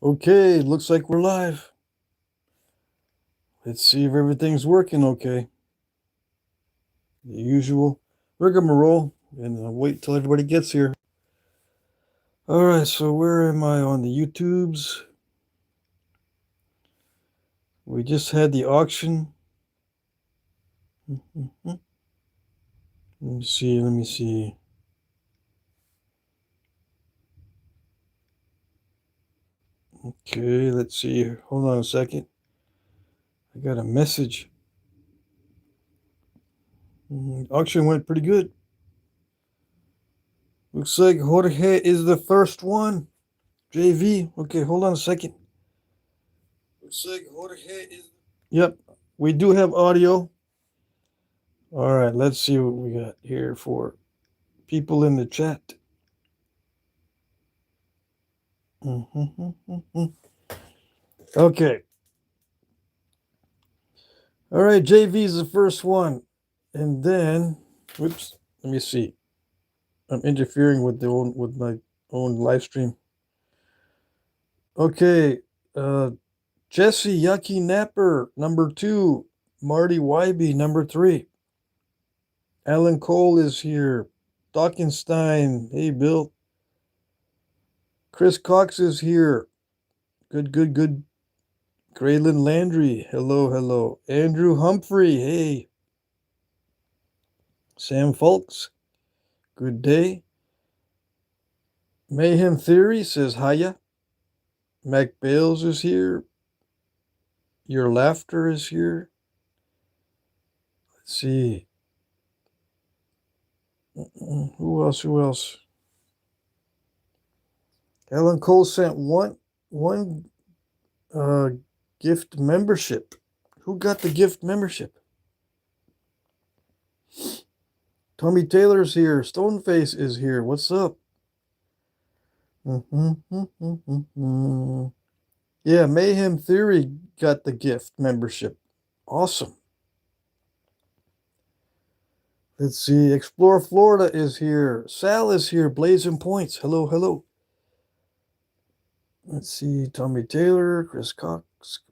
Okay, looks like we're live. Let's see if everything's working okay. The usual rigmarole, and I'll wait till everybody gets here. Alright, so where am I on the YouTubes? We just had the auction. Let me see. Okay, let's see. Hold on a second. I got a message. Auction went pretty good. Looks like Jorge is the first one. JV. Okay, hold on a second. Looks like Jorge is... Yep, we do have audio. Alright, let's see what we got here for people in the chat. Okay. Alright, JV's the first one. And then, whoops, let me see. I'm interfering with my own live stream. Okay, Jesse Yucky Napper, number 2. Marty Wybe, number 3. Alan Cole is here. Dockenstein, hey Bill. Chris Cox is here. Good. Graylin Landry, hello. Andrew Humphrey, hey. Sam Folks, good day. Mayhem Theory says hiya. Mac Bales is here. Your Laughter is here. Let's see. Who else? Alan Cole sent one gift membership. Who got the gift membership? Tommy Taylor's here. Stoneface is here. What's up? Yeah, Mayhem Theory got the gift membership. Awesome. Let's see. Explore Florida is here. Sal is here. Blazing Points. Hello. Let's see. Tommy Taylor, Chris Cox,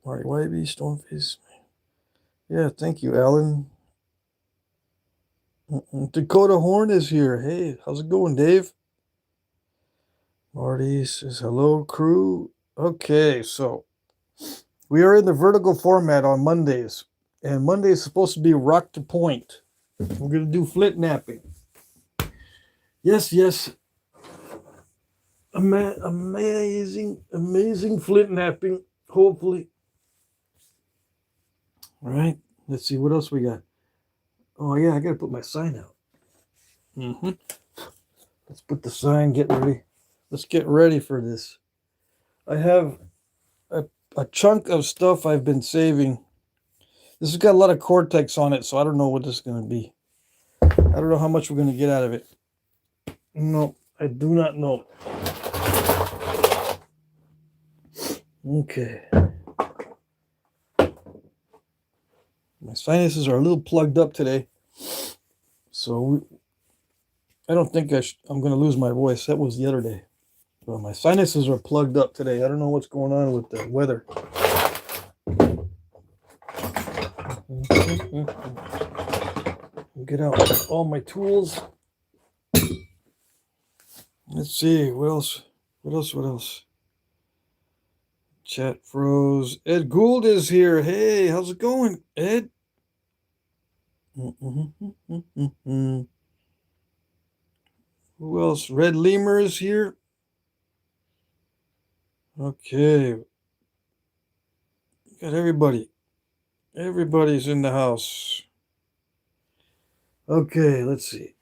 Marty Wybe, Stoneface. Yeah, thank you, Alan. Dakota Horn is here. Hey, how's it going, Dave? Marty says hello, crew. Okay, so we are in the vertical format on Mondays. And Monday is supposed to be rock to point. We're going to do Flintknapping. Yes. Amazing Flintknapping, hopefully. All right, let's see what else we got. Oh, yeah, I got to put my sign out. Let's put the sign, get ready. Let's get ready for this. I have a chunk of stuff I've been saving. This has got a lot of Cortex on it, so I don't know what this is going to be. I don't know how much we're going to get out of it. No, I do not know. Okay. My sinuses are a little plugged up today. So I don't think I'm going to lose my voice. That was the other day. Well, my sinuses are plugged up today. I don't know what's going on with the weather. Get out all my tools. Let's see. What else? Chat froze. Ed Gould is here. Hey, how's it going, Ed? Who else? Red Lemur is here. Okay. Got everybody. Everybody's in the house. Okay, let's see.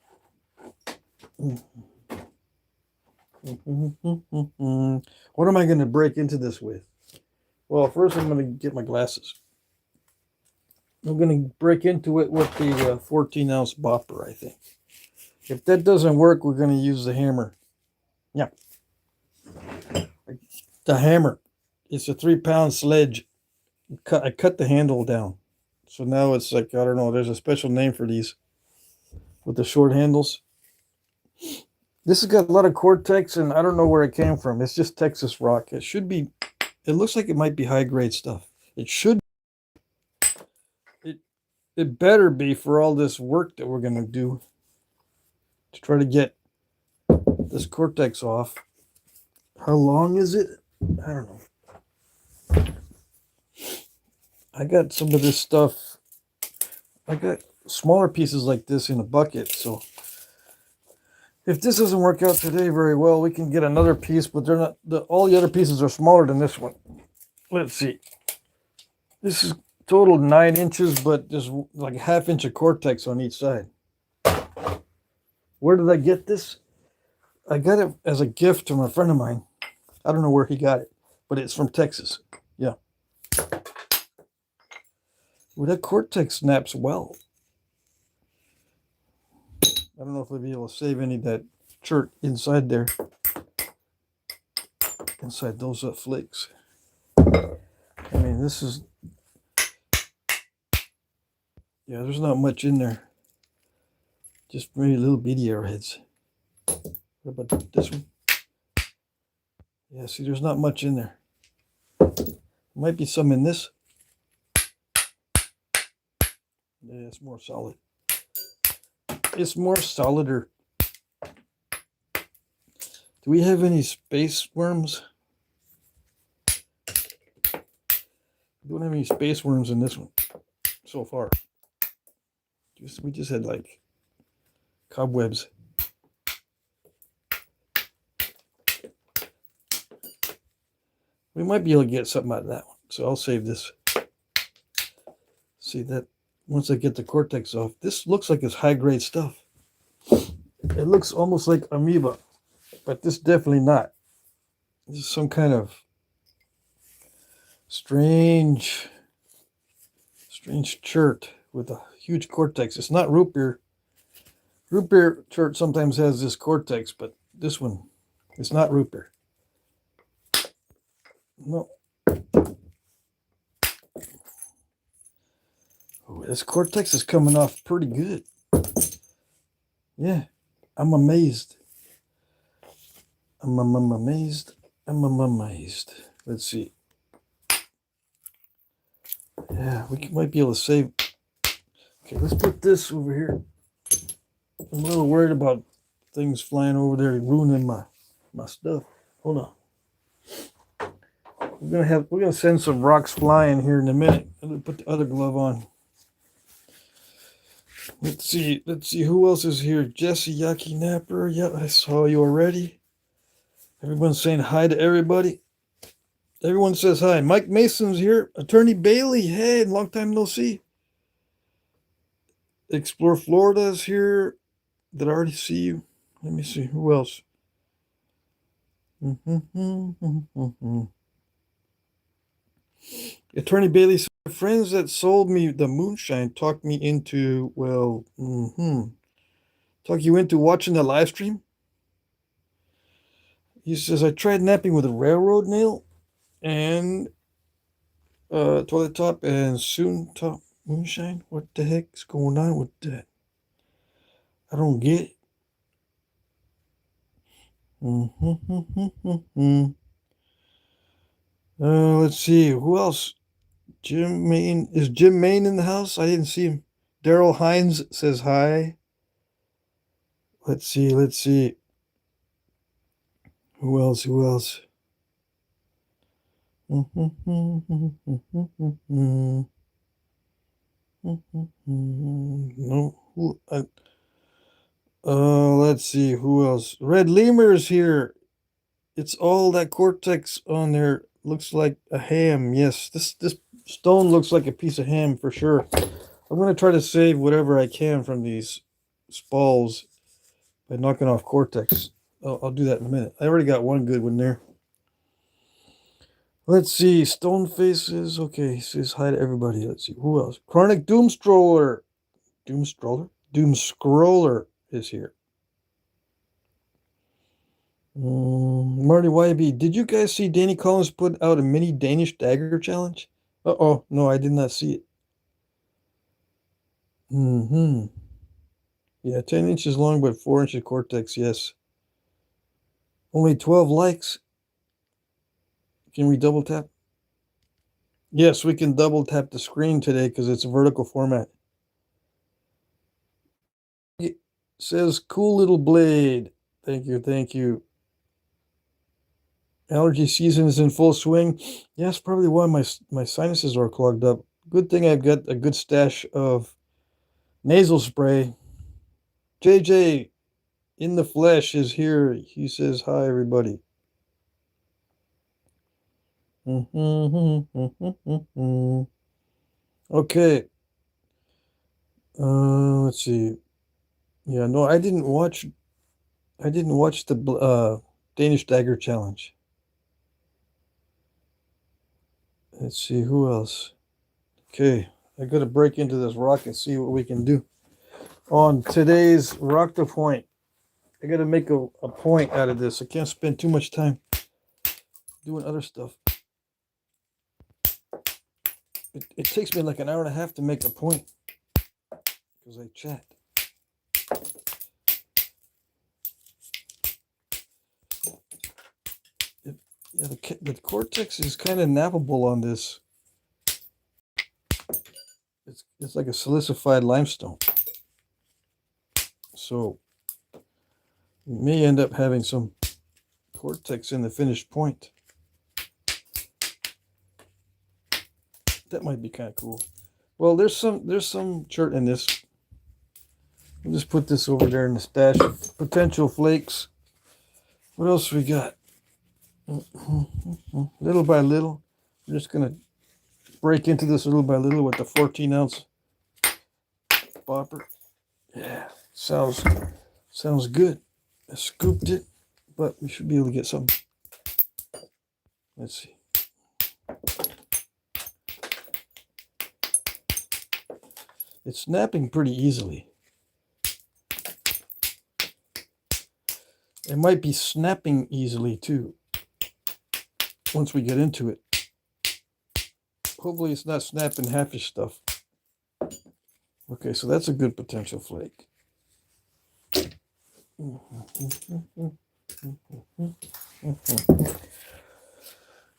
What am I going to break into this with? Well, first I'm going to get my glasses. I'm going to break into it with the 14-ounce bopper, I think. If that doesn't work, we're going to use the hammer. Yeah. The hammer. It's a 3-pound sledge. I cut the handle down. So now it's like, I don't know, there's a special name for these with the short handles. This has got a lot of Cortex, and I don't know where it came from. It's just Texas rock. It should be It looks like it might be high grade stuff. It should. It better be for all this work that we're going to do to try to get this Cortex off. How long is it? I don't know. I got some of this stuff. I got smaller pieces like this in a bucket, so if this doesn't work out today very well, we can get another piece, but they're not. All the other pieces are smaller than this one. Let's see. This is total 9 inches, but there's like a ½ inch of Cortex on each side. Where did I get this? I got it as a gift from a friend of mine. I don't know where he got it, but it's from Texas. Yeah. Well, that Cortex snaps well. I don't know if we'll be able to save any of that chert inside there. Inside those flakes. I mean, this is... Yeah, there's not much in there. Just maybe little bitty arrowheads. What about this one? Yeah, see, there's not much in there. Might be some in this. Yeah, it's more solid. It's more solider. Do we have any space worms? We don't have any space worms in this one so far. We just had like cobwebs. We might be able to get something out of that one. So I'll save this. See that once I get the Cortex off, this looks like it's high grade stuff. It looks almost like amoeba, but this definitely not. This is some kind of strange chert with a huge Cortex. It's not root beer. Root beer chert sometimes has this Cortex, but this one, it's not root beer. No. Oh, this Cortex is coming off pretty good. Yeah, I'm amazed. I'm amazed. I'm amazed. Let's see. Yeah, we might be able to save. Okay, let's put this over here. I'm a little worried about things flying over there ruining my stuff. Hold on. We're gonna send some rocks flying here in a minute. I'm gonna put the other glove on. Let's see who else is here. Jesse Yaki Napper. Yeah, I saw you already. Everyone's saying hi to everybody. Everyone says hi. Mike Mason's here. Attorney Bailey. Hey, long time no see. Explore Florida is here. Did I already see you? Let me see. Who else? Attorney Bailey said, friends that sold me the moonshine talked me into, well, talk you into watching the live stream? He says, I tried napping with a railroad nail and toilet top and soon top moonshine. What the heck is going on with that? I don't get it. Let's see. Who else? Jim Main. Is Jim Main in the house? I didn't see him. Daryl Hines says hi. Let's see. Who else? No. Let's see. Who else? Red Lemur's here. It's all that Cortex on there. Looks like a ham. Yes, this stone looks like a piece of ham for sure. I'm going to try to save whatever I can from these spalls by knocking off Cortex. I'll do that in a minute. I already got one good one there. Let's see. Stone Faces. Okay, says hi to everybody. Let's see. Who else? Chronic Doomstroller. Doomscroller is here. Marty YB, did you guys see Danny Collins put out a mini Danish dagger challenge? Uh-oh, no, I did not see it. Yeah, 10 inches long, but 4 inches Cortex, yes. Only 12 likes. Can we double tap? Yes, we can double tap the screen today because it's a vertical format. It says cool little blade. Thank you, thank you. Allergy season is in full swing. Yeah, that's probably why my sinuses are clogged up. Good thing I've got a good stash of nasal spray. JJ in the flesh is here. He says hi, everybody. Okay. Let's see. Yeah, no, I didn't watch the Danish Dagger Challenge. Let's see who else. Okay, I gotta break into this rock and see what we can do on today's Rock the Point. I gotta make a point out of this. I can't spend too much time doing other stuff. It takes me like an hour and a half to make a point because I chat. Yeah, the cortex is kind of nappable on this. It's like a silicified limestone. So you may end up having some cortex in the finished point. That might be kind of cool. Well, there's some chert in this. We'll just put this over there in the stash of potential flakes. What else we got? Little by little. We're just gonna break into this little by little with the 14-ounce bopper. Yeah, sounds good. I scooped it, but we should be able to get some. Let's see. It's snapping pretty easily. It might be snapping easily too once we get into it. Hopefully it's not snapping half your stuff. Okay, so that's a good potential flake.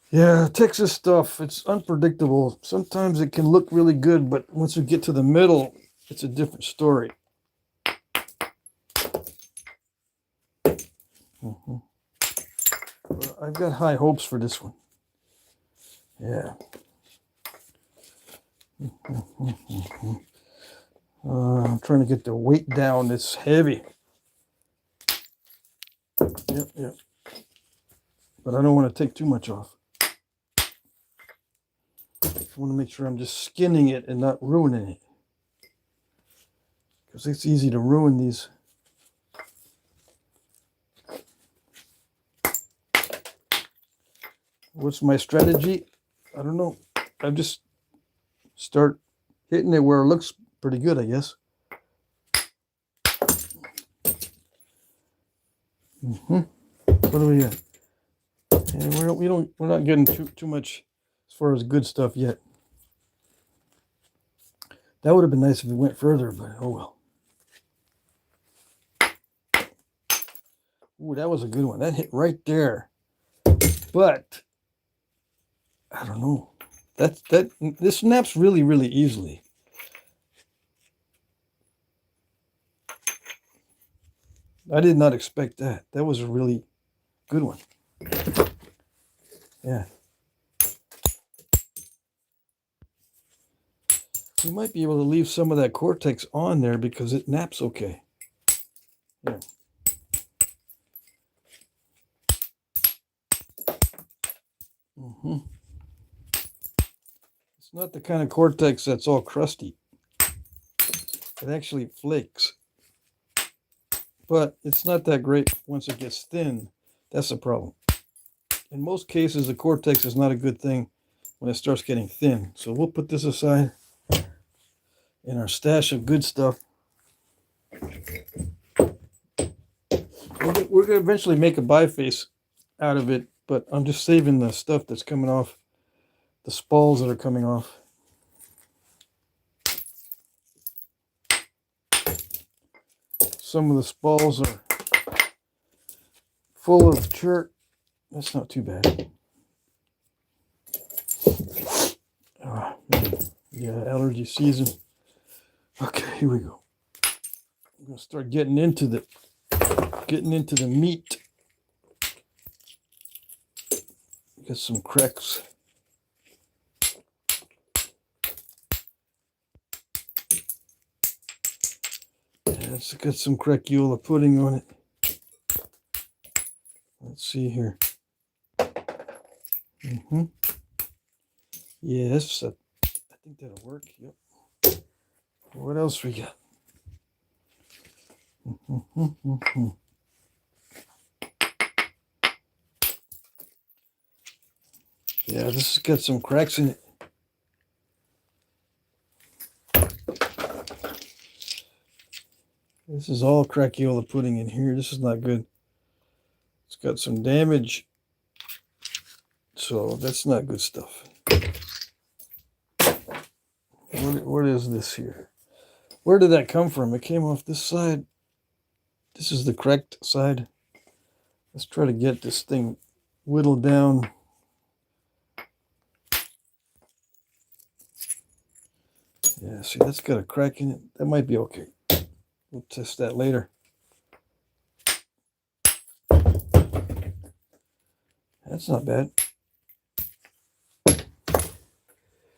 Yeah, Texas stuff, it's unpredictable. Sometimes it can look really good, but once we get to the middle, it's a different story. Well, I've got high hopes for this one. Yeah. I'm trying to get the weight down. It's heavy. Yep. But I don't want to take too much off. I want to make sure I'm just skinning it and not ruining it. Because it's easy to ruin these. What's my strategy? I don't know. I just start hitting it where it looks pretty good, I guess. What do we got? And we're not getting too much as far as good stuff yet. That would have been nice if it went further, but oh well. Ooh, that was a good one. That hit right there. But I don't know. This snaps really, really easily. I did not expect that. That was a really good one. Yeah. You might be able to leave some of that cortex on there because it naps okay. Yeah. It's not the kind of cortex that's all crusty. It actually flakes. But it's not that great once it gets thin. That's the problem. In most cases, the cortex is not a good thing when it starts getting thin. So we'll put this aside in our stash of good stuff. We're going to eventually make a biface out of it, but I'm just saving the stuff that's coming off, the spalls that are coming off. Some of the spalls are full of chert. That's not too bad. Yeah, allergy season. Okay, here we go. I'm gonna start getting into the meat. Got some cracks. Yeah, it's got some crackiola pudding on it. Let's see here. Yes, I think that'll work. Yep. What else we got? Yeah, this has got some cracks in it. This is all crackiola pudding in here. This is not good. It's got some damage. So that's not good stuff. What is this here? Where did that come from? It came off this side. This is the cracked side. Let's try to get this thing whittled down. Yeah, see, that's got a crack in it. That might be okay. We'll test that later. That's not bad.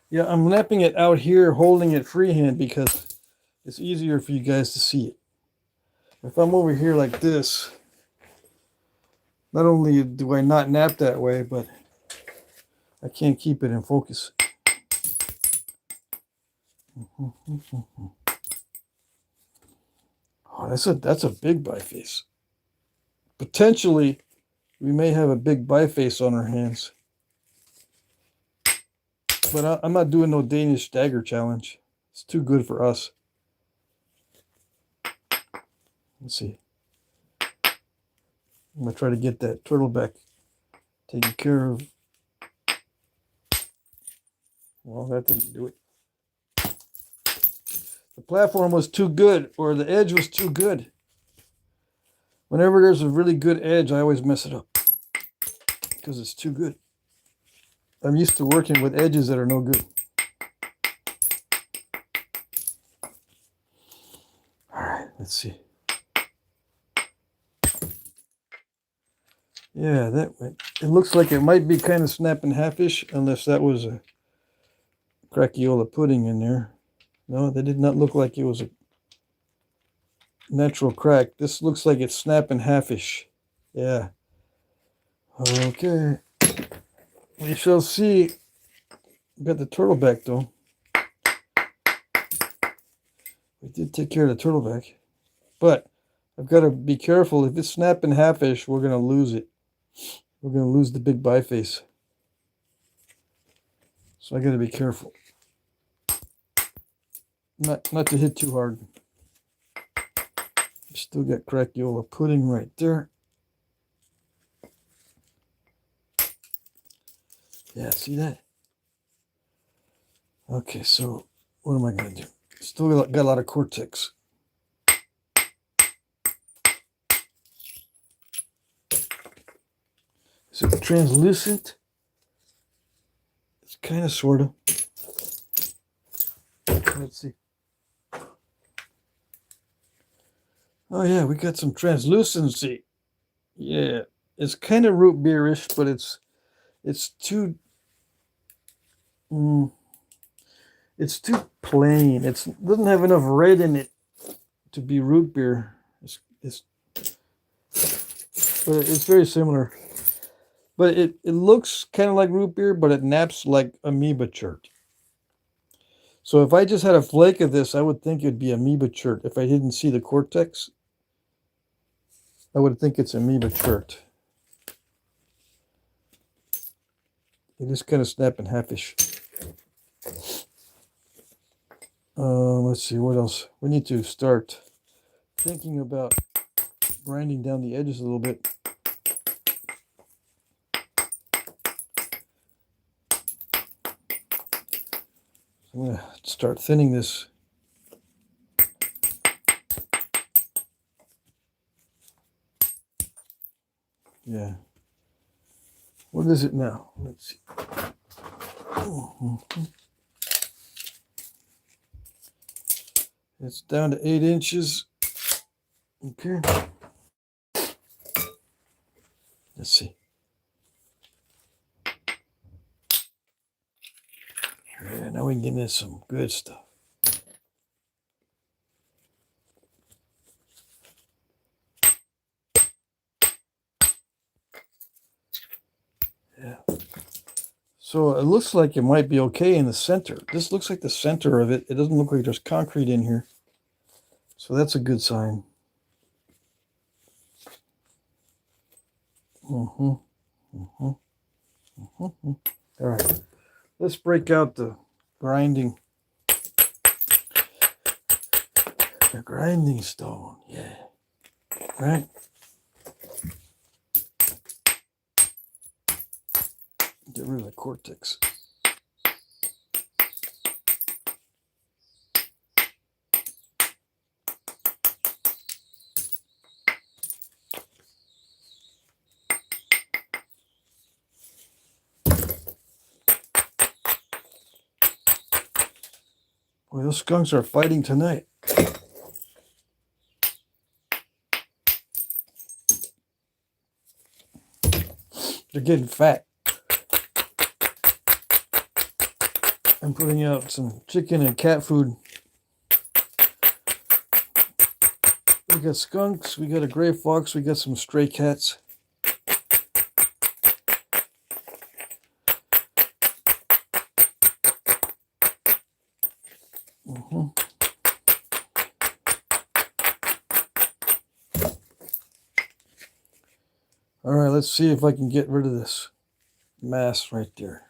Yeah, I'm knapping it out here, holding it freehand because it's easier for you guys to see it. If I'm over here like this, not only do I not knap that way, but I can't keep it in focus. Oh, that's a big biface. Potentially, we may have a big biface on our hands. But I'm not doing no Danish dagger challenge. It's too good for us. Let's see. I'm going to try to get that turtleback taken care of. Well, that didn't do it. The platform was too good, or the edge was too good. Whenever there's a really good edge, I always mess it up because it's too good. I'm used to working with edges that are no good. All right, let's see. Yeah, that went. It looks like it might be kind of snapping halfish, unless that was a crackiola pudding in there. No, that did not look like it was a natural crack. This looks like it's snapping halfish. Yeah. Okay. We shall see. Got the turtleback though. We did take care of the turtleback. But I've got to be careful. If it's snapping halfish, we're going to lose it. We're going to lose the big biface. So I got to be careful. Not to hit too hard. Still got crackiola pudding right there. Yeah, see that? Okay, so what am I going to do? Still got a lot of cortex. Is it translucent? It's kind of, sort of. Let's see. Oh yeah, we got some translucency. Yeah, it's kind of root beerish, but it's too it's too plain. It doesn't have enough red in it to be root beer. But it's very similar. But it looks kind of like root beer, but it naps like amoeba chert. So if I just had a flake of this, I would think it'd be amoeba chert. If I didn't see the cortex, I would think it's amoeba chert. It is kind of snapping halfish. Let's see, what else? We need to start thinking about grinding down the edges a little bit. I'm going to start thinning this. Yeah. What is it now? Let's see. It's down to 8 inches. Okay. Let's see. Yeah, now we can get into some good stuff. Yeah. So it looks like it might be okay in the center. This looks like the center of it. It doesn't look like there's concrete in here. So that's a good sign. All right. Let's break out the grinding. The grinding stone. Yeah. Right. Get rid of the cortex. Boy, those skunks are fighting tonight. They're getting fat. I'm putting out some chicken and cat food. We got skunks, we got a gray fox, we got some stray cats. All right, let's see if I can get rid of this mass right there.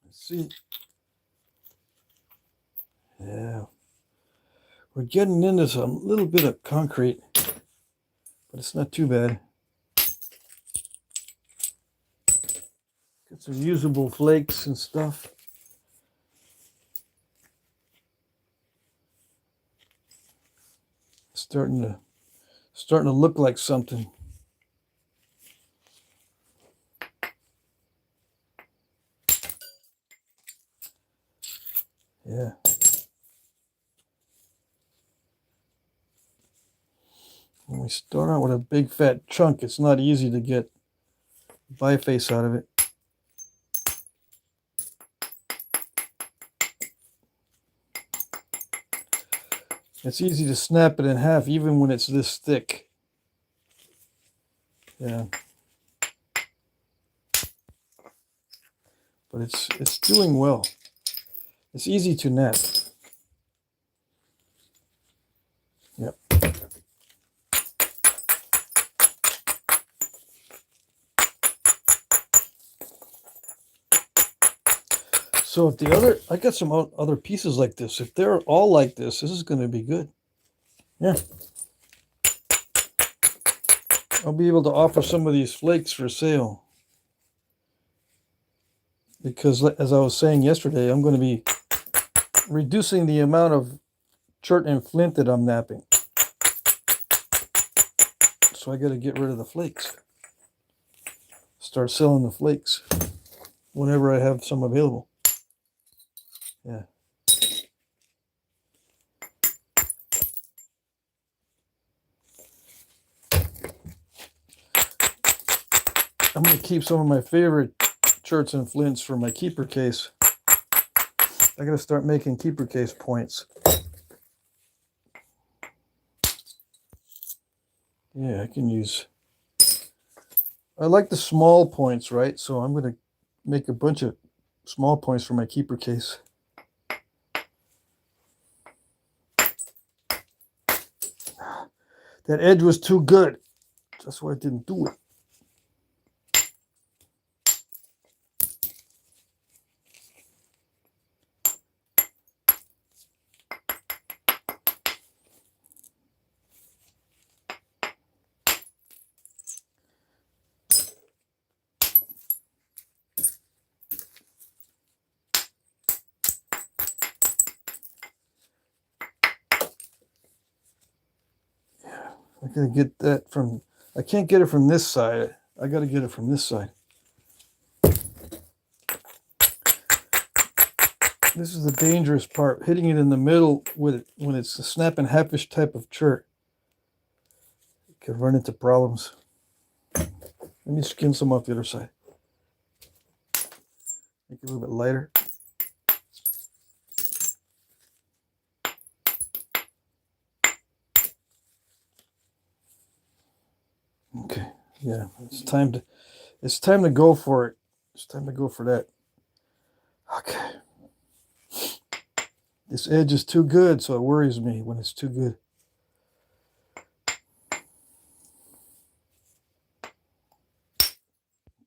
Let's see. Yeah. We're getting into some little bit of concrete, but it's not too bad. Got some usable flakes and stuff. Starting to look like something. Yeah. When we start out with a big fat chunk, it's not easy to get biface out of it. It's easy to snap it in half even when it's this thick. Yeah. But it's doing well. It's easy to nap. Yep. So if the other, I got some other pieces like this. If they're all like this is going to be good. Yeah. I'll be able to offer some of these flakes for sale. Because as I was saying yesterday, I'm going to be reducing the amount of chert and flint that I'm napping. So I got to get rid of the flakes. Start selling the flakes whenever I have some available. Yeah. I'm going to keep some of my favorite cherts and flints for my keeper case. I got to start making keeper case points. Yeah, I can use... I like the small points, right? So I'm going to make a bunch of small points for my keeper case. That edge was too good. That's why I didn't do it. I gotta get that from, I can't get it from this side. I gotta get it from this side. This This is the dangerous part, hitting it in the middle with when it's a snap and halfish type of shirt. You can run into problems. Let me skim some off the other side. Make it a little bit lighter. Okay, yeah, it's time to go for it. It's time to go for that. Okay. This edge is too good, so it worries me when it's too good.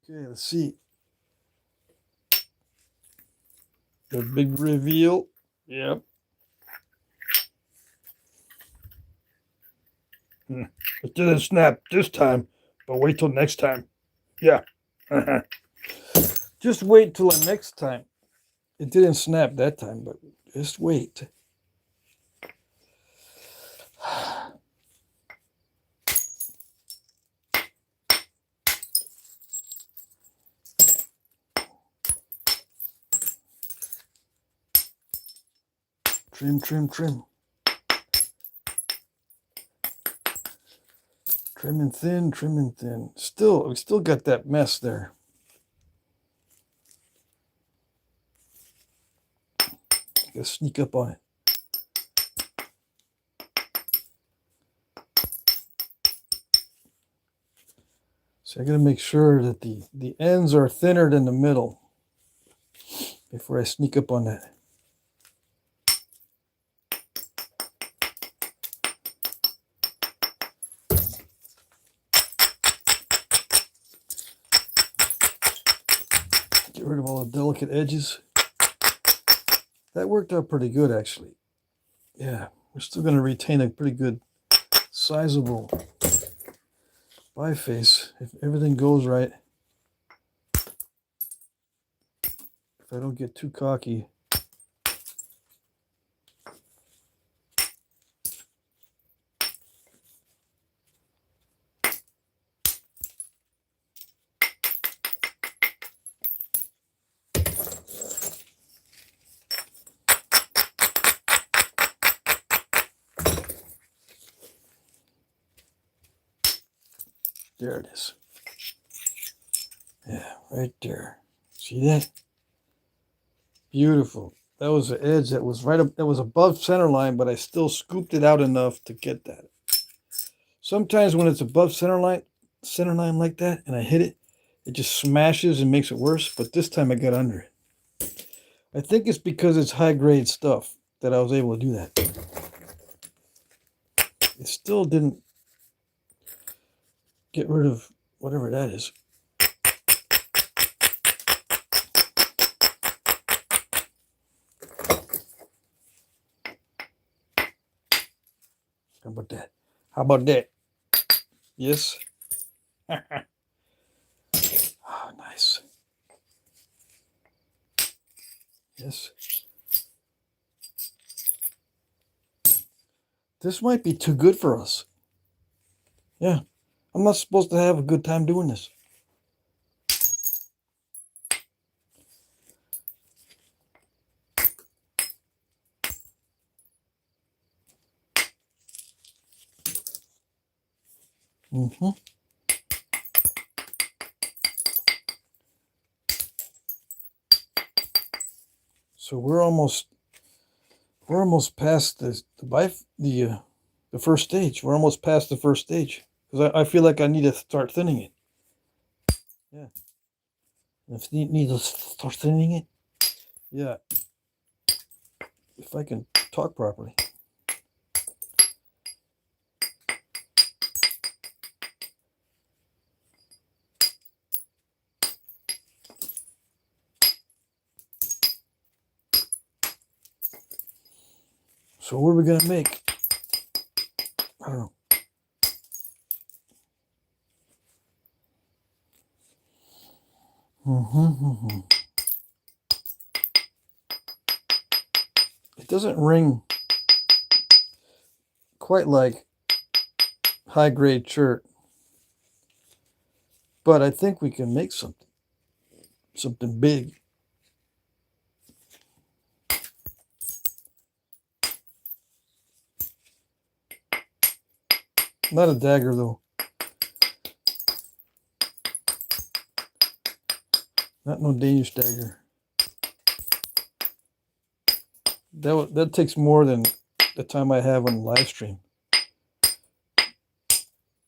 Okay, let's see. The big reveal. Yep. It didn't snap this time, but wait till next time. Yeah. Just wait till the next time. It didn't snap that time, but just wait. Trim, trim, trim. Trim and thin, trim and thin. We still got that mess there. Gotta sneak up on it. So I gotta make sure that the ends are thinner than the middle before I sneak up on that. Get rid of all the delicate edges. That worked out pretty good, actually. Yeah, we're still going to retain a pretty good, sizable biface if everything goes right. If I don't get too cocky. There it is. Yeah, right there. See that? Beautiful. That was the edge that was right up, that was above center line, but I still scooped it out enough to get that. Sometimes when it's above center line like that, and I hit it, it just smashes and makes it worse. But this time I got under it. I think it's because it's high grade stuff that I was able to do that. It still didn't get rid of whatever that is. How about that? How about that? Yes. Oh, nice. Yes. This might be too good for us. Yeah. I'm not supposed to have a good time doing this. Mm-hmm. So we're almost past the first stage. We're almost past the first stage because I feel like I need to start thinning it. Yeah. If you need to start thinning it, yeah. If I can talk properly. So what are we gonna make? I don't know. It doesn't ring quite like high grade shirt, but I think we can make something big. Not a dagger though. Not no Danish dagger. That takes more than the time I have on live stream.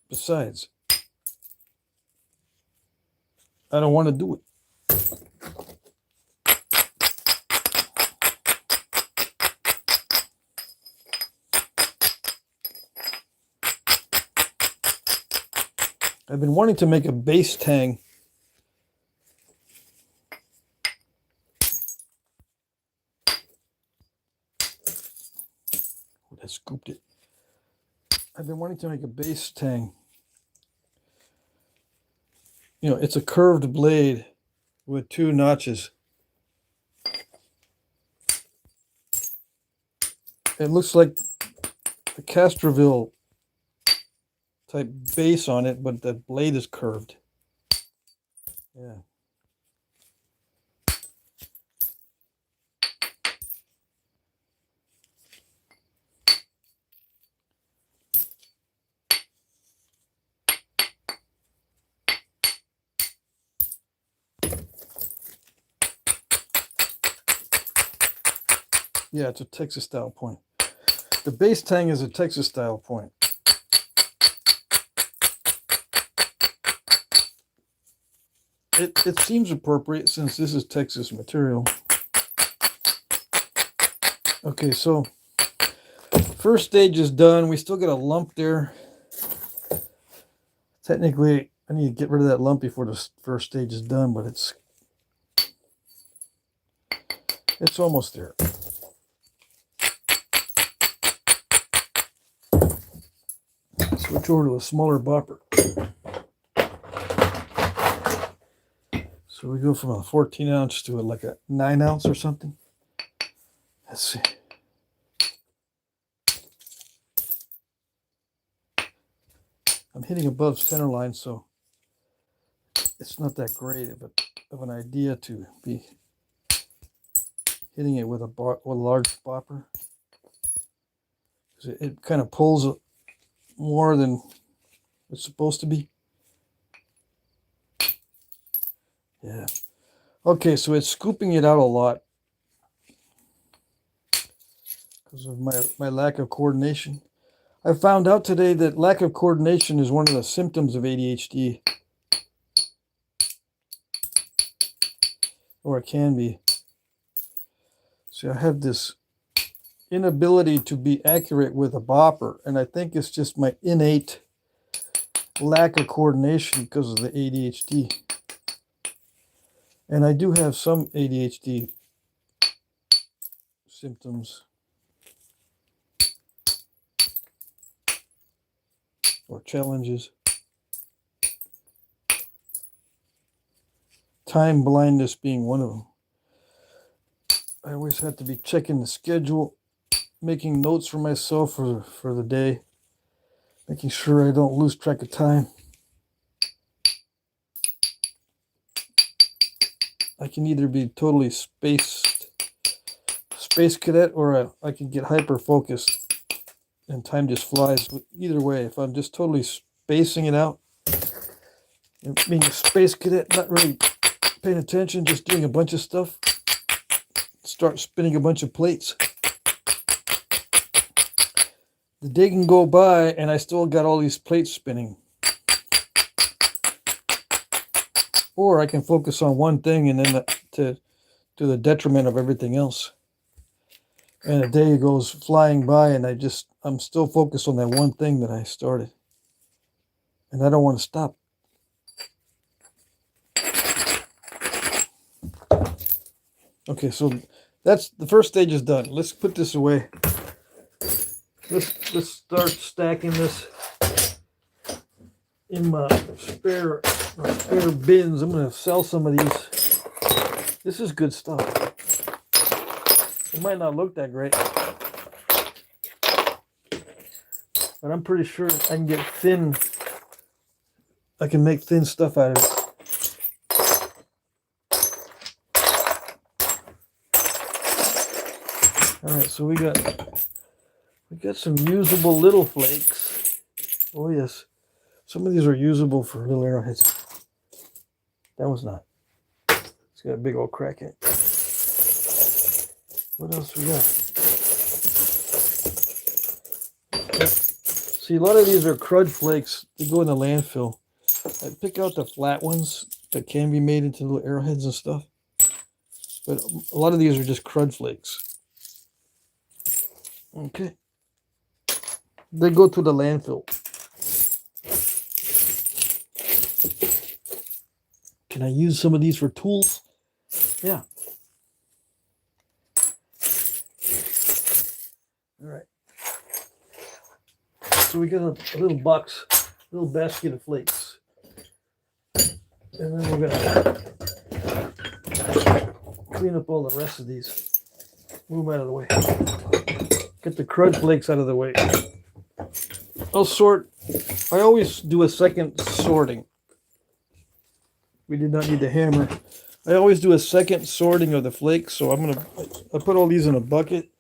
Besides, I don't want to do it. I've been wanting to make a base tang. I scooped it. I've been wanting to make a base tang. You know, it's a curved blade with 2 notches. It looks like the Castroville type base on it, but the blade is curved. Yeah. Yeah, it's a Texas style point. The base tang is a Texas style point. It seems appropriate since this is Texas material. Okay, so first stage is done. We still got a lump there. Technically, I need to get rid of that lump before the first stage is done, but it's almost there. Switch over to a smaller bopper. So we go from a 14 ounce to like a 9 ounce or something. Let's see. I'm hitting above center line, so it's not that great of an idea to be hitting it with a large bopper. It kind of pulls more than it's supposed to be. Yeah. Okay, so it's scooping it out a lot because of my lack of coordination. I found out today that lack of coordination is one of the symptoms of ADHD. Or it can be. See, I have this inability to be accurate with a bopper, and I think it's just my innate lack of coordination because of the ADHD. And I do have some ADHD symptoms or challenges. Time blindness being one of them. I always have to be checking the schedule, making notes for myself for the day, making sure I don't lose track of time. I can either be totally space cadet, or I can get hyper focused and time just flies. Either way, if I'm just totally spacing it out, being a space cadet, not really paying attention, just doing a bunch of stuff, start spinning a bunch of plates. The day can go by and I still got all these plates spinning. Or I can focus on one thing and then to the detriment of everything else. And a day goes flying by and I'm still focused on that one thing that I started. And I don't want to stop. Okay, so that's the first stage is done. Let's put this away. Let's start stacking this in my spare bins. I'm going to sell some of these. This is good stuff. It might not look that great, but I'm pretty sure I can get thin. I can make thin stuff out of it. All right, so we got some usable little flakes. Oh yes. Some of these are usable for little arrowheads. That one's not. It's got a big old crack in it. What else we got? See, a lot of these are crud flakes. They go in the landfill. I pick out the flat ones that can be made into little arrowheads and stuff. But a lot of these are just crud flakes. Okay. They go to the landfill. Can I use some of these for tools? Yeah. All right. So we got a little box, a little basket of flakes. And then we're gonna clean up all the rest of these. Move them out of the way. Get the crud flakes out of the way. I'll sort. I always do a second sorting. We did not need the hammer. I always do a second sorting of the flakes, so I put all these in a bucket.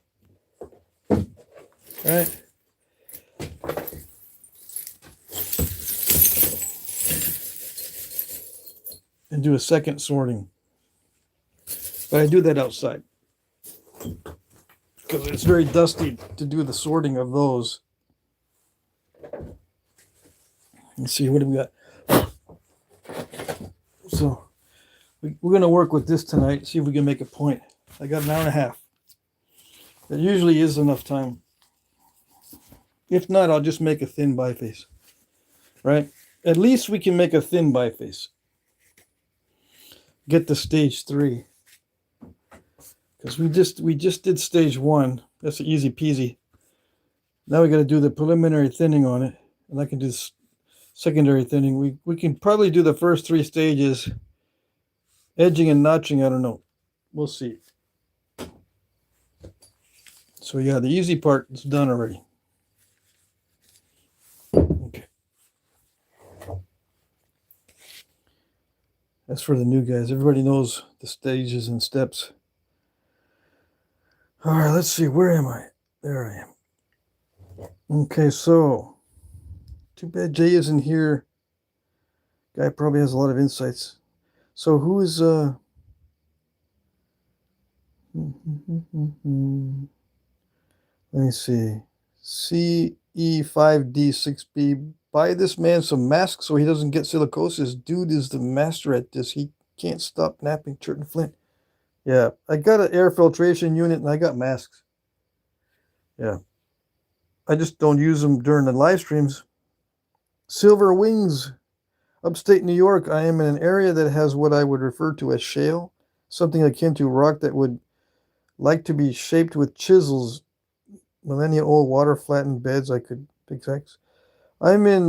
All right. And do a second sorting. But I do that outside because it's very dusty to do the sorting of those. Let's see, what do we got? So we're going to work with this tonight, see if we can make a point. I got an hour and a half. That usually is enough time. If not, I'll just make a thin biface. Right? At least we can make a thin biface. Get to stage 3. Because we just did stage 1. That's easy peasy. Now we got to do the preliminary thinning on it. And I can do secondary thinning. We can probably do the first 3 stages. Edging and notching, I don't know. We'll see. So yeah, the easy part is done already. Okay. That's for the new guys. Everybody knows the stages and steps. All right, let's see. Where am I? There I am. Okay, so too bad Jay isn't here. Guy probably has a lot of insights. So who is let me see. CE5D6B. Buy this man some masks so he doesn't get silicosis. Dude is the master at this. He can't stop napping. Churton Flint. Yeah, I got an air filtration unit and I got masks. Yeah. I just don't use them during the live streams. Silver Wings. Upstate New York, I am in an area that has what I would refer to as shale, something akin to rock that would like to be shaped with chisels. Millennial-old water-flattened beds I could pickaxe. I'm in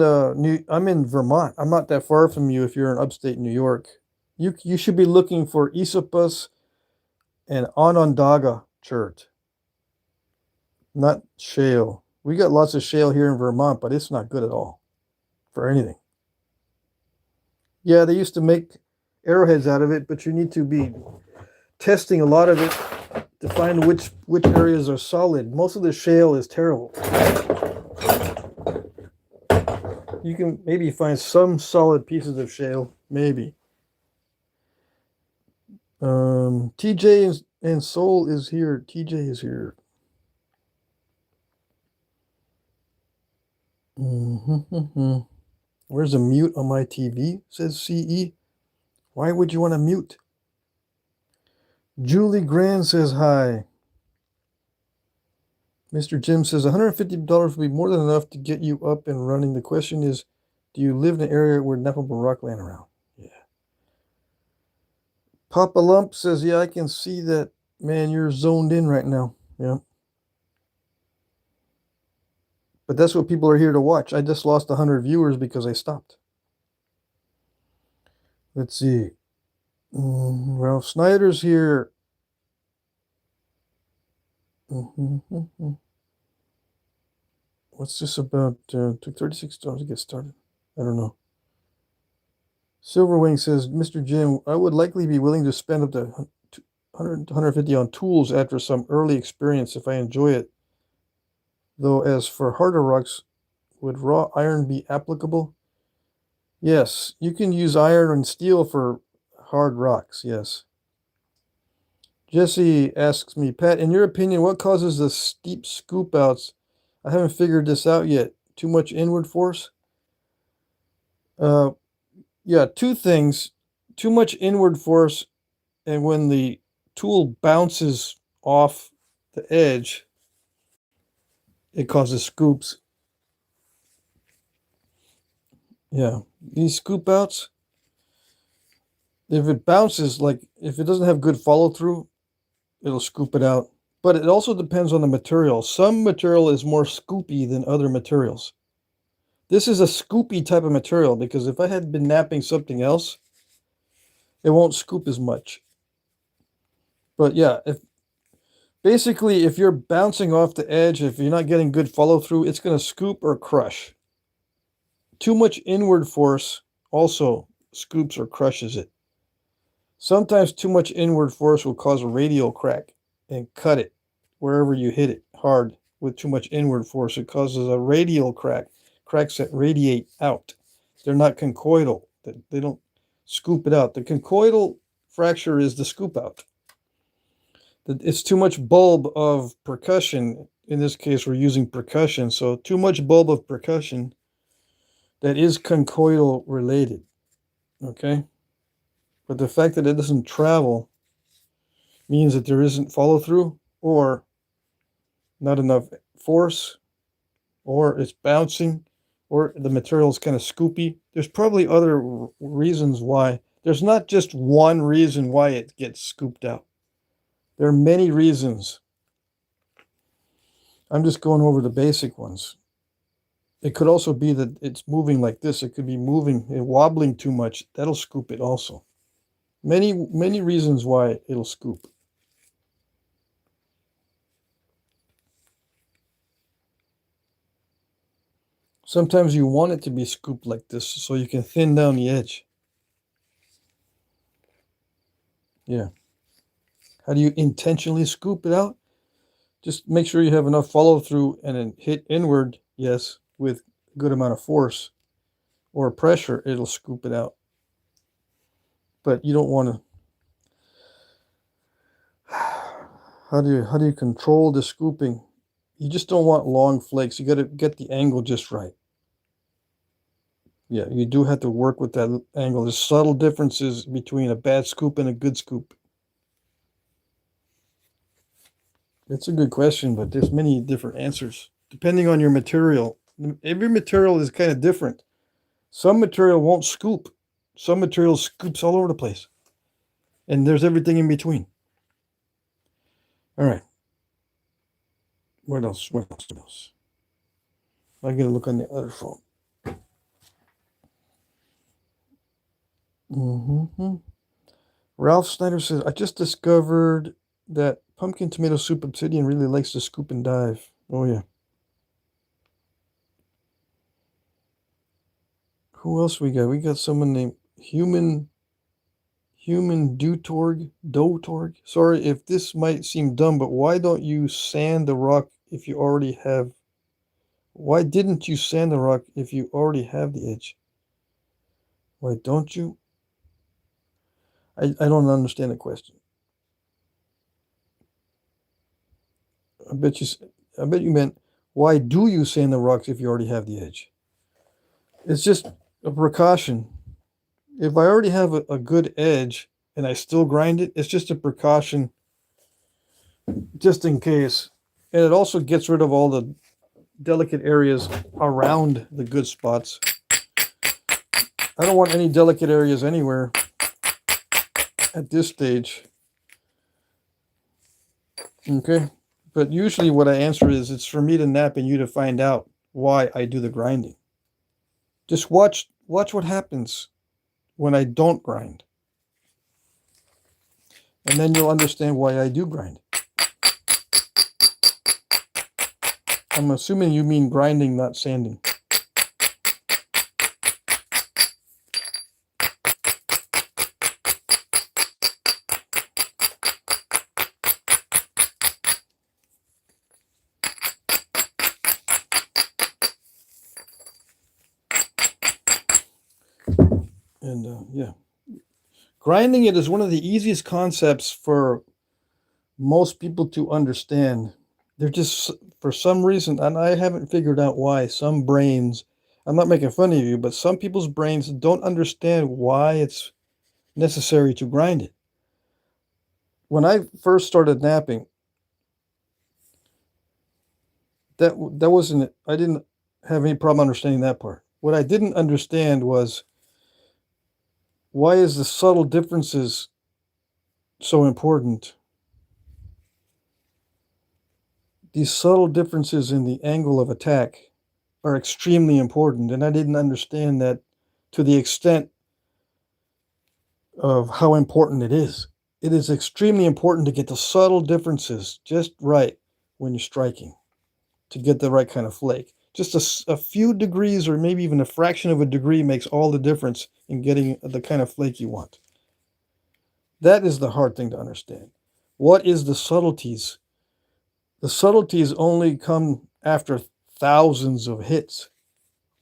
Vermont. I'm not that far from you if you're in upstate New York. You should be looking for Esopus and Onondaga chert, not shale. We got lots of shale here in Vermont, but it's not good at all for anything. Yeah, they used to make arrowheads out of it, but you need to be testing a lot of it to find which areas are solid. Most of the shale is terrible. You can maybe find some solid pieces of shale, maybe. TJ and Soul is here. TJ is here. Where's a mute on my TV? Says CE. Why would you want to mute? Julie Grand says hi. Mr. Jim says $150 will be more than enough to get you up and running. The question is, do you live in an area where nappable rock land around? Yeah. Papa Lump says, yeah, I can see that. Man, you're zoned in right now. Yeah. But that's what people are here to watch. I just lost 100 viewers because I stopped. Let's see. Ralph Snyder's here. What's this about? Took $36 to get started. I don't know. Silverwing says, Mr. Jim, I would likely be willing to spend up to $100 to $150 on tools after some early experience if I enjoy it. Though as for harder rocks, Would raw iron be applicable? Yes, you can use iron and steel for hard rocks, yes. Jesse asks me, Pat, in your opinion, what causes the steep scoop outs? I haven't figured this out yet. Too much inward force? Yeah, two things. Too much inward force, and when the tool bounces off the edge, it causes scoops. Yeah, these scoop outs, if it bounces, like if it doesn't have good follow through, it'll scoop it out. But it also depends on the material. Some material is more scoopy than other materials. This is a scoopy type of material because if I had been knapping something else, it won't scoop as much. But yeah, basically if you're bouncing off the edge, if you're not getting good follow through, it's going to scoop or crush. Too much inward force also scoops or crushes it. Sometimes too much inward force will cause a radial crack and cut it wherever you hit it hard. With too much inward force, it causes a radial crack, cracks that radiate out. They're not conchoidal. They don't scoop it out. The conchoidal fracture is the scoop out. It's too much bulb of percussion. In this case, we're using percussion. So too much bulb of percussion that is conchoidal related. Okay? But the fact that it doesn't travel means that there isn't follow through or not enough force, or it's bouncing, or the material is kind of scoopy. There's probably other reasons why. There's not just one reason why it gets scooped out. There are many reasons. I'm just going over the basic ones. It could also be that it's moving like this. It could be moving and wobbling too much. That'll scoop it also. Many reasons why it'll scoop. Sometimes you want it to be scooped like this so you can thin down the edge. Yeah. How do you intentionally scoop it out? Just make sure you have enough follow through and then hit inward, yes, with a good amount of force or pressure, it'll scoop it out. But you don't want to. How do you control the scooping? You just don't want long flakes. You got to get the angle just right. Yeah, you do have to work with that angle. There's subtle differences between a bad scoop and a good scoop. It's a good question, but there's many different answers depending on your material. Every material is kind of different. Some material won't scoop. Some material scoops all over the place. And there's everything in between. All right. What else? What else? I gotta look on the other phone. Ralph Snyder says, I just discovered that pumpkin tomato soup obsidian really likes to scoop and dive. Oh yeah. Who else we got? We got someone named Human Dotorg. Sorry if this might seem dumb, but why don't you sand the rock if you already have? Why didn't you sand the rock if you already have the edge? Why don't you? I don't understand the question. I bet you meant, why do you sand the rocks if you already have the edge? It's just a precaution. If I already have a good edge and I still grind it, it's just a precaution just in case. And it also gets rid of all the delicate areas around the good spots. I don't want any delicate areas anywhere at this stage. Okay? But usually what I answer is, it's for me to nap and you to find out why I do the grinding. Just watch what happens when I don't grind. And then you'll understand why I do grind. I'm assuming you mean grinding, not sanding. And yeah, grinding it is one of the easiest concepts for most people to understand. They're just, for some reason, and I haven't figured out why, some brains, I'm not making fun of you, but some people's brains don't understand why it's necessary to grind it. When I first started knapping, that wasn't, I didn't have any problem understanding that part. What I didn't understand was, why is the subtle differences so important? These subtle differences in the angle of attack are extremely important, and I didn't understand that to the extent of how important it is. It is extremely important to get the subtle differences just right when you're striking, to get the right kind of flake. Just a few degrees, or maybe even a fraction of a degree, makes all the difference in getting the kind of flake you want. That is the hard thing to understand. What is the subtleties? The subtleties only come after thousands of hits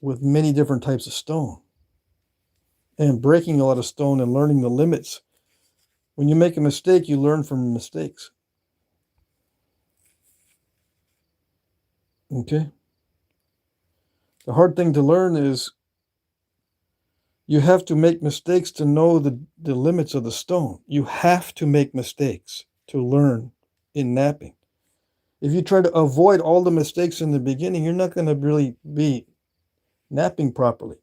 with many different types of stone, and breaking a lot of stone and learning the limits. When you make a mistake, you learn from mistakes. Okay? The hard thing to learn is you have to make mistakes to know the limits of the stone. You have to make mistakes to learn in knapping. If you try to avoid all the mistakes in the beginning, you're not going to really be knapping properly.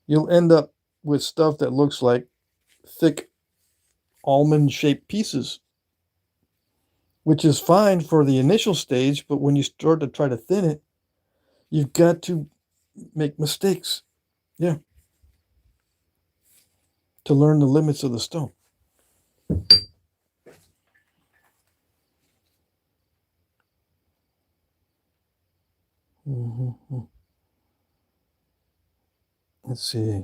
You'll end up with stuff that looks like thick almond-shaped pieces, which is fine for the initial stage, but when you start to try to thin it, you've got to make mistakes. Yeah. To learn the limits of the stone. Mm-hmm. Let's see.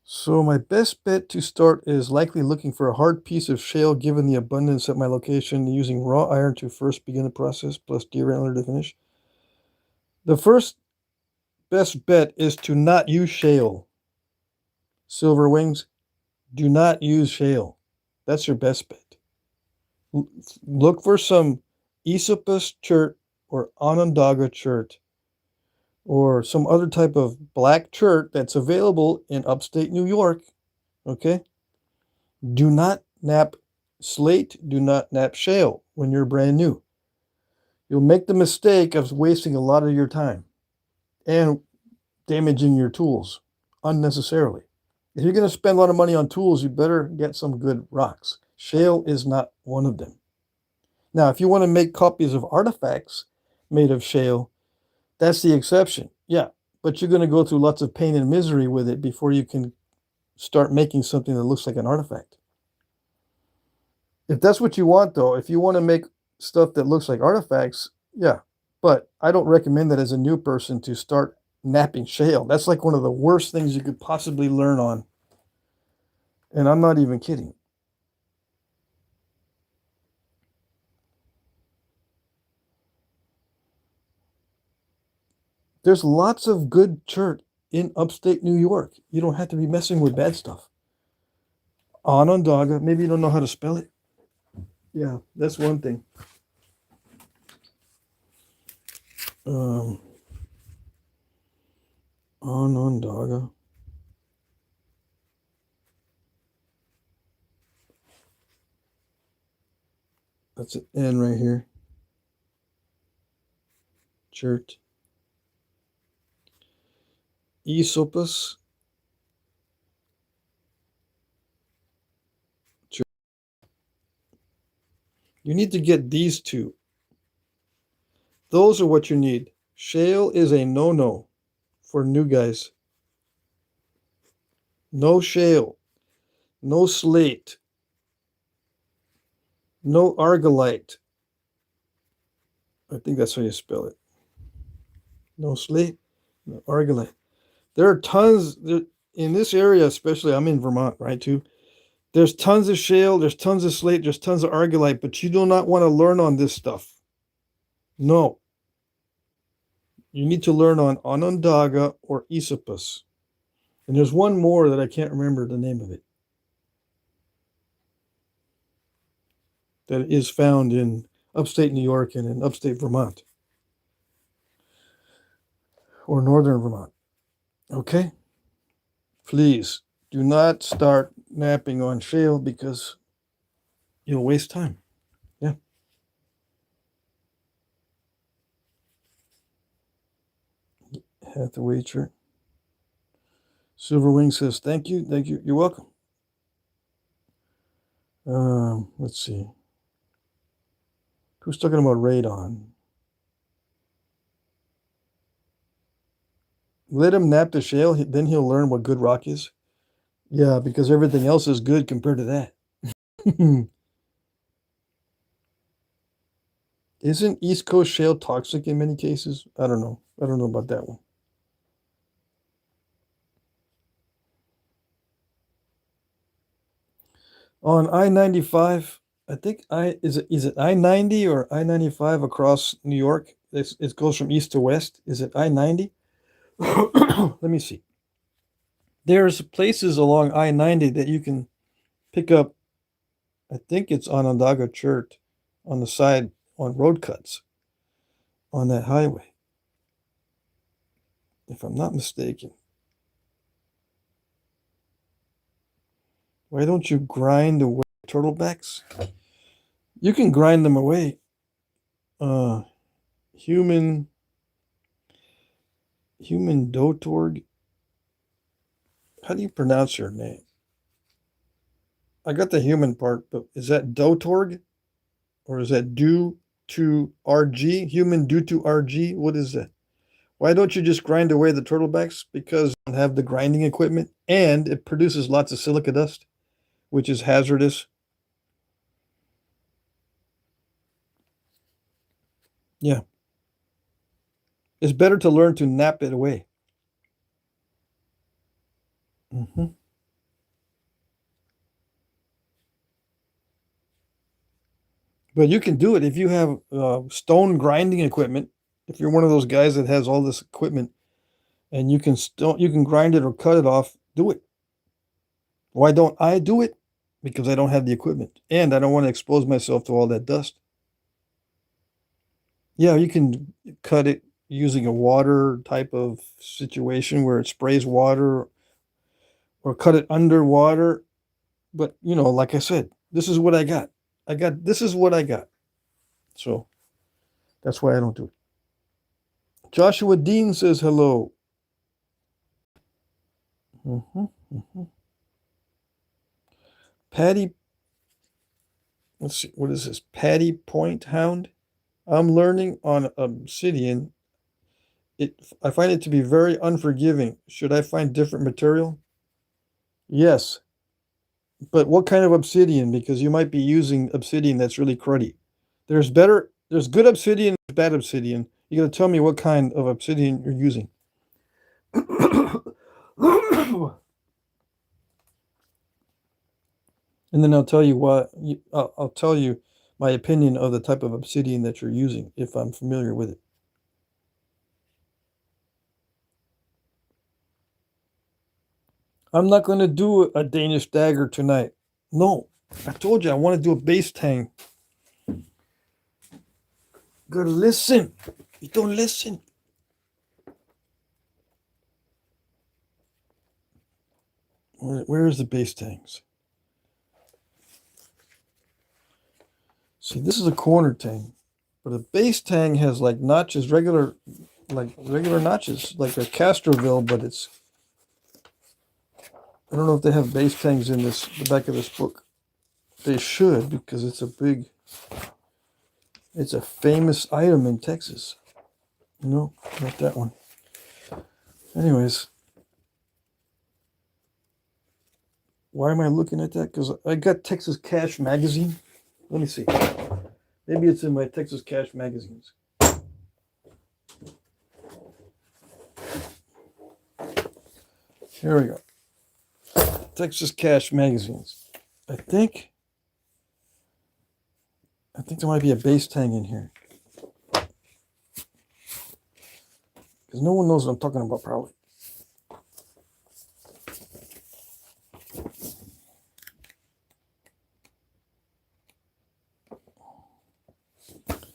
So my best bet to start is likely looking for a hard piece of shale given the abundance at my location, using raw iron to first begin the process, plus deer antler to finish. The first best bet is to not use shale. Silver wings, do not use shale. That's your best bet. Look for some Esopus chert or Onondaga chert, or some other type of black chert that's available in upstate New York. Okay? Do not knap slate, do not knap shale when you're brand new. You'll make the mistake of wasting a lot of your time and damaging your tools unnecessarily. If you're going to spend a lot of money on tools, you better get some good rocks. Shale is not one of them. Now, if you want to make copies of artifacts made of shale, that's the exception. Yeah, but you're going to go through lots of pain and misery with it before you can start making something that looks like an artifact. If that's what you want, though, if you want to make stuff that looks like artifacts, yeah. But I don't recommend that as a new person to start knapping shale. That's like one of the worst things you could possibly learn on. And I'm not even kidding. There's lots of good chert in upstate New York. You don't have to be messing with bad stuff. Onondaga, maybe you don't know how to spell it. Yeah, that's one thing. Onondaga. That's an N right here. Chert. Esopus. Chert. You need to get these two. Those are what you need. Shale is a no-no for new guys. No shale. No slate. No argillite. I think that's how you spell it. No slate, no argillite. There are tons in this area, especially. I'm in Vermont, right, too. There's tons of shale, there's tons of slate, there's tons of argillite, but you do not want to learn on this stuff. No. You need to learn on Onondaga or Esopus. And there's one more that I can't remember the name of it. That is found in upstate New York and in upstate Vermont. Or northern Vermont. Okay? Please do not start napping on shale because you'll waste time. Yeah. Hathaway shirt. Silverwing says, thank you. Thank you. You're welcome. Let's see. Who's talking about radon? Let him nap the shale, then he'll learn what good rock is. Yeah, because everything else is good compared to that. Isn't East Coast shale toxic in many cases? I don't know. I don't know about that one. On I-95, I think is it I-90 or I-95 across New York? It goes from east to west. Is it I-90? Let me see. There's places along I-90 that you can pick up. I think it's Onondaga Church on the side on road cuts on that highway, if I'm not mistaken. Why don't you grind away turtlebacks? You can grind them away. Human Dotorg. How do you pronounce your name? I got the human part, but is that Dotorg? Or is that due to RG? Human due to RG? What is that? Why don't you just grind away the turtlebacks? Because you don't have the grinding equipment and it produces lots of silica dust, which is hazardous. Yeah. It's better to learn to nap it away. Mm-hmm. But you can do it if you have stone grinding equipment. If you're one of those guys that has all this equipment and you can grind it or cut it off, do it. Why don't I do it? Because I don't have the equipment and I don't want to expose myself to all that dust. Yeah, you can cut it using a water type of situation where it sprays water or cut it underwater. But, like I said, this is what I got. This is what I got. So that's why I don't do it. Joshua Dean says hello. Patty, let's see, what is this? Patty Point Hound. I'm learning on obsidian. I find it to be very unforgiving. Should I find different material? Yes. But what kind of obsidian? Because you might be using obsidian that's really cruddy. There's good obsidian, there's bad obsidian. You got to tell me what kind of obsidian you're using. And then I'll tell you I'll tell you my opinion of the type of obsidian that you're using if I'm familiar with it. I'm not going to do a Danish dagger tonight. No, I told you I want to do a base tang. Gotta listen. You don't listen. Where is the base tangs? See, this is a corner tang, but a base tang has like notches, regular notches, like a Castroville, but it's. I don't know if they have base tangs in the back of this book. They should, because it's a famous item in Texas. No, not that one. Anyways, why am I looking at that? Because I got Texas Cash magazine. Let me see. Maybe it's in my Texas Cash magazines. Here we go. Texas Cash magazines. I think there might be a base tang in here. because no one knows what I'm talking about probably.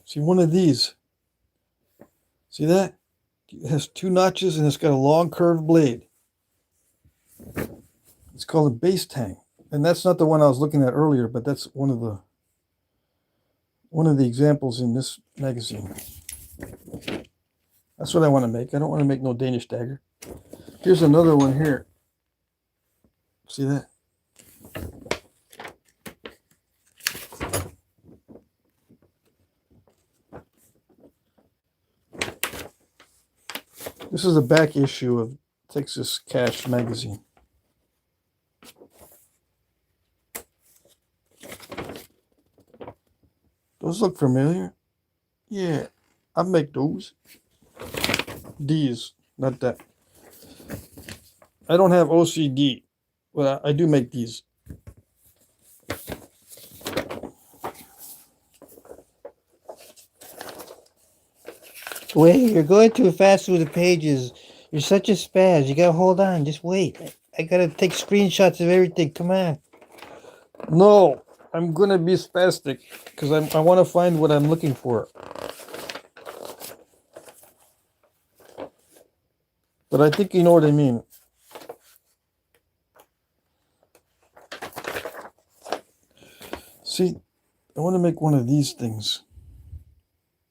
See, one of these. See that? It has 2 notches and it's got a long curved blade. It's called a base tang. And that's not the one I was looking at earlier, but that's one of the examples in this magazine. That's what I want to make. I don't want to make no Danish dagger. Here's another one here. See that? This is a back issue of Texas Cash magazine. Those look familiar. Yeah, I make those. These, not that. I don't have OCD, but I do make these. Wait, you're going too fast through the pages. You're such a spaz. You gotta hold on. Just wait. I gotta take screenshots of everything. Come on. No, I'm gonna be spastic because I want to find what I'm looking for. But I think you know what I mean. See, I want to make one of these things.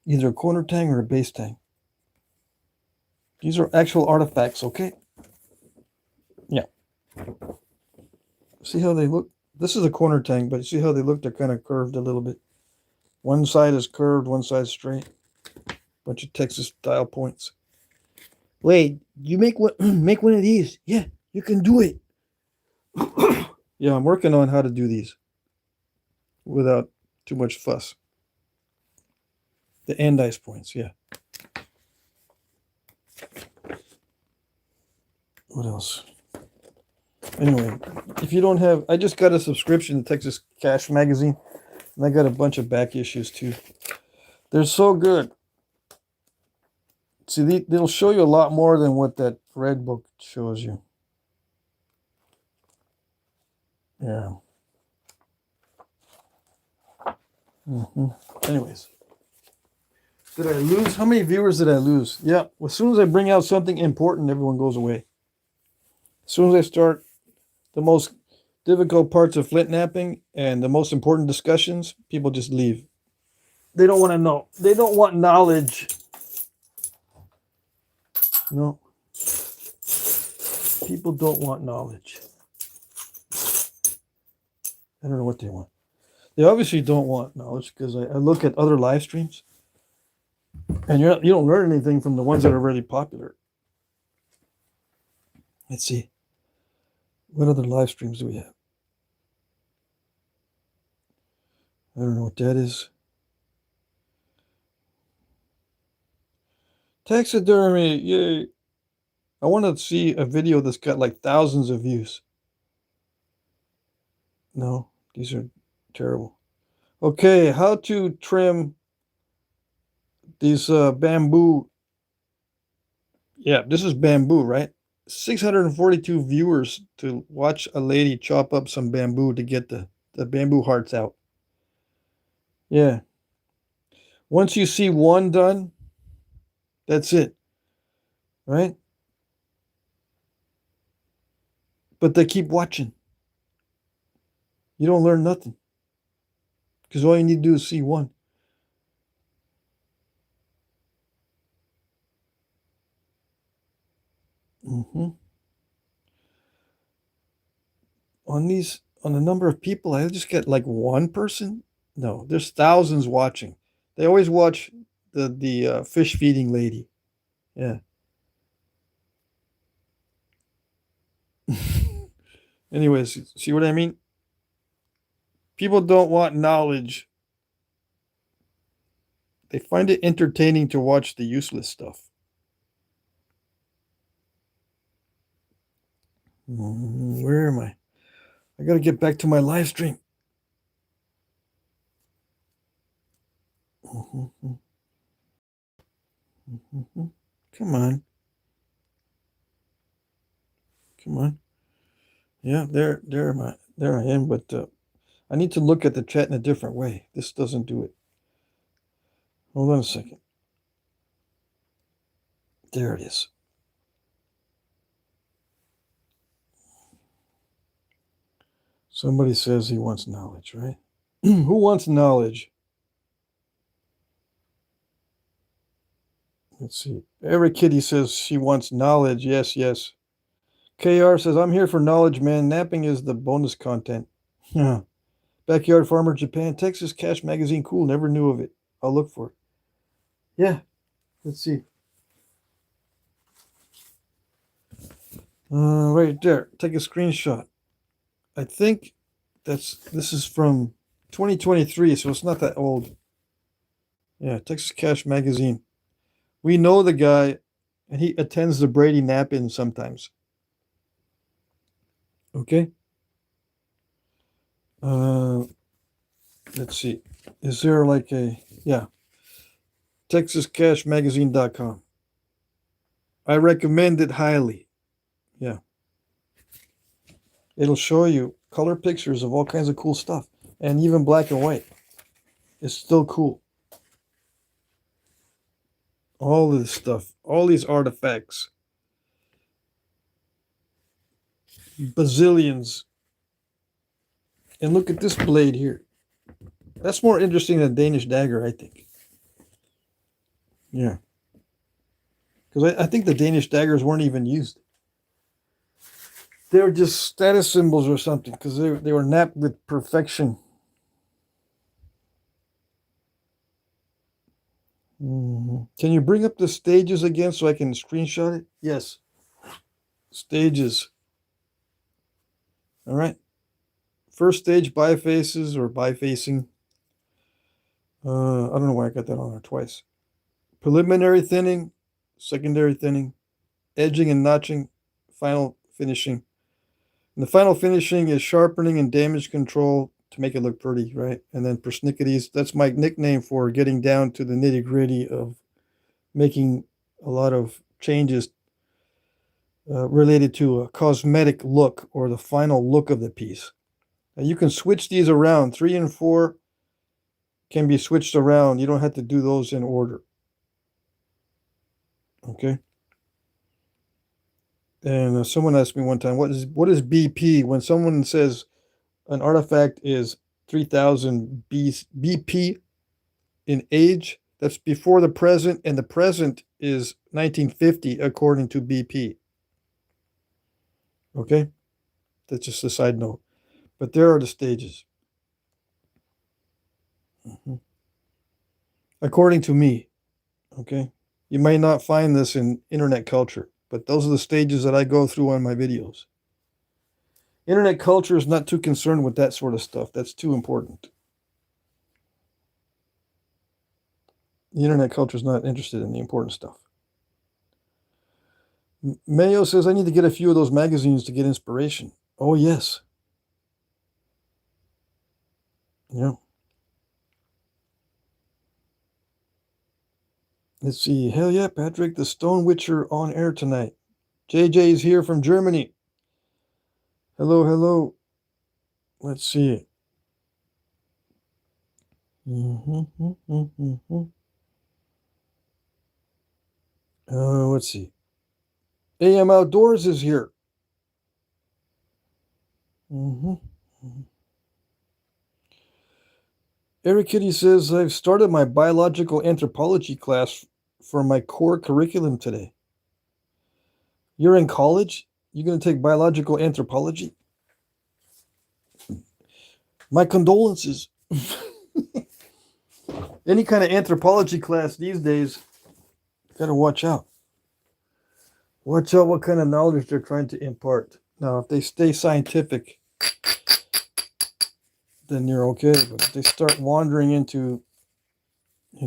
Either a corner tang or a base tang. These are actual artifacts, okay? Yeah. See how they look? This is a corner tang, but see how they look? They're kind of curved a little bit. One side is curved, one side straight. Bunch of Texas style points. Wait, you make one of these. Yeah, you can do it. Yeah, I'm working on how to do these without too much fuss. The andice points, yeah. What else? Anyway, if you don't have, I just got a subscription to Texas Cash magazine, and I got a bunch of back issues too. They're so good. See, they'll show you a lot more than what that red book shows you. Yeah. Anyways. Did I lose? How many viewers did I lose? Yeah, as soon as I bring out something important, everyone goes away. As soon as I start the most difficult parts of Flintknapping and the most important discussions, people just leave. They don't want to know. They don't want knowledge. No. People don't want knowledge. I don't know what they want. They obviously don't want knowledge because I look at other live streams and you don't learn anything from the ones that are really popular. Let's see. What other live streams do we have? I don't know what that is. Taxidermy, yay. I want to see a video that's got like thousands of views. No, these are terrible. Okay, how to trim these bamboo. Yeah, this is bamboo, right? 642 viewers to watch a lady chop up some bamboo to get the bamboo hearts out. Yeah. Once you see one done, that's it. Right? But they keep watching. You don't learn nothing. Because all you need to do is see one. On the number of people, I just get like one person. No, there's thousands watching. They always watch the fish feeding lady. Yeah. Anyways, see what I mean? People don't want knowledge. They find it entertaining to watch the useless stuff. Where am I? I got to get back to my live stream. Come on. Come on. Yeah, there I am. But I need to look at the chat in a different way. This doesn't do it. Hold on a second. There it is. Somebody says he wants knowledge, right? Who wants knowledge? Let's see. Every kitty says she wants knowledge. Yes, yes. KR says, I'm here for knowledge, man. Napping is the bonus content. Yeah. Backyard Farmer Japan. Texas Cash Magazine. Cool. Never knew of it. I'll look for it. Yeah. Let's see. Right there. Take a screenshot. I think this is from 2023, so it's not that old. Yeah, Texas Cash Magazine. We know the guy, and he attends the Brady Nap-In sometimes. Okay. Let's see. Is there like a, yeah, TexasCashMagazine.com. I recommend it highly. Yeah. It'll show you color pictures of all kinds of cool stuff, and even black and white. It's still cool. All of this stuff, all these artifacts, bazillions. And look at this blade here. That's more interesting than Danish dagger, I think. Yeah. Because I think the Danish daggers weren't even used. They were just status symbols or something, because they were napped with perfection. Can you bring up the stages again so I can screenshot it? Yes. Stages. All right. First stage, bifaces or bifacing. I don't know why I got that on there twice. Preliminary thinning, secondary thinning, edging and notching, final finishing. And the final finishing is sharpening and damage control to make it look pretty, right? And then persnickety, that's my nickname for getting down to the nitty-gritty of making a lot of changes related to a cosmetic look or the final look of the piece. Now you can switch these around. 3 and 4 can be switched around. You don't have to do those in order. Okay. And someone asked me one time, what is BP? When someone says an artifact is 3000 BP in age, that's before the present, and the present is 1950 according to BP. Okay? That's just a side note. But there are the stages. According to me. Okay? You might not find this in internet culture, but those are the stages that I go through on my videos. Internet culture is not too concerned with that sort of stuff. That's too important. The internet culture is not interested in the important stuff. Mayo says, I need to get a few of those magazines to get inspiration. Oh, yes. Yeah. Let's see. Hell yeah, Patrick. The Stone Witcher on air tonight. JJ is here from Germany. Hello, hello. Let's see. Let's see. AM Outdoors is here. Eric Kitty says, I've started my biological anthropology class for my core curriculum today. You're in college? You're going to take biological anthropology? My condolences. Any kind of anthropology class these days, got to watch out. Watch out what kind of knowledge they're trying to impart. Now, if they stay scientific, then you're okay. But if they start wandering into, I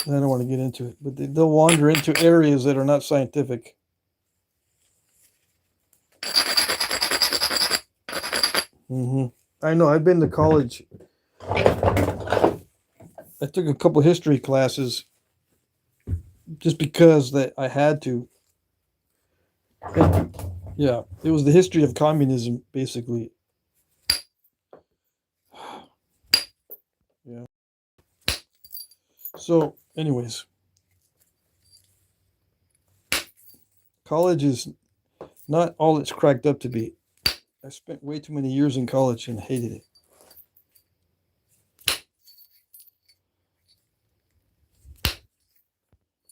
don't want to get into it, but they'll wander into areas that are not scientific. I know. I've been to college. I took a couple history classes, just because that I had to. Yeah, it was the history of communism, basically. Yeah. So, anyways, college is not all it's cracked up to be. I spent way too many years in college and hated it.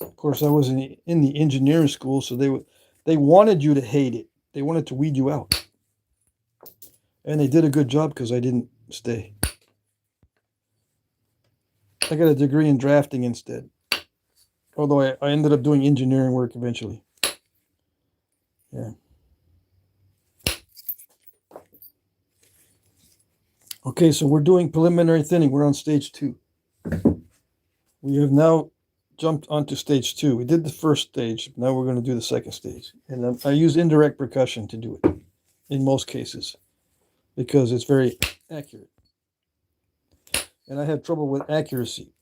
Of course, I was in the engineering school, so they wanted you to hate it. They wanted to weed you out, and they did a good job because I didn't stay. I got a degree in drafting instead, although I ended up doing engineering work eventually. Yeah. Okay, so we're doing preliminary thinning. We're on stage 2. We have now jumped onto stage 2. We did the first stage. Now we're going to do the second stage. And I use indirect percussion to do it in most cases because it's very accurate. And I have trouble with accuracy.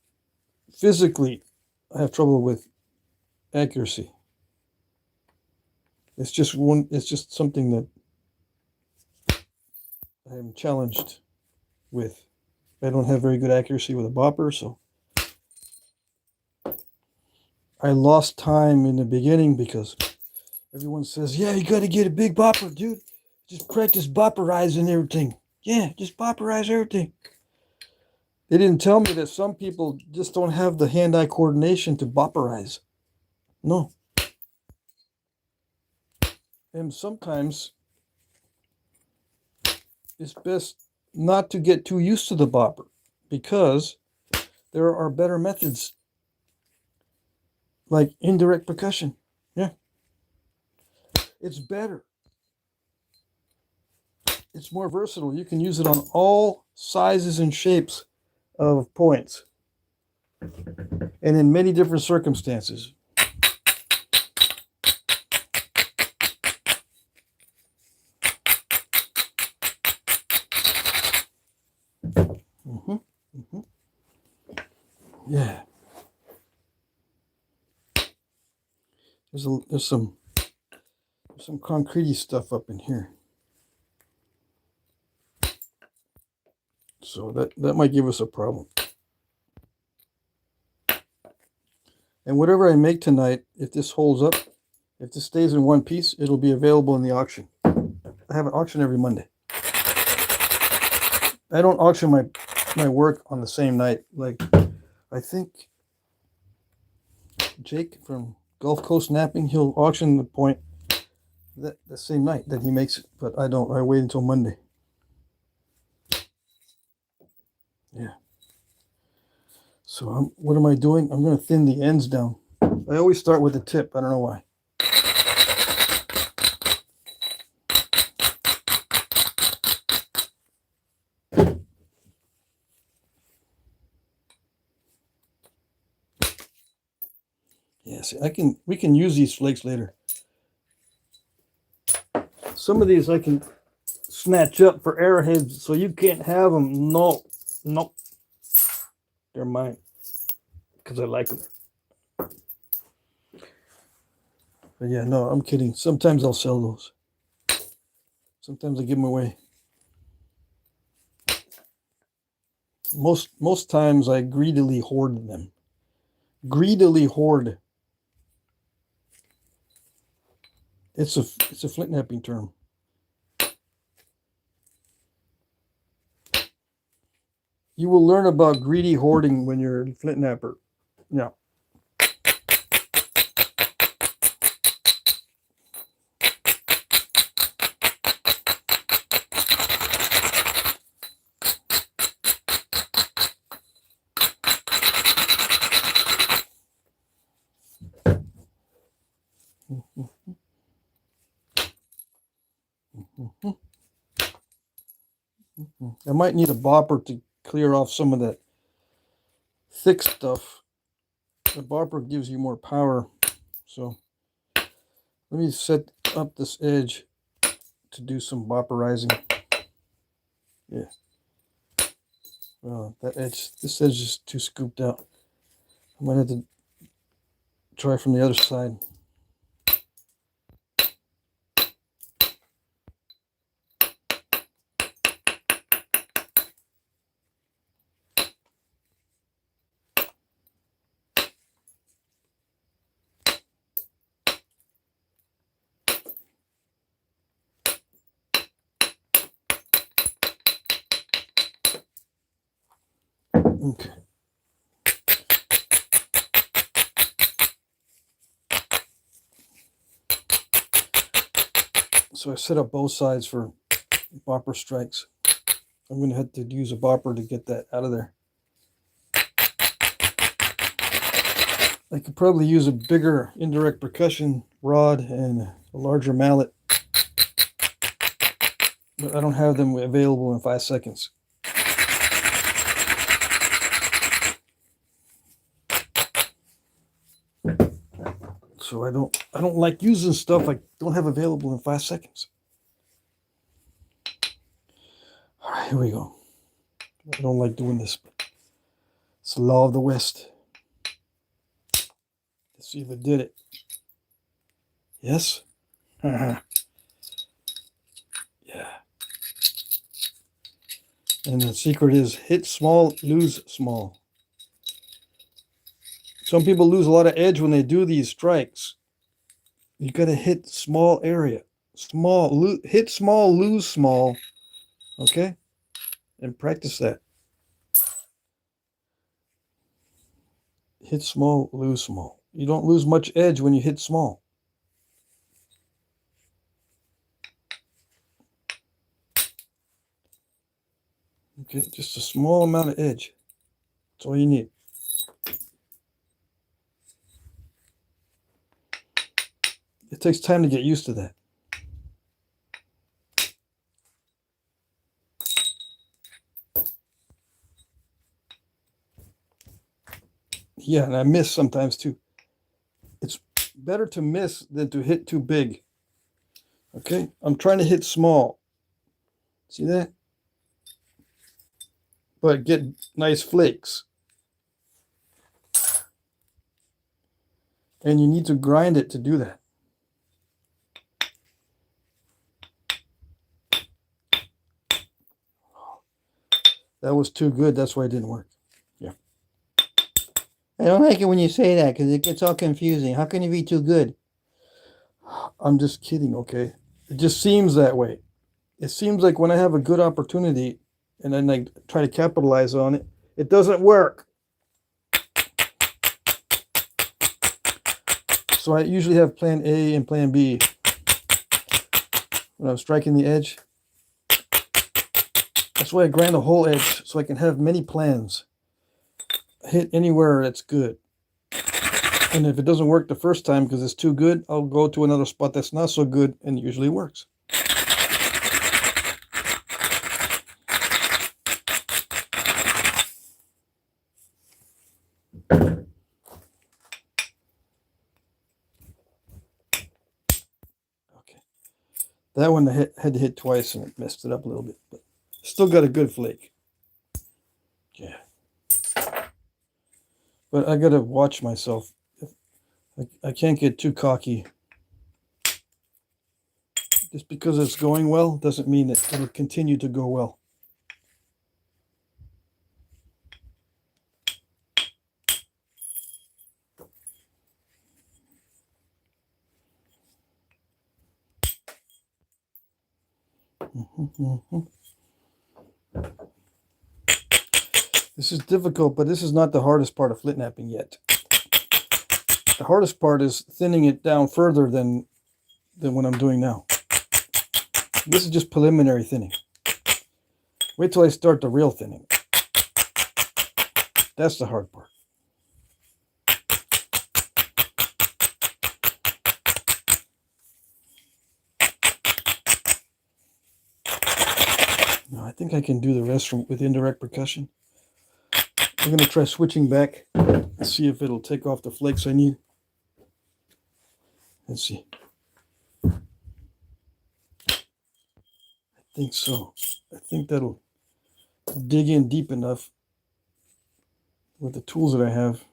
Physically, I have trouble with accuracy. It's just something that I am challenged with. I don't have very good accuracy with a bopper, so I lost time in the beginning because everyone says, yeah, you got to get a big bopper, dude. Just practice bopperizing everything. Yeah, just bopperize everything. They didn't tell me that some people just don't have the hand-eye coordination to bopperize. No. And sometimes it's best not to get too used to the bopper because there are better methods like indirect percussion. Yeah. It's better. It's more versatile. You can use it on all sizes and shapes of points and in many different circumstances. Yeah. There's some concretey stuff up in here. So that might give us a problem. And whatever I make tonight, if this holds up, if this stays in one piece, it'll be available in the auction. I have an auction every Monday. I don't auction my work on the same night. Like, I think Jake from Gulf Coast Knapping, he'll auction the point the same night that he makes it, but I don't. I wait until Monday. Yeah. So what am I doing? I'm going to thin the ends down. I always start with the tip. I don't know why. Yeah, see, we can use these flakes later. Some of these I can snatch up for arrowheads, so you can't have them. No, nope. They're mine because I like them. But yeah, no, I'm kidding. Sometimes I'll sell those. Sometimes I give them away. Most times I greedily hoard them. Greedily hoard. It's a Flintknapping term. You will learn about greedy hoarding when you're a Flintknapper. Yeah. I might need a bopper to clear off some of that thick stuff. The bopper gives you more power. So let me set up this edge to do some bopperizing. Yeah. Well, this edge is too scooped out. I might have to try from the other side. Okay. So I set up both sides for bopper strikes. I'm going to have to use a bopper to get that out of there. I could probably use a bigger indirect percussion rod and a larger mallet, but I don't have them available in 5 seconds. So I don't like using stuff I don't have available in 5 seconds. All right, here we go. I don't like doing this, but it's the law of the West. Let's see if it did it. Yes? Yeah. And the secret is hit small, lose small. Some people lose a lot of edge when they do these strikes. You got to hit small area. Hit small, lose small. Okay? And practice that. Hit small, lose small. You don't lose much edge when you hit small. Okay, just a small amount of edge. That's all you need. It takes time to get used to that. Yeah, and I miss sometimes too. It's better to miss than to hit too big. Okay, I'm trying to hit small. See that? But get nice flakes. And you need to grind it to do that. That was too good. That's why it didn't work. Yeah. I don't like it when you say that because it gets all confusing. How can you be too good? I'm just kidding, okay? It just seems that way. It seems like when I have a good opportunity and then I try to capitalize on it, it doesn't work. So I usually have plan A and plan B when I'm striking the edge. That's why I grind the whole edge, so I can have many plans. Hit anywhere that's good. And if it doesn't work the first time because it's too good, I'll go to another spot that's not so good, and it usually works. Okay. That one I had to hit twice, and it messed it up a little bit, but still got a good flake. Yeah. But I gotta watch myself. I can't get too cocky. Just because it's going well doesn't mean that it'll continue to go well. This is difficult, but this is not the hardest part of Flintknapping yet. The hardest part is thinning it down further than what I'm doing now. This is just preliminary thinning. Wait till I start the real thinning. That's the hard part. Now, I think I can do the rest with indirect percussion. I'm going to try switching back and see if it'll take off the flakes I need. Let's see. I think so. I think that'll dig in deep enough with the tools that I have.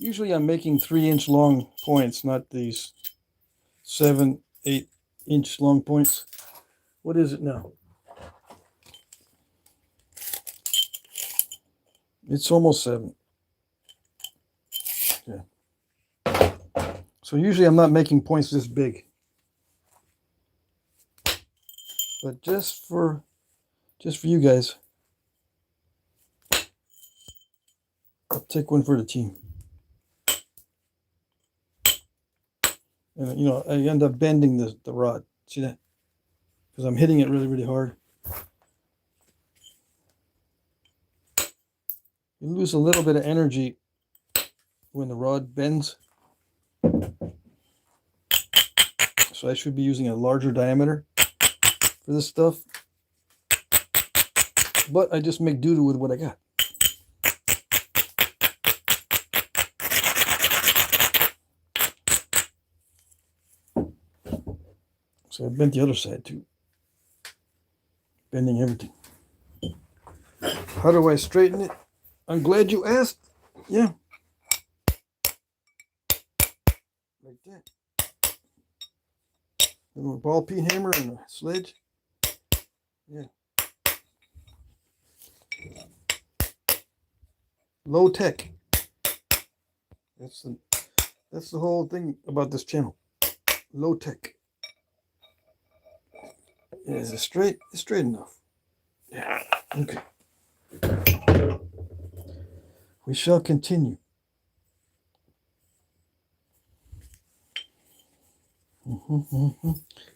Usually I'm making 3-inch long points, not these 7, 8-inch long points. What is it now? It's almost 7. Yeah. So usually I'm not making points this big. But just for you guys, I'll take one for the team. And, you know, I end up bending the rod. See that? Because I'm hitting it really, really hard. You lose a little bit of energy when the rod bends. So I should be using a larger diameter for this stuff. But I just make do with what I got. So I bent the other side too. Bending everything. How do I straighten it? I'm glad you asked. Yeah. Like that. A little ball peen hammer and a sledge. Yeah. Low tech. That's the whole thing about this channel. Low tech. Yeah, is it straight? It's straight enough. Yeah. Okay. We shall continue.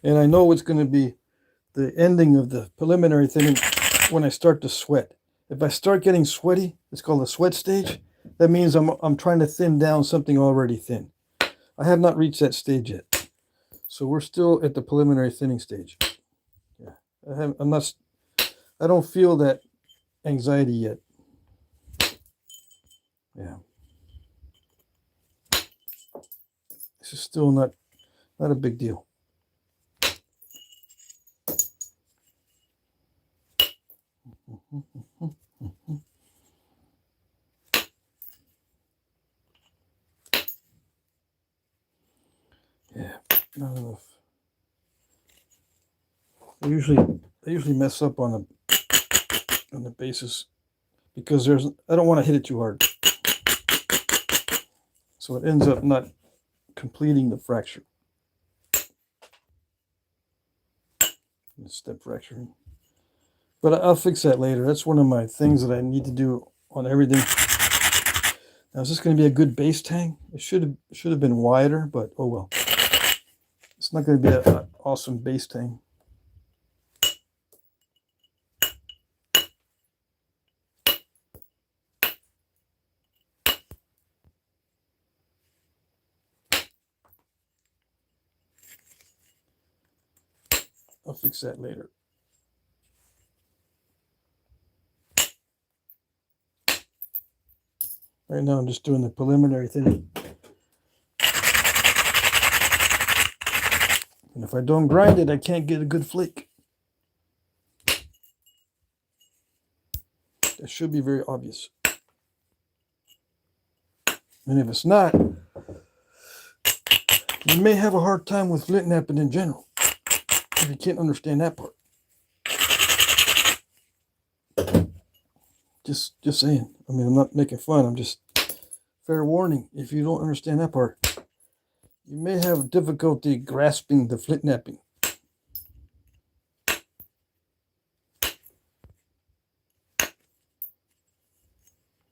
And I know it's going to be the ending of the preliminary thing when I start to sweat. If I start getting sweaty, it's called the sweat stage. That means I'm trying to thin down something already thin. I have not reached that stage yet. So we're still at the preliminary thinning stage. Yeah. I don't feel that anxiety yet. Yeah. This is still not a big deal. Yeah, not enough. I usually mess up on the bases because I don't want to hit it too hard. So it ends up not completing the fracture. Step fracturing. But I'll fix that later. That's one of my things that I need to do on everything. Now, is this going to be a good base tang? It should have been wider, but oh well. It's not going to be an awesome base tang. I'll fix that later. Right now I'm just doing the preliminary thinning. And if I don't grind it, I can't get a good flake. That should be very obvious. And if it's not, you may have a hard time with Flintknapping in general. If you can't understand that part. Just saying. I mean, I'm not making fun. I'm just fair warning. If you don't understand that part, you may have difficulty grasping the Flintknapping.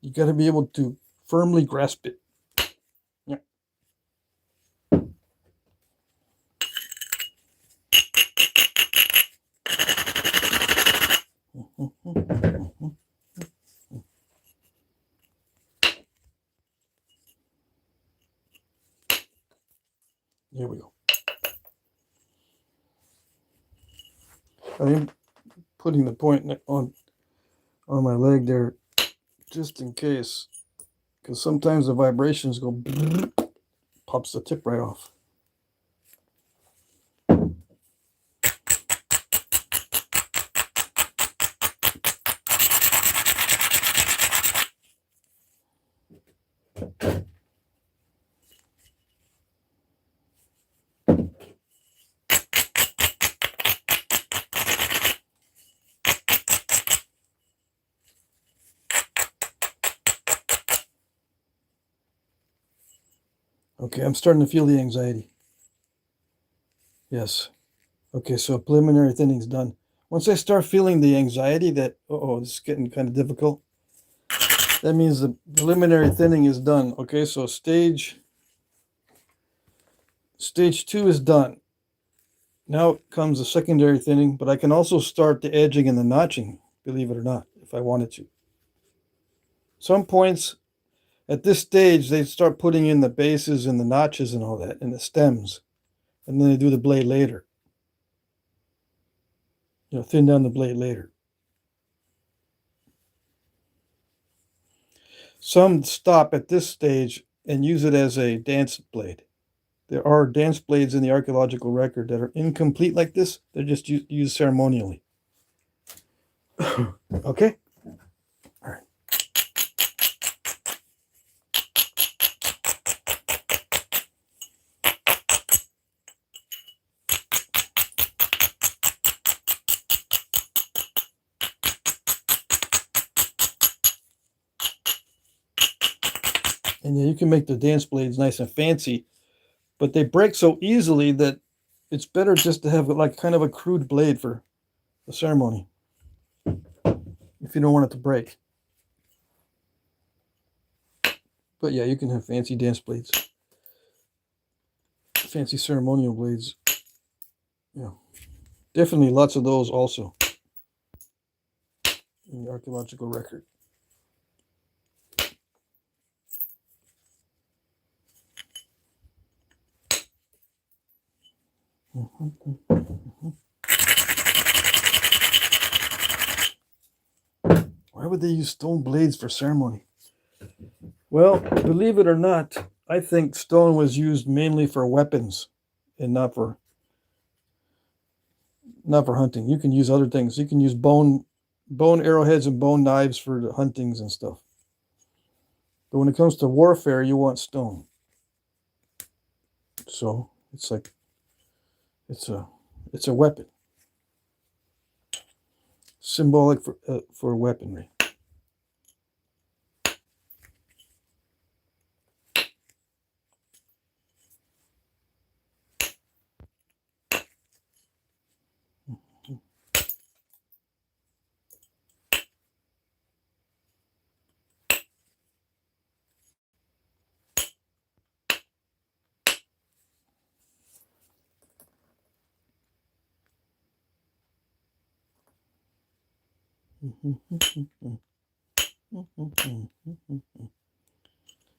You got to be able to firmly grasp it. Yeah. There we go. I am putting the point on my leg there just in case, because sometimes the vibrations go pops the tip right off. Okay, I'm starting to feel the anxiety. Yes. Okay, so preliminary thinning's done. Once I start feeling the anxiety that, uh-oh, this is getting kind of difficult, that means the preliminary thinning is done. Okay, so stage 2 is done. Now comes the secondary thinning, but I can also start the edging and the notching, believe it or not, if I wanted to. Some points at this stage, they start putting in the bases and the notches and all that, and the stems, and then they do the blade later. Thin down the blade later. Some stop at this stage and use it as a dance blade. There are dance blades in the archaeological record that are incomplete like this. They're just used ceremonially. Okay? All right. And yeah, you can make the dance blades nice and fancy, but they break so easily that it's better just to have like kind of a crude blade for the ceremony if you don't want it to break. But yeah, you can have fancy dance blades, fancy ceremonial blades. Yeah, definitely lots of those also in the archaeological record. Why would they use stone blades for ceremony? Well, believe it or not, I think stone was used mainly for weapons and not for hunting. You can use other things. You can use bone arrowheads and bone knives for the huntings and stuff. But when it comes to warfare, you want stone. So it's like it's a weapon, symbolic for weaponry.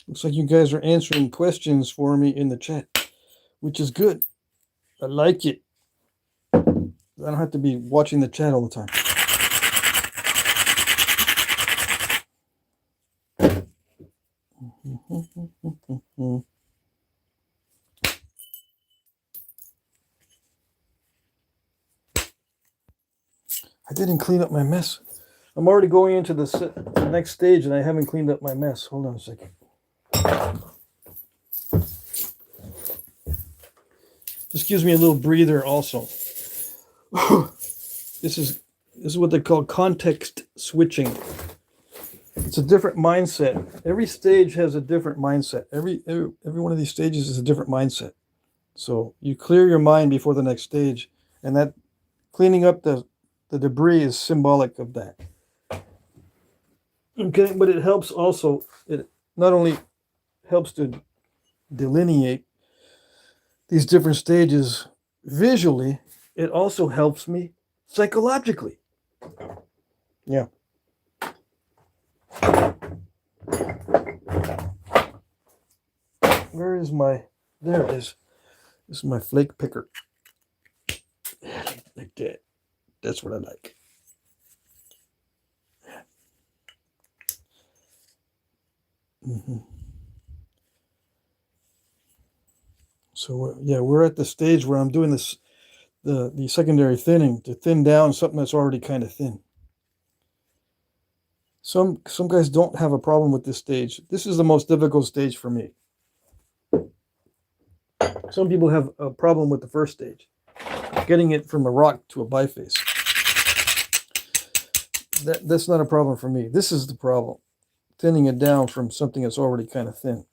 Looks like you guys are answering questions for me in the chat, which is good. I like it. I don't have to be watching the chat all the time. I didn't clean up my mess. I'm already going into the next stage and I haven't cleaned up my mess. Hold on a second. This gives me a little breather also. This is what they call context switching. It's a different mindset. Every stage has a different mindset. Every one of these stages is a different mindset. So you clear your mind before the next stage, and that cleaning up the debris is symbolic of that. Okay, but it helps also. It not only helps to delineate these different stages visually, it also helps me psychologically. Yeah. Where is my, there it is. This is my flake picker. Yeah, like that. That's what I like. So yeah, we're at the stage where I'm doing this, the secondary thinning to thin down something that's already kind of thin. Some guys don't have a problem with this stage. This is the most difficult stage for me. Some people have a problem with the first stage, getting it from a rock to a biface. That's not a problem for me. This is the problem, thinning it down from something that's already kind of thin.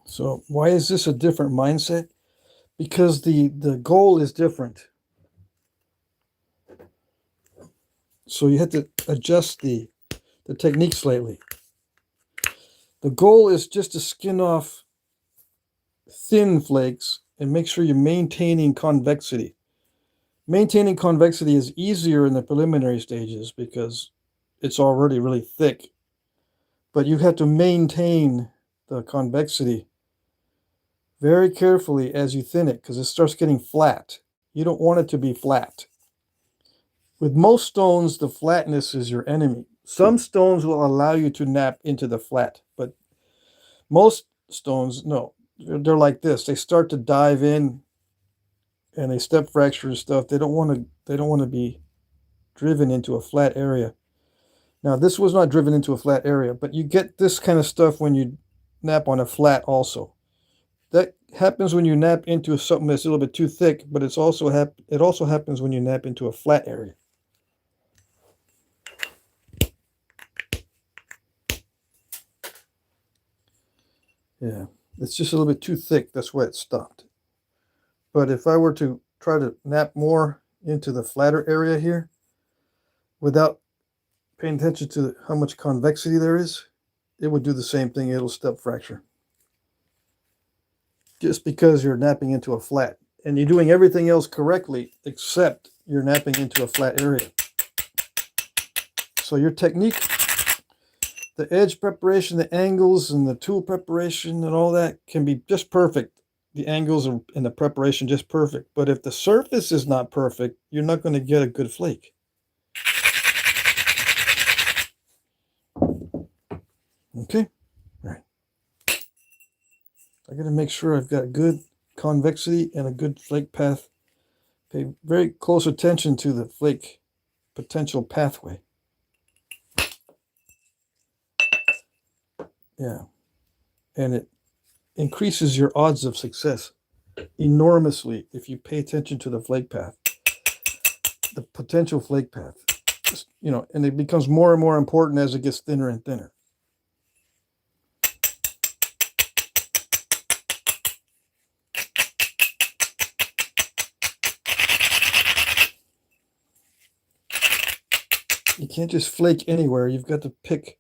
So why is this a different mindset? Because the goal is different. So you have to adjust the technique slightly. The goal is just to skin off thin flakes and make sure you're maintaining convexity. Maintaining convexity is easier in the preliminary stages because it's already really thick. But you have to maintain the convexity very carefully as you thin it because it starts getting flat. You don't want it to be flat. With most stones, the flatness is your enemy. Some stones will allow you to nap into the flat, but most stones, no. They're like this. They start to dive in and they step fracture and stuff. They don't want to be driven into a flat area. Now, this was not driven into a flat area, but you get this kind of stuff when you nap on a flat also. That happens when you nap into something that's a little bit too thick, but it also happens when you nap into a flat area. Yeah, it's just a little bit too thick. That's why it stopped. But if I were to try to nap more into the flatter area here without paying attention to how much convexity there is, it would do the same thing. It'll step fracture. Just because you're napping into a flat and you're doing everything else correctly except you're napping into a flat area. So your technique, the edge preparation, the angles and the tool preparation and all that can be just perfect. The angles and the preparation just perfect. But if the surface is not perfect, you're not going to get a good flake. Okay, all right. I got to make sure I've got good convexity and a good flake path. Pay very close attention to the flake potential pathway. Yeah, and it increases your odds of success enormously if you pay attention to the flake path, the potential flake path. Just, you know, and it becomes more and more important as it gets thinner and thinner. You can't just flake anywhere. You've got to pick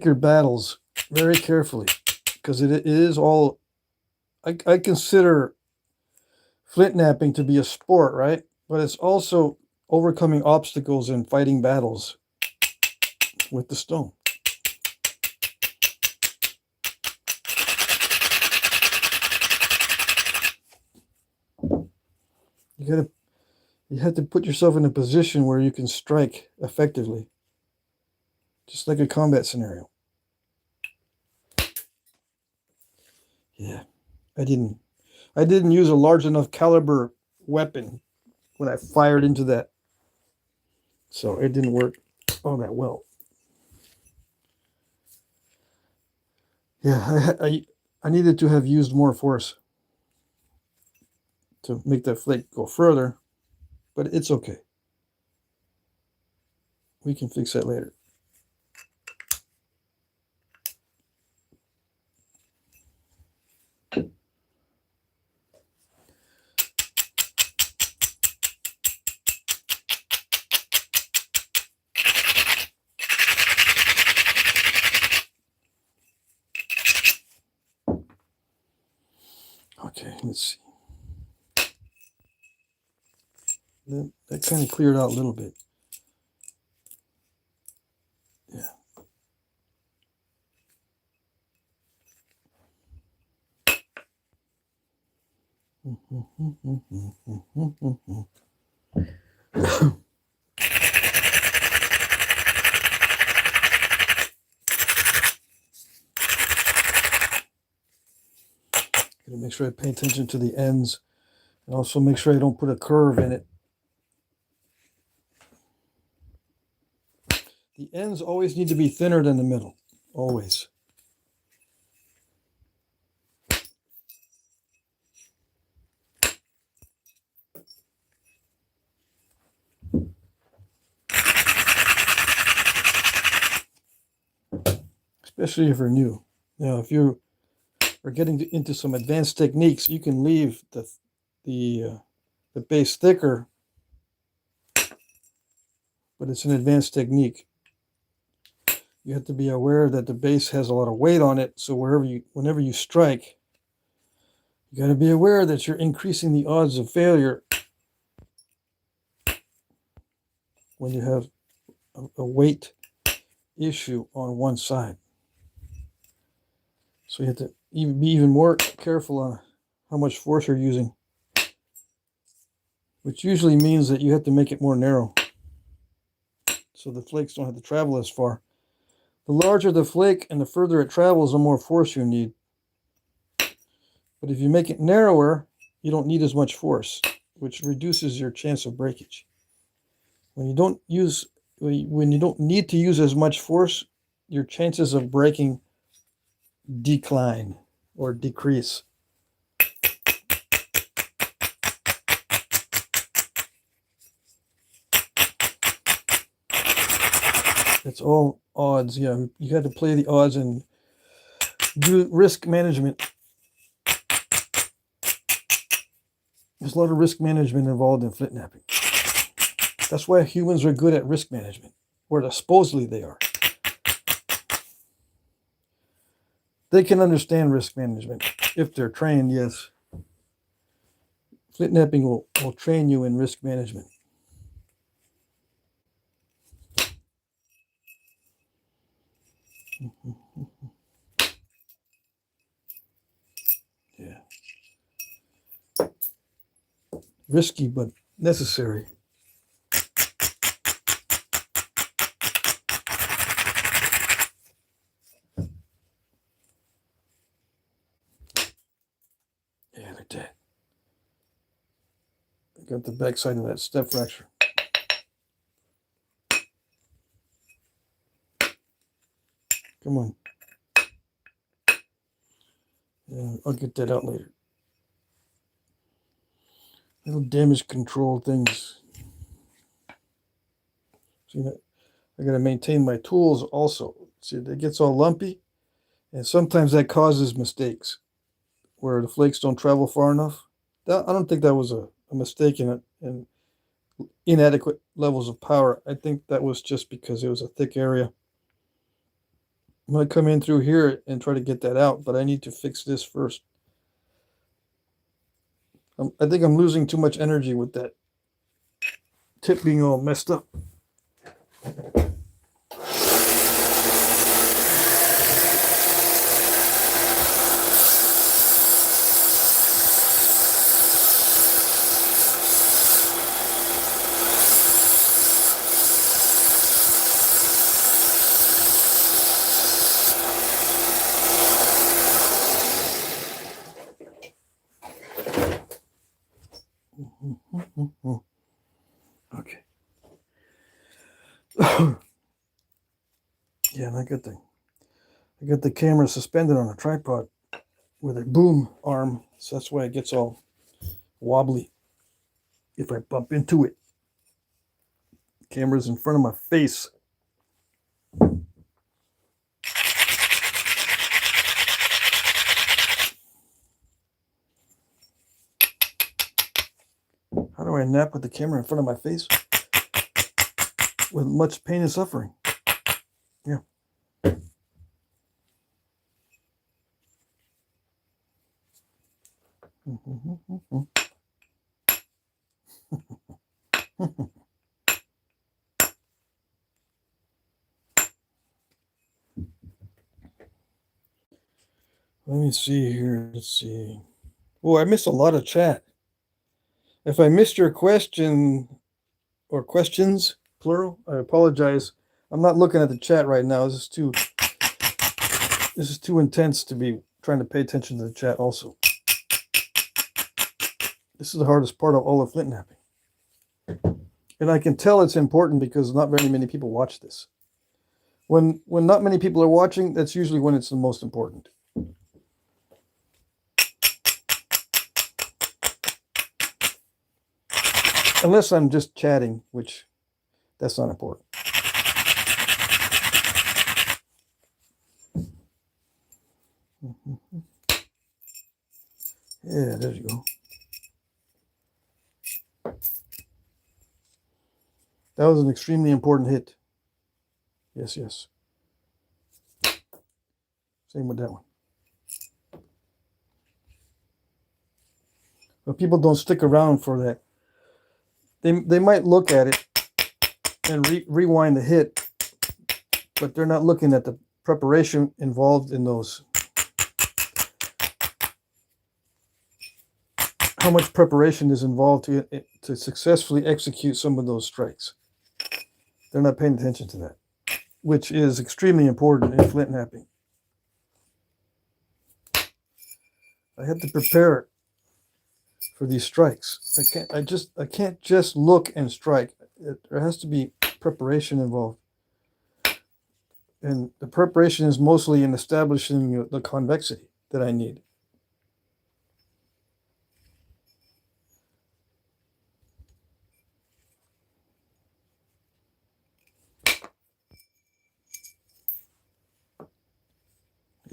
your battles very carefully because it is all. I consider Flintknapping to be a sport, right? But it's also overcoming obstacles and fighting battles with the stone. You have to put yourself in a position where you can strike effectively, just like a combat scenario. Yeah, I didn't use a large enough caliber weapon when I fired into that, so it didn't work all that well. Yeah, I needed to have used more force to make that flake go further, but it's okay. We can fix that later. Okay, let's see. That kind of cleared out a little bit. Yeah. Gotta make sure I pay attention to the ends, and also make sure I don't put a curve in it. The ends always need to be thinner than the middle, always. Especially if you're new. Now, if you are getting into some advanced techniques, you can leave the base thicker, but it's an advanced technique. You have to be aware that the base has a lot of weight on it, so whenever you strike, you got to be aware that you're increasing the odds of failure when you have a weight issue on one side. So you have to be even more careful on how much force you're using, which usually means that you have to make it more narrow so the flakes don't have to travel as far. The larger the flake and the further it travels, the more force you need. But if you make it narrower, you don't need as much force, which reduces your chance of breakage. When you don't need to use as much force, your chances of breaking decline or decrease. It's all odds. Yeah, you had to play the odds and do risk management. There's a lot of risk management involved in Flintknapping. That's why humans are good at risk management, or supposedly they are. They can understand risk management if they're trained, yes. Flintknapping will train you in risk management. Yeah. Risky, but necessary. Yeah, like that. I got the backside of that step fracture. Come on. Yeah, I'll get that out later. Little damage control things. See, I got to maintain my tools also. See, it gets all lumpy, and sometimes that causes mistakes where the flakes don't travel far enough. I don't think that was a mistake in inadequate levels of power. I think that was just because it was a thick area. I'm going to come in through here and try to get that out, but I need to fix this first. I think I'm losing too much energy with that tip being all messed up. Okay. Yeah, and I got the camera suspended on a tripod with a boom arm, so that's why it gets all wobbly if I bump into it. The camera's in front of my face. How do I nap with the camera in front of my face with much pain and suffering? Yeah. Let me see here. Let's see. Oh, I missed a lot of chat. If I missed your question or questions, plural, I apologize. I'm not looking at the chat right now. This is too intense to be trying to pay attention to the chat also. This is the hardest part of all of Flintknapping. And I can tell it's important because not very many people watch this. When not many people are watching, that's usually when it's the most important. Unless I'm just chatting, which that's not important. Yeah, there you go. That was an extremely important hit. Yes, yes. Same with that one. But people don't stick around for that. They might look at it and rewind the hit, but they're not looking at the preparation involved in those. How much preparation is involved to successfully execute some of those strikes. They're not paying attention to that, which is extremely important in Flintknapping. I had to prepare for these strikes. I can't just look and strike. There has to be preparation involved. And the preparation is mostly in establishing the convexity that I need.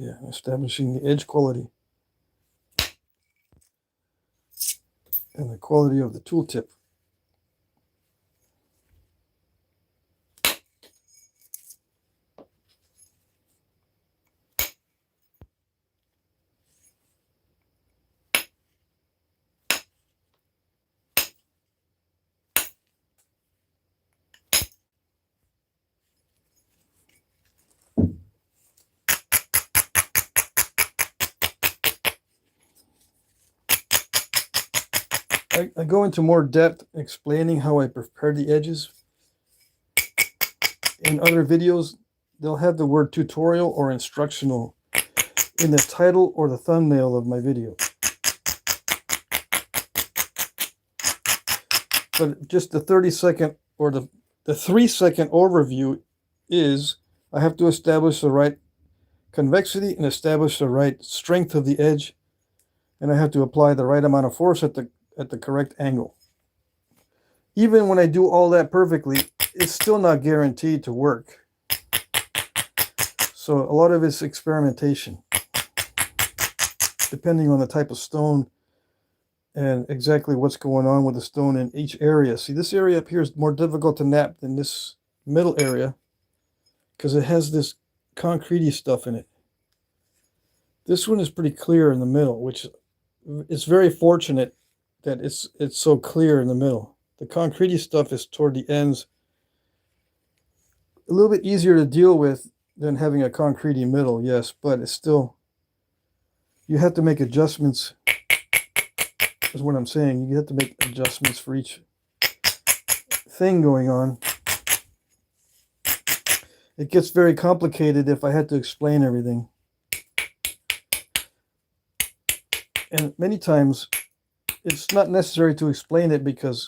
Yeah, establishing the edge quality and the quality of the tooltip. I go into more depth explaining how I prepare the edges. In other videos, they'll have the word tutorial or instructional in the title or the thumbnail of my video. But just the 30-second or the 3-second overview is I have to establish the right convexity and establish the right strength of the edge, and I have to apply the right amount of force at the correct angle. Even when I do all that perfectly, it's still not guaranteed to work. So a lot of it's experimentation, depending on the type of stone and exactly what's going on with the stone in each area. See, this area up here is more difficult to knap than this middle area because it has this concretey stuff in it. This one is pretty clear in the middle, which is very fortunate that it's so clear in the middle. The concretey stuff is toward the ends. A little bit easier to deal with than having a concretey middle, yes, but it's still, you have to make adjustments, is what I'm saying. You have to make adjustments for each thing going on. It gets very complicated if I had to explain everything. And many times, it's not necessary to explain it because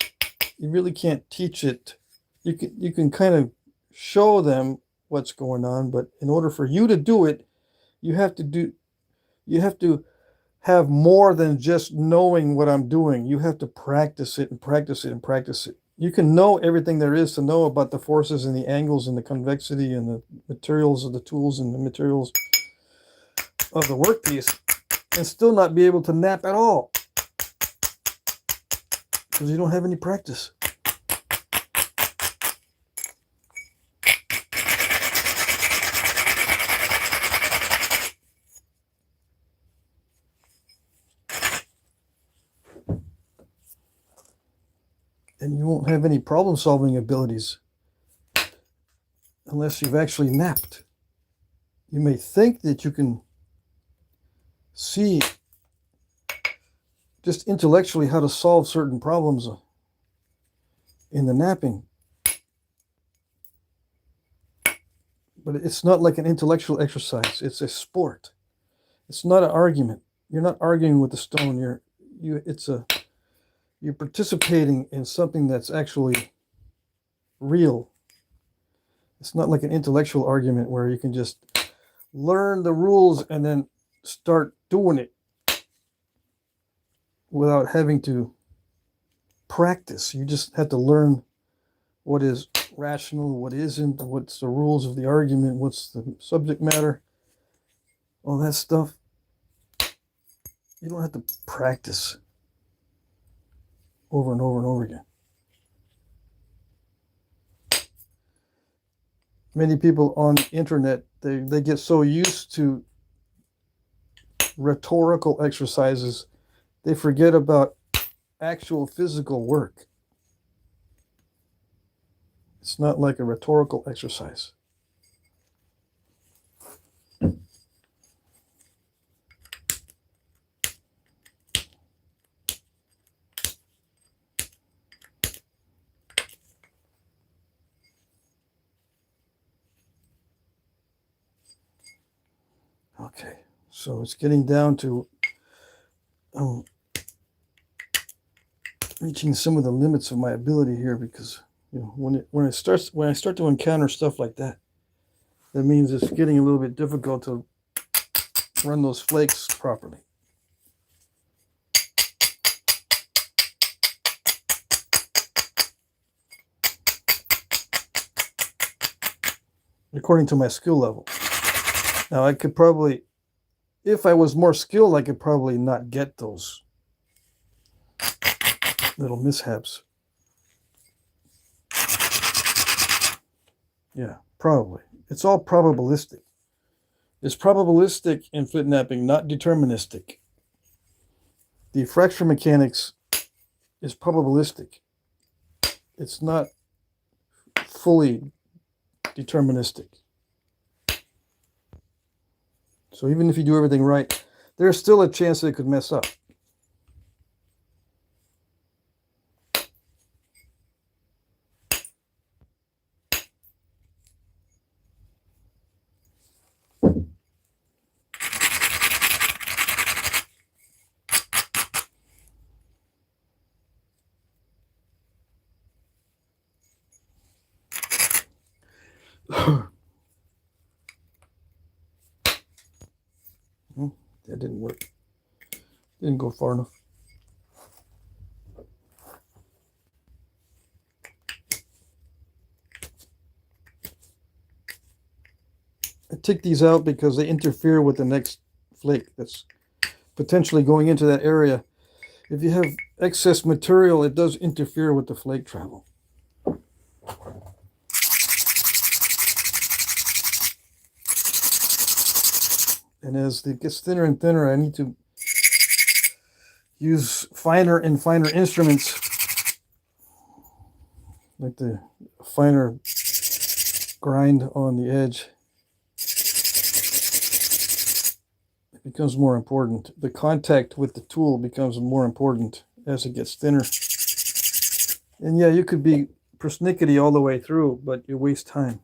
you really can't teach it. You can kind of show them what's going on, but in order for you to do it, you have to have more than just knowing what I'm doing. You have to practice it and practice it and practice it. You can know everything there is to know about the forces and the angles and the convexity and the materials of the tools and the materials of the workpiece and still not be able to knap at all because you don't have any practice. And you won't have any problem-solving abilities unless you've actually knapped. You may think that you can see just intellectually how to solve certain problems in the knapping. But it's not like an intellectual exercise. It's a sport. It's not an argument. You're not arguing with the stone. You're participating in something that's actually real. It's not like an intellectual argument where you can just learn the rules and then start doing it without having to practice. You just have to learn what is rational, what isn't, what's the rules of the argument, what's the subject matter, all that stuff. You don't have to practice over and over and over again. Many people on the internet, they get so used to rhetorical exercises, they forget about actual physical work. It's not like a rhetorical exercise. Okay, so it's getting down to reaching some of the limits of my ability here, because when I start to encounter stuff like that, that means it's getting a little bit difficult to run those flakes properly. According to my skill level. Now I could probably, if I was more skilled, I could probably not get those little mishaps. Yeah, probably. It's all probabilistic. It's probabilistic in Flintknapping, not deterministic. The fracture mechanics is probabilistic. It's not fully deterministic. So even if you do everything right, there's still a chance that it could mess up. That didn't work. Didn't go far enough. I take these out because they interfere with the next flake that's potentially going into that area. If you have excess material, it does interfere with the flake travel. And as it gets thinner and thinner, I need to use finer and finer instruments, like the finer grind on the edge. It becomes more important. The contact with the tool becomes more important as it gets thinner. And yeah, you could be persnickety all the way through, but you waste time.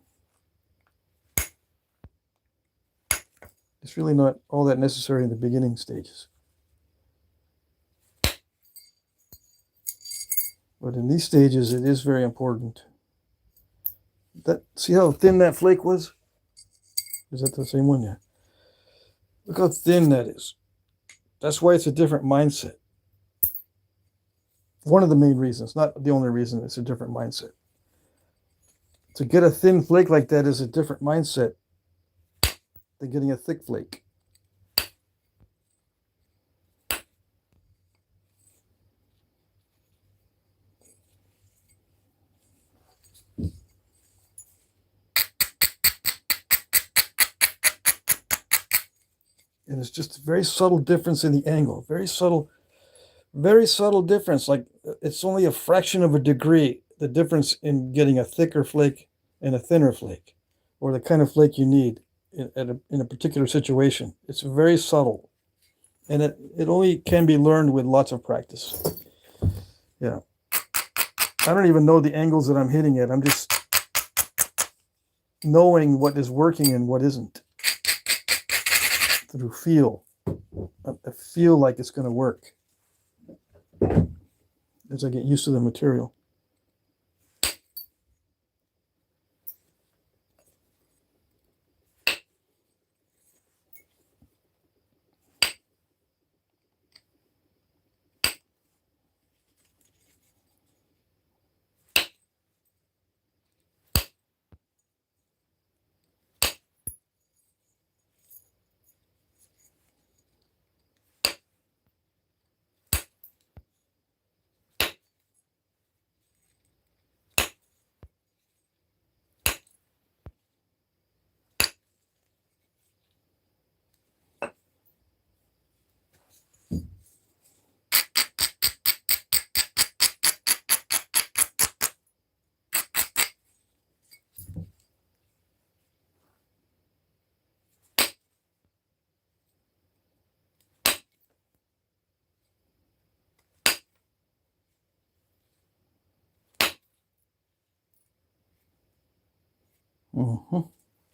It's really not all that necessary in the beginning stages. But in these stages, it is very important. See how thin that flake was? Is that the same one? Yeah. Look how thin that is. That's why it's a different mindset. One of the main reasons, not the only reason, it's a different mindset. To get a thin flake like that is a different mindset than getting a thick flake. And it's just a very subtle difference in the angle. Very subtle difference. Like it's only a fraction of a degree, the difference in getting a thicker flake and a thinner flake, or the kind of flake you need in a particular situation. It's very subtle. And it only can be learned with lots of practice. Yeah. I don't even know the angles that I'm hitting at. I'm just knowing what is working and what isn't through feel. I feel like it's going to work as I get used to the material.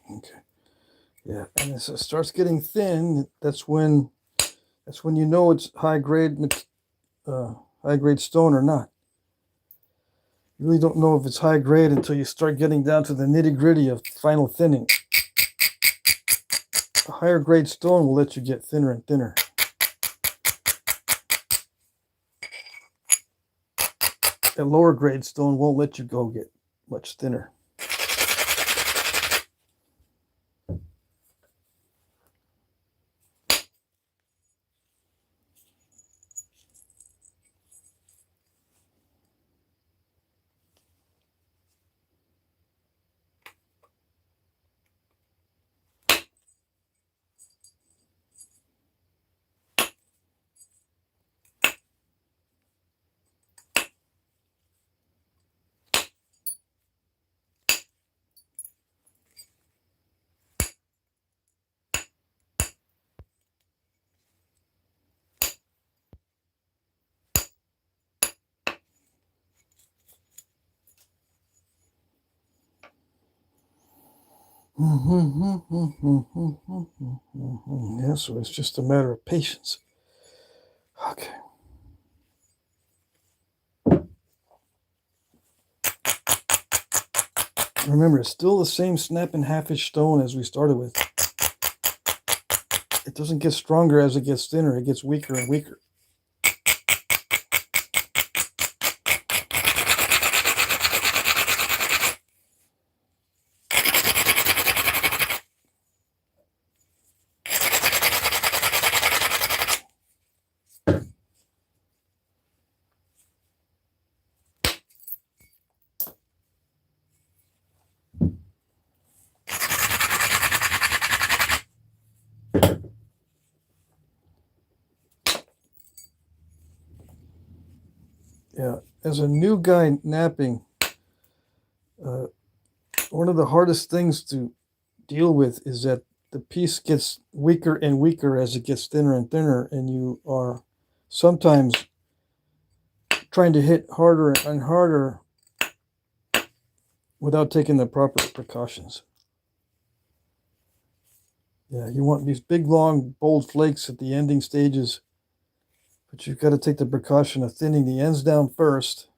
Okay. Yeah, and as it starts getting thin, that's when you know it's high grade stone or not. You really don't know if it's high grade until you start getting down to the nitty gritty of final thinning. A higher grade stone will let you get thinner and thinner. A lower grade stone won't let you go get much thinner. Yeah, so it's just a matter of patience. Okay. Remember, it's still the same snapping half-inch stone as we started with. It doesn't get stronger as it gets thinner. It gets weaker and weaker. Yeah, as a new guy knapping, one of the hardest things to deal with is that the piece gets weaker and weaker as it gets thinner and thinner, and you are sometimes trying to hit harder and harder without taking the proper precautions. Yeah, you want these big, long, bold flakes at the ending stages, but you've got to take the precaution of thinning the ends down first,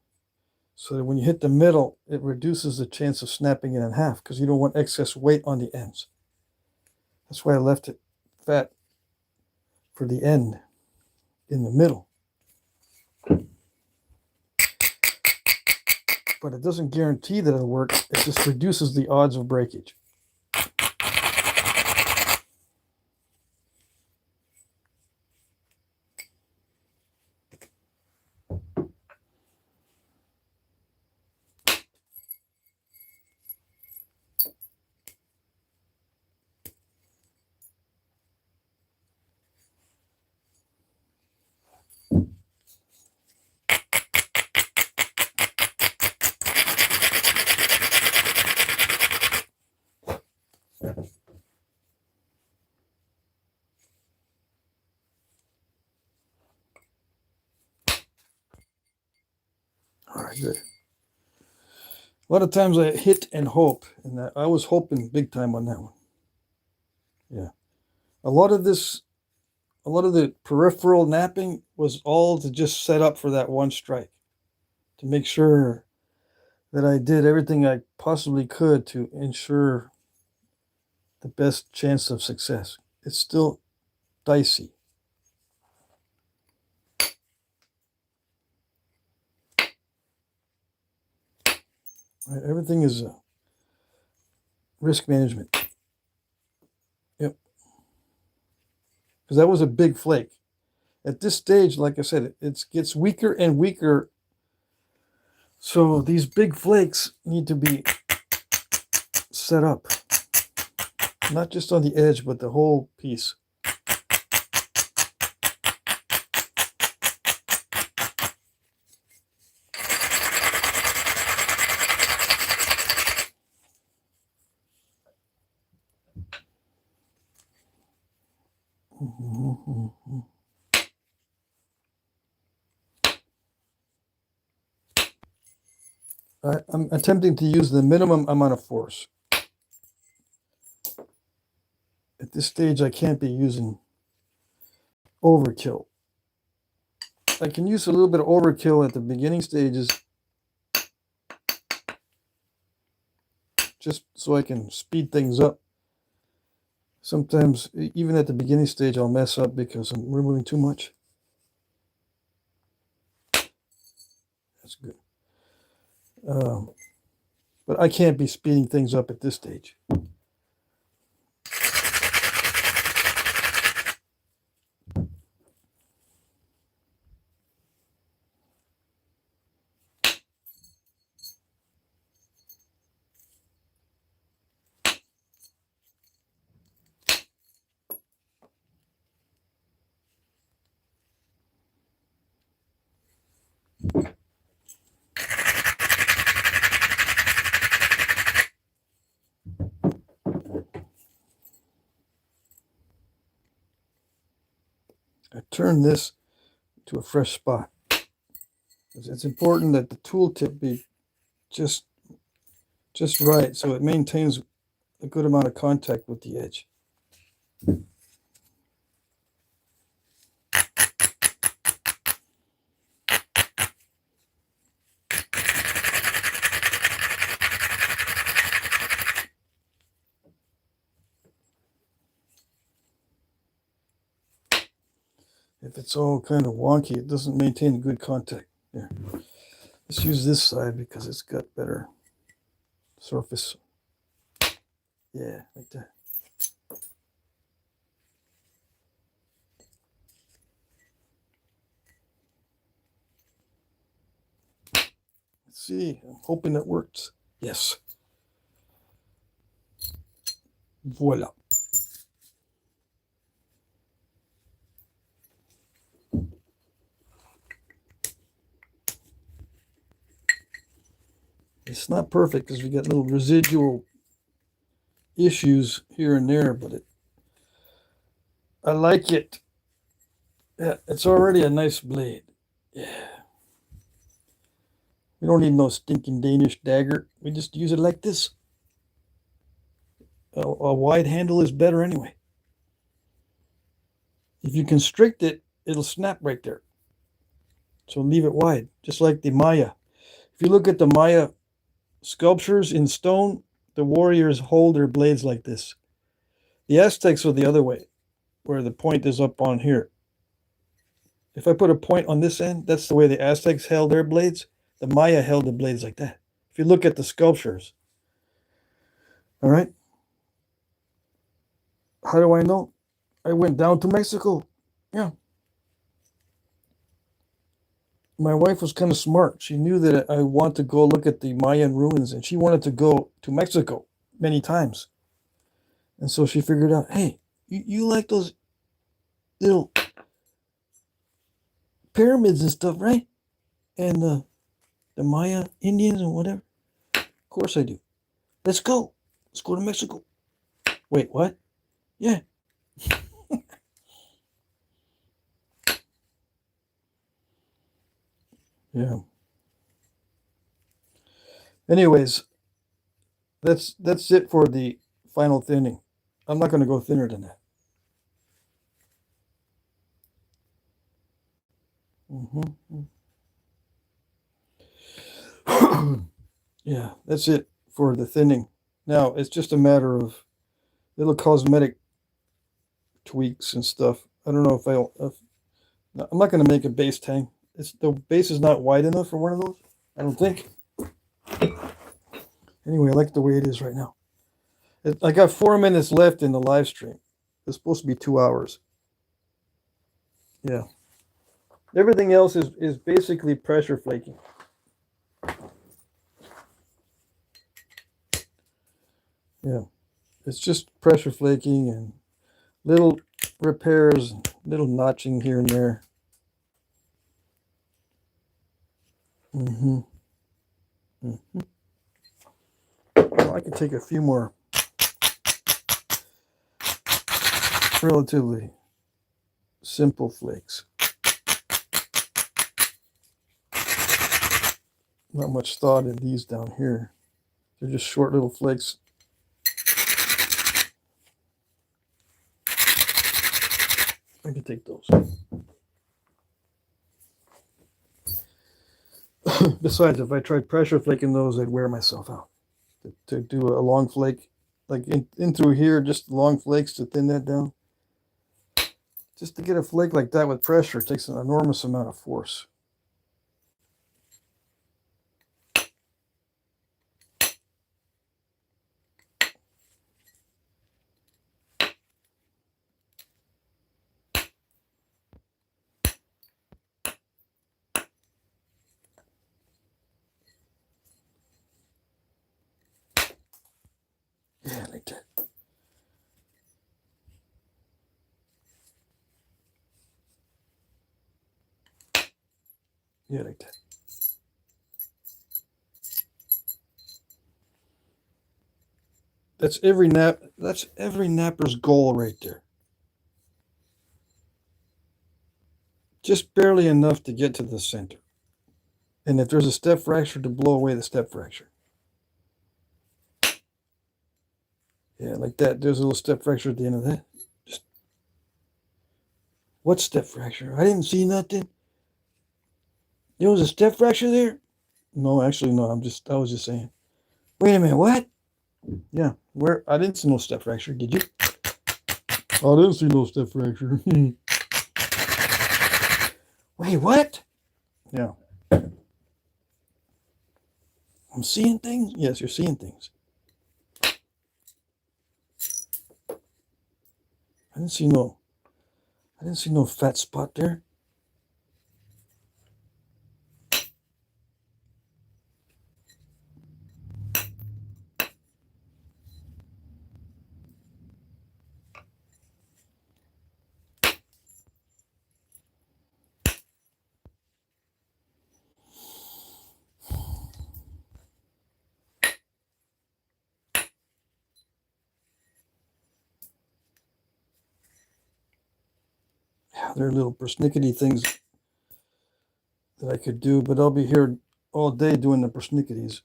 so that when you hit the middle, it reduces the chance of snapping it in half, because you don't want excess weight on the ends. That's why I left it fat for the end in the middle. But it doesn't guarantee that it'll work. It just reduces the odds of breakage. good. A lot of times I hit and hope, and I was hoping big time on that one. Yeah. A lot of the peripheral napping was all to just set up for that one strike, to make sure that I did everything I possibly could to ensure the best chance of success. It's still dicey. Right, everything is risk management. Yep. Because that was a big flake. At this stage, like I said, it gets weaker and weaker. So these big flakes need to be set up. Not just on the edge, but the whole piece. I'm attempting to use the minimum amount of force. At this stage, I can't be using overkill. I can use a little bit of overkill at the beginning stages, just so I can speed things up. Sometimes, even at the beginning stage, I'll mess up because I'm removing too much. That's good. But I can't be speeding things up at this stage. I turn this to a fresh spot. It's important that the tool tip be just right, so it maintains a good amount of contact with the edge. If it's all kind of wonky, it doesn't maintain good contact. There. Let's use this side because it's got better surface. Yeah, like that. Let's see. I'm hoping it works. Yes. Voila. It's not perfect because we got little residual issues here and there, but I like it. Yeah, it's already a nice blade. Yeah. We don't need no stinking Danish dagger. We just use it like this. A wide handle is better anyway. If you constrict it, it'll snap right there. So leave it wide, just like the Maya. If you look at the Maya sculptures in stone, the warriors hold their blades like this. The Aztecs are the other way, where the point is up on here. If I put a point on this end, that's the way the Aztecs held their blades. The Maya held the blades like that. If you look at the sculptures. All right. How do I know? I went down to Mexico. Yeah. My wife was kind of smart. She knew that I want to go look at the Mayan ruins, and she wanted to go to Mexico many times. And so she figured out, hey, you like those little pyramids and stuff, right? And the Maya Indians and whatever. Of course I do. Let's go. Let's go to Mexico. Wait, what? Yeah. Yeah. Anyways, that's it for the final thinning. I'm not going to go thinner than that. Yeah, that's it for the thinning. Now it's just a matter of little cosmetic tweaks and stuff. I don't know if I'm not going to make a base tang. The base is not wide enough for one of those. I don't think. Anyway, I like the way it is right now. I got 4 minutes left in the live stream. It's supposed to be 2 hours. Yeah. Everything else is basically pressure flaking. Yeah. It's just pressure flaking and little repairs, little notching here and there. Well, I can take a few more relatively simple flakes. Not much thought in these down here. They're just short little flakes. I can take those. Besides, if I tried pressure flaking those, I'd wear myself out. To do a long flake, like in through here, just long flakes to thin that down. Just to get a flake like that with pressure, it takes an enormous amount of force. Yeah, like that. Yeah, like that. That's every napper's goal right there. Just barely enough to get to the center. And if there's a step fracture, to blow away the step fracture. Yeah, like that. There's a little step fracture at the end of that. What step fracture? I didn't see nothing. There was a step fracture there? No, actually, no. I was just saying. Wait a minute, what? Yeah, where? I didn't see no step fracture. Did you? I didn't see no step fracture. Wait, what? Yeah. I'm seeing things? Yes, you're seeing things. I didn't see no fat spot there. Yeah, there are little persnickety things that I could do, but I'll be here all day doing the persnicketies.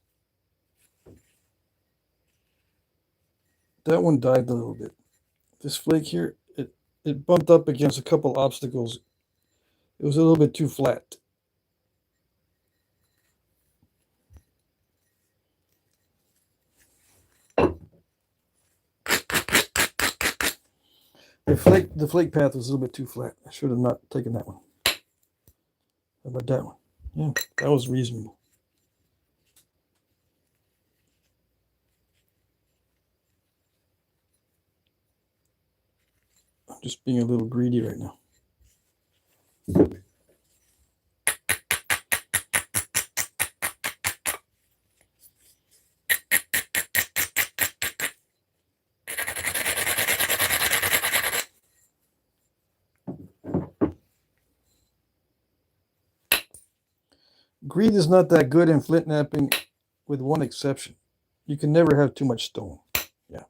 That one dived a little bit. This flake here, it bumped up against a couple obstacles. It was a little bit too flat. The flake path was a little bit too flat. I should have not taken that one. How about that one? Yeah, that was reasonable. I'm just being a little greedy right now. Greed is not that good in Flintknapping, with one exception. You can never have too much stone. Yeah.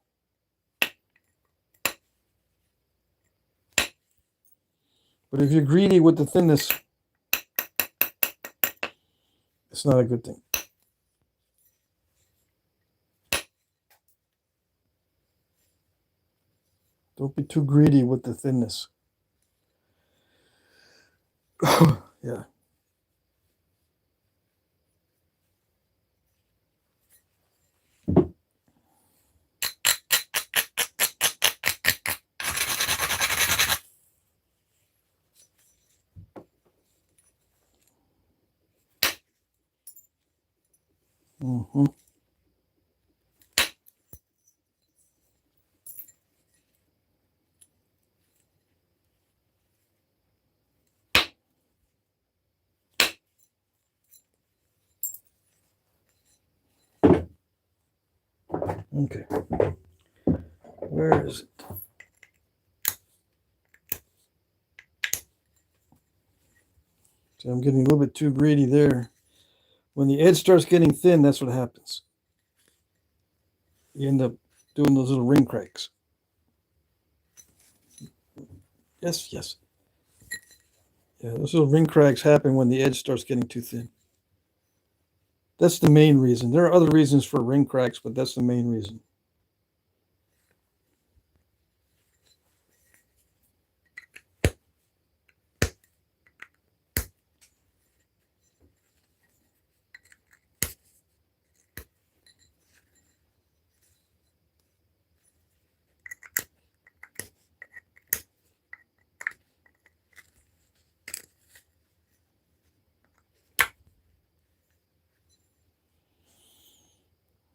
But if you're greedy with the thinness, it's not a good thing. Don't be too greedy with the thinness. Yeah. Mm-hmm. Okay. Where is it? So I'm getting a little bit too greedy there. When the edge starts getting thin, that's what happens. You end up doing those little ring cracks. Yes, yes. Yeah, those little ring cracks happen when the edge starts getting too thin. That's the main reason. There are other reasons for ring cracks, but that's the main reason.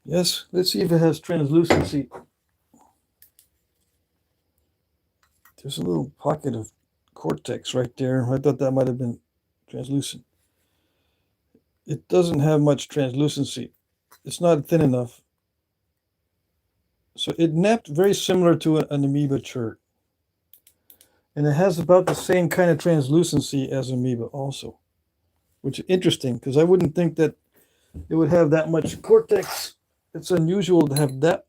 Yes, let's see if it has translucency. There's a little pocket of cortex right there. I thought that might have been translucent. It doesn't have much translucency. It's not thin enough. So it napped very similar to an amoeba chert. And it has about the same kind of translucency as amoeba also, which is interesting because I wouldn't think that it would have that much cortex. It's unusual to have that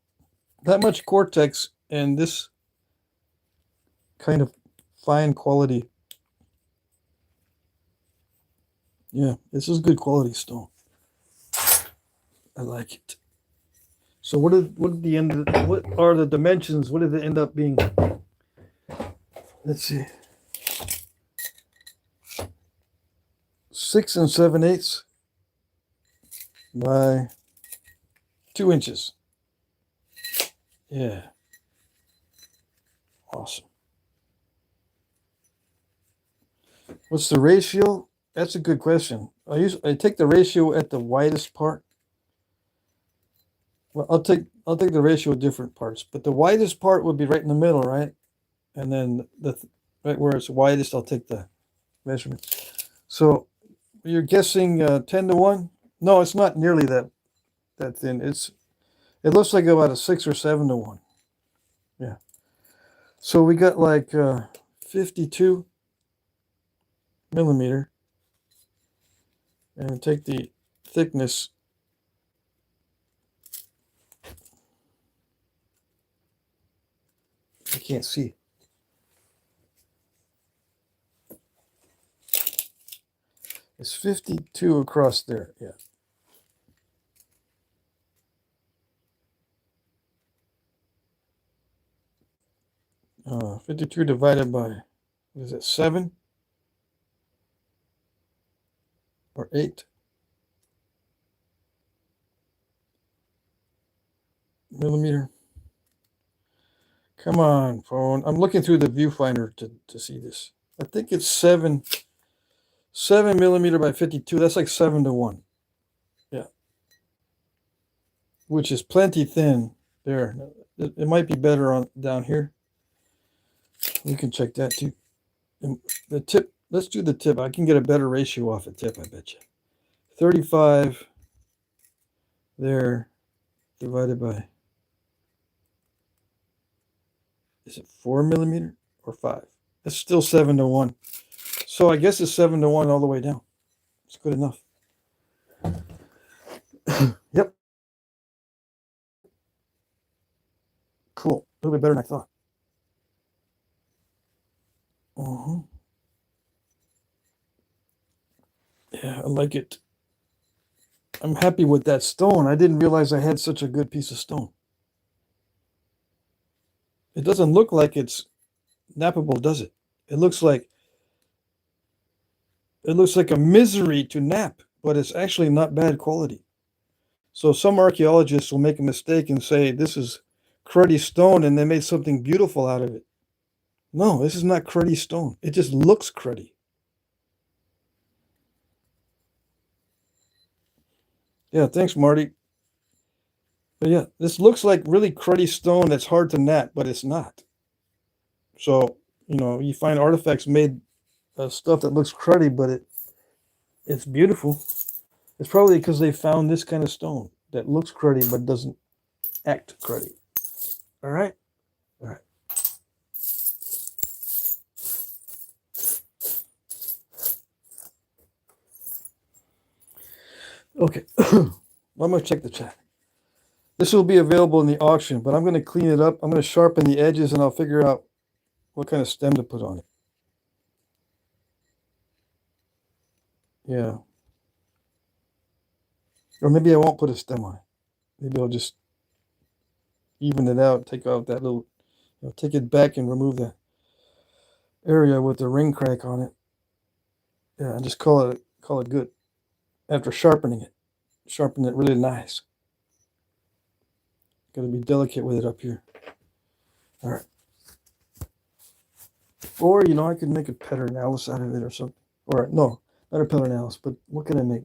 much cortex and this kind of fine quality. Yeah, this is good quality stone. I like it. So what are the dimensions? What did it end up being? Let's see. 6 7/8 by 2 inches. Yeah. Awesome. What's the ratio? That's a good question. I take the ratio at the widest part. Well, I'll take the ratio of different parts, but the widest part would be right in the middle, right? And then right where it's widest, I'll take the measurement. So you're guessing 10 to 1? No, it's not nearly that thin. It looks like about a 6 or 7 to 1. Yeah. So we got like 52 millimeter, and take the thickness. I can't see. It's 52 across there. Yeah. Uh, 52 divided by, what is it, 7 or 8 millimeter. Come on, phone. I'm looking through the viewfinder to see this. I think it's 7 millimeter by 52. That's like 7 to 1. Yeah. Which is plenty thin there. It might be better on down here. You can check that too. And the tip, let's do the tip. I can get a better ratio off the tip, I bet you. 35 there divided by, is it 4 millimeter or 5? It's still 7 to 1. So I guess it's 7 to 1 all the way down. It's good enough. Yep. Cool. A little bit better than I thought. Yeah, I like it. I'm happy with that stone. I didn't realize I had such a good piece of stone. It doesn't look like it's nappable, does it? It looks like a misery to nap, but it's actually not bad quality. So some archaeologists will make a mistake and say this is cruddy stone and they made something beautiful out of it. No, this is not cruddy stone. It just looks cruddy. Yeah, thanks, Marty. But yeah, this looks like really cruddy stone that's hard to nap, but it's not. So, you find artifacts made of stuff that looks cruddy, but it's beautiful. It's probably because they found this kind of stone that looks cruddy but doesn't act cruddy. All right? All right. Okay. I'm going to check the chat. This will be available in the auction, but I'm going to clean it up. I'm going to sharpen the edges, and I'll figure out what kind of stem to put on it. Yeah. Or maybe I won't put a stem on it. Maybe I'll just even it out, take out that little, take it back and remove the area with the ring crack on it. Yeah, and just call it good. After sharpening it, sharpen it really nice. Got to be delicate with it up here. All right. Or I could make a pedernales out of it or something. Or no, not a pedernales, but what can I make?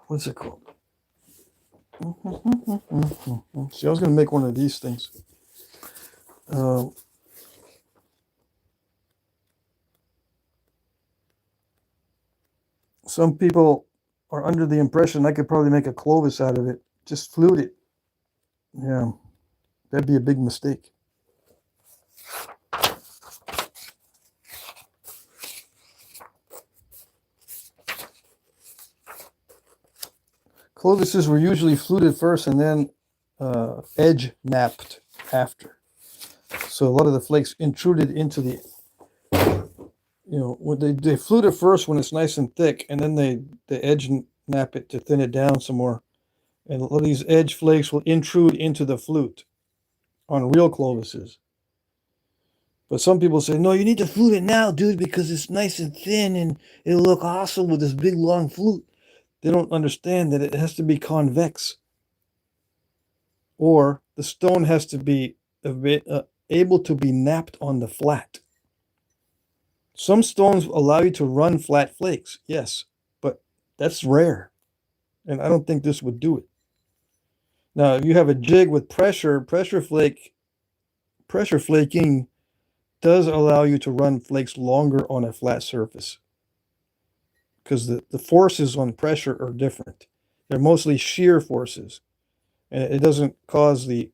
What's it called? See, I was going to make one of these things. Some people are under the impression I could probably make a Clovis out of it. Just flute it. Yeah, that'd be a big mistake. Clovises were usually fluted first and then edge napped after. So a lot of the flakes intruded into the, when they flute it first when it's nice and thick, and then they edge nap it to thin it down some more. And a lot of these edge flakes will intrude into the flute on real Clovises. But some people say, no, you need to flute it now, dude, because it's nice and thin and it'll look awesome with this big long flute. They don't understand that it has to be convex. Or the stone has to be able to be napped on the flat. Some stones allow you to run flat flakes, yes, but that's rare. And I don't think this would do it. Now, if you have a jig with pressure flaking does allow you to run flakes longer on a flat surface. Because the forces on pressure are different. They're mostly shear forces. And it doesn't cause the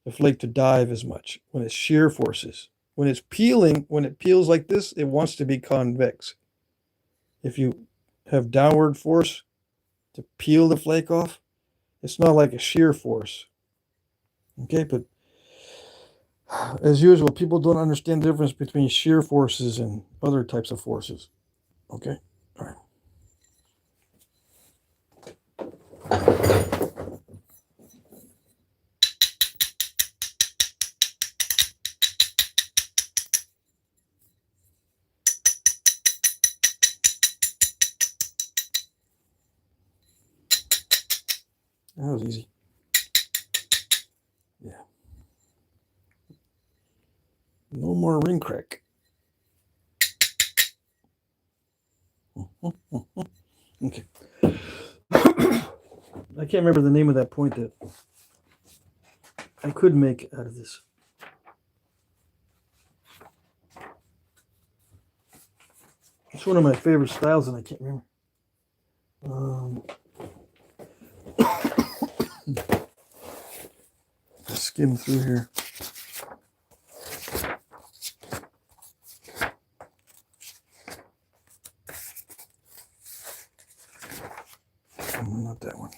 flake to dive as much when it's shear forces. When it's peeling, when it peels like this, it wants to be convex. If you have downward force to peel the flake off, it's not like a shear force. Okay, but as usual, people don't understand the difference between shear forces and other types of forces. Okay, all right. That was easy. Yeah. No more ring crack. Okay. I can't remember the name of that point that I could make out of this. It's one of my favorite styles, and I can't remember. Skim through here. Not that one.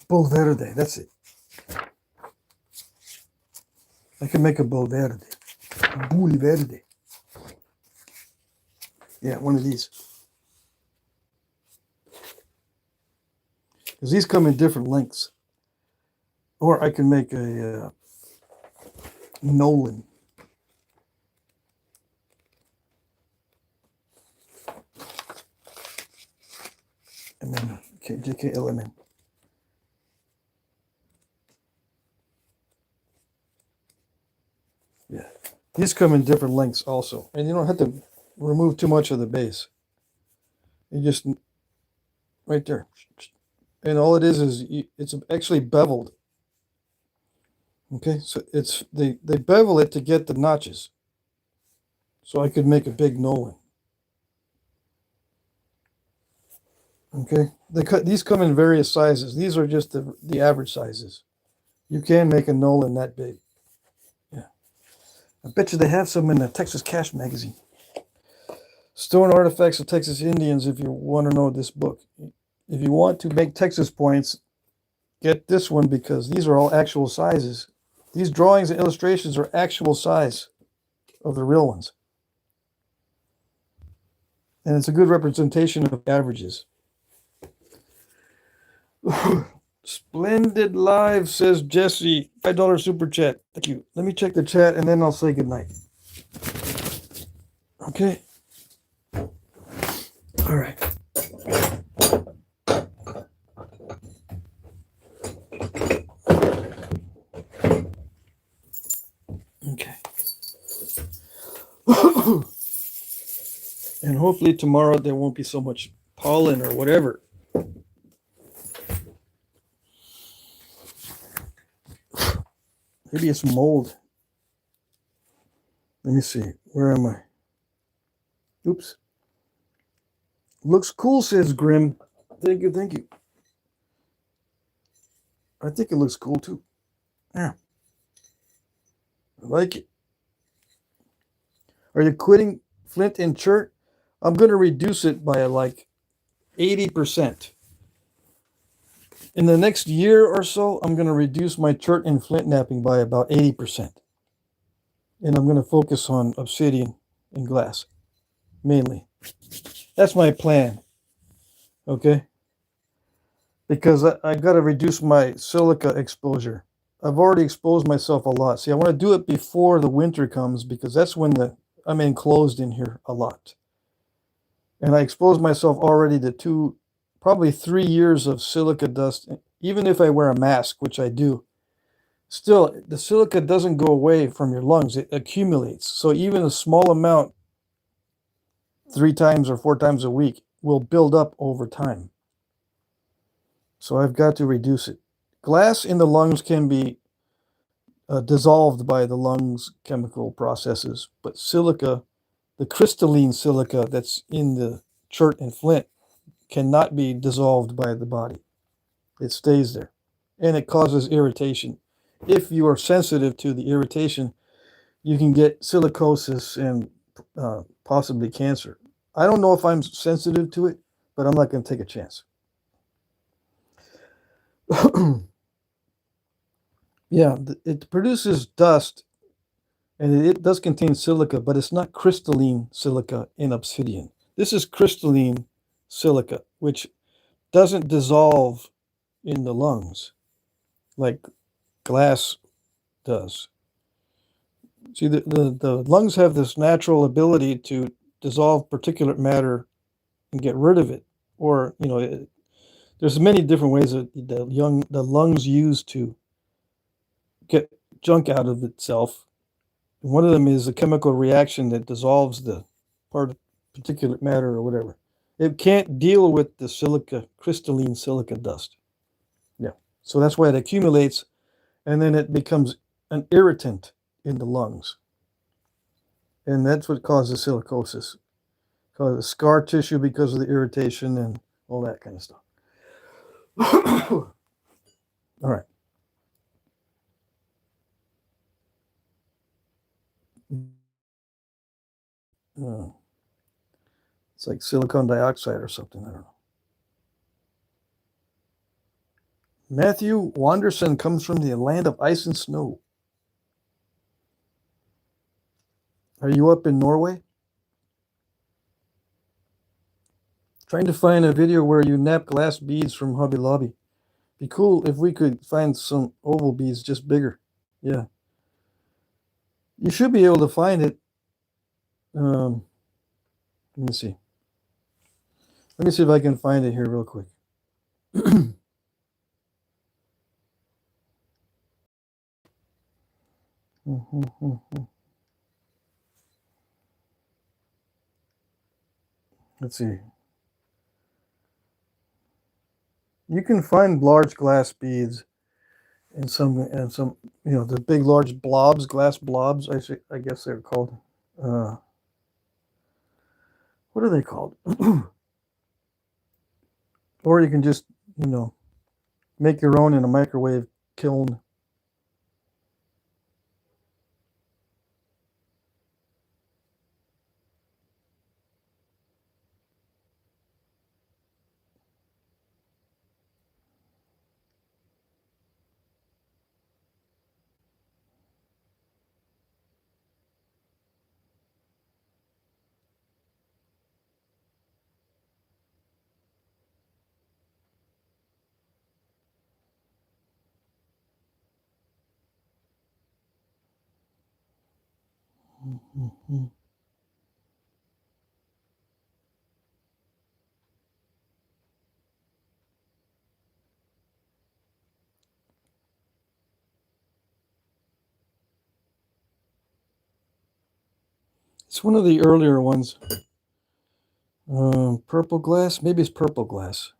Bull Verde, that's it. I can make a Bull Verde. Bull Verde. Yeah, one of these. Because these come in different lengths. Or I can make a Nolan. And then JKLMN. Yeah. These come in different lengths also. And you don't have to remove too much of the base. You just, right there. And all it is it's actually beveled. Okay, so they bevel it to get the notches. So I could make a big Nolan. Okay, these come in various sizes. These are just the average sizes. You can make a Nolan that big. Yeah, I bet you they have some in the Texas Cash magazine. Stone Artifacts of Texas Indians. If you want to know this book, if you want to make Texas points, get this one because these are all actual sizes. These drawings and illustrations are actual size of the real ones. And it's a good representation of averages. Splendid live, says Jesse. $5 super chat. Thank you. Let me check the chat and then I'll say goodnight. Okay. All right. Okay. And hopefully tomorrow there won't be so much pollen or whatever. Maybe it's mold. Let me see. Where am I? Oops. Looks cool, says Grim. Thank you, thank you. I think it looks cool too. Yeah. I like it. Are you quitting Flint and Chert? I'm going to reduce it by like 80%. In the next year or so, I'm going to reduce my Chert and Flintknapping by about 80%. And I'm going to focus on obsidian and glass, mainly. That's my plan. Okay? Because I got to reduce my silica exposure. I've already exposed myself a lot. See, I want to do it before the winter comes because that's when I'm enclosed in here a lot. And I exposed myself already to probably 3 years of silica dust. Even if I wear a mask, which I do, still, the silica doesn't go away from your lungs. It accumulates. So even a small amount, 3 times or 4 times a week, will build up over time. So I've got to reduce it. Glass in the lungs can be dissolved by the lungs chemical processes, but silica, the crystalline silica that's in the chert and flint, cannot be dissolved by the body. It stays there, and it causes irritation. If you are sensitive to the irritation, you can get silicosis and possibly cancer. I don't know if I'm sensitive to it, but I'm not going to take a chance. Yeah, it produces dust, and it does contain silica, but it's not crystalline silica in obsidian. This is crystalline silica, which doesn't dissolve in the lungs like glass does. See, the lungs have this natural ability to dissolve particulate matter and get rid of it. Or, there's many different ways that the lungs use to get junk out of itself. One of them is a chemical reaction that dissolves the particulate matter or whatever. It can't deal with the silica, crystalline silica dust. Yeah. So that's why it accumulates, and then it becomes an irritant in the lungs. And that's what causes silicosis. Causes scar tissue because of the irritation and all that kind of stuff. All right. It's like silicon dioxide or something. I don't know. Matthew Wanderson comes from the land of ice and snow. Are you up in Norway? Trying to find a video where you nap glass beads from Hobby Lobby. Be cool if we could find some oval beads, just bigger. Yeah. You should be able to find it. Let me see. Let me see if I can find it here real quick. Let's see. You can find large glass beads and some, you know, the big large blobs, glass blobs. I guess they're called. What are they called? Or you can just, you know, make your own in a microwave kiln. It's one of the earlier ones. Purple glass? Maybe it's purple glass.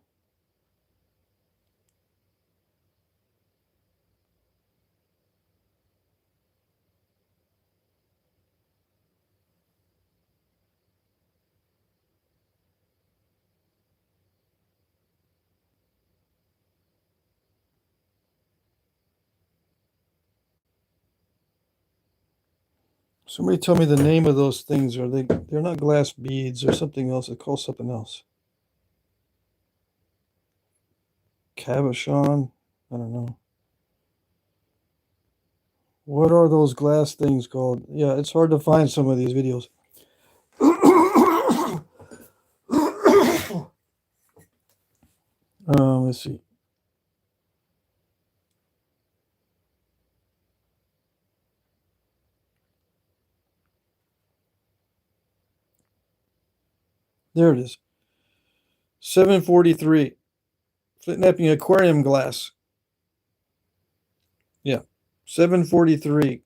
Somebody tell me the name of those things. They're not glass beads or something else. They're called something else. Cabochon? I don't know. What are those glass things called? Yeah, it's hard to find some of these videos. Let's see. There it is. 743. Flintknapping aquarium glass. Yeah. 743.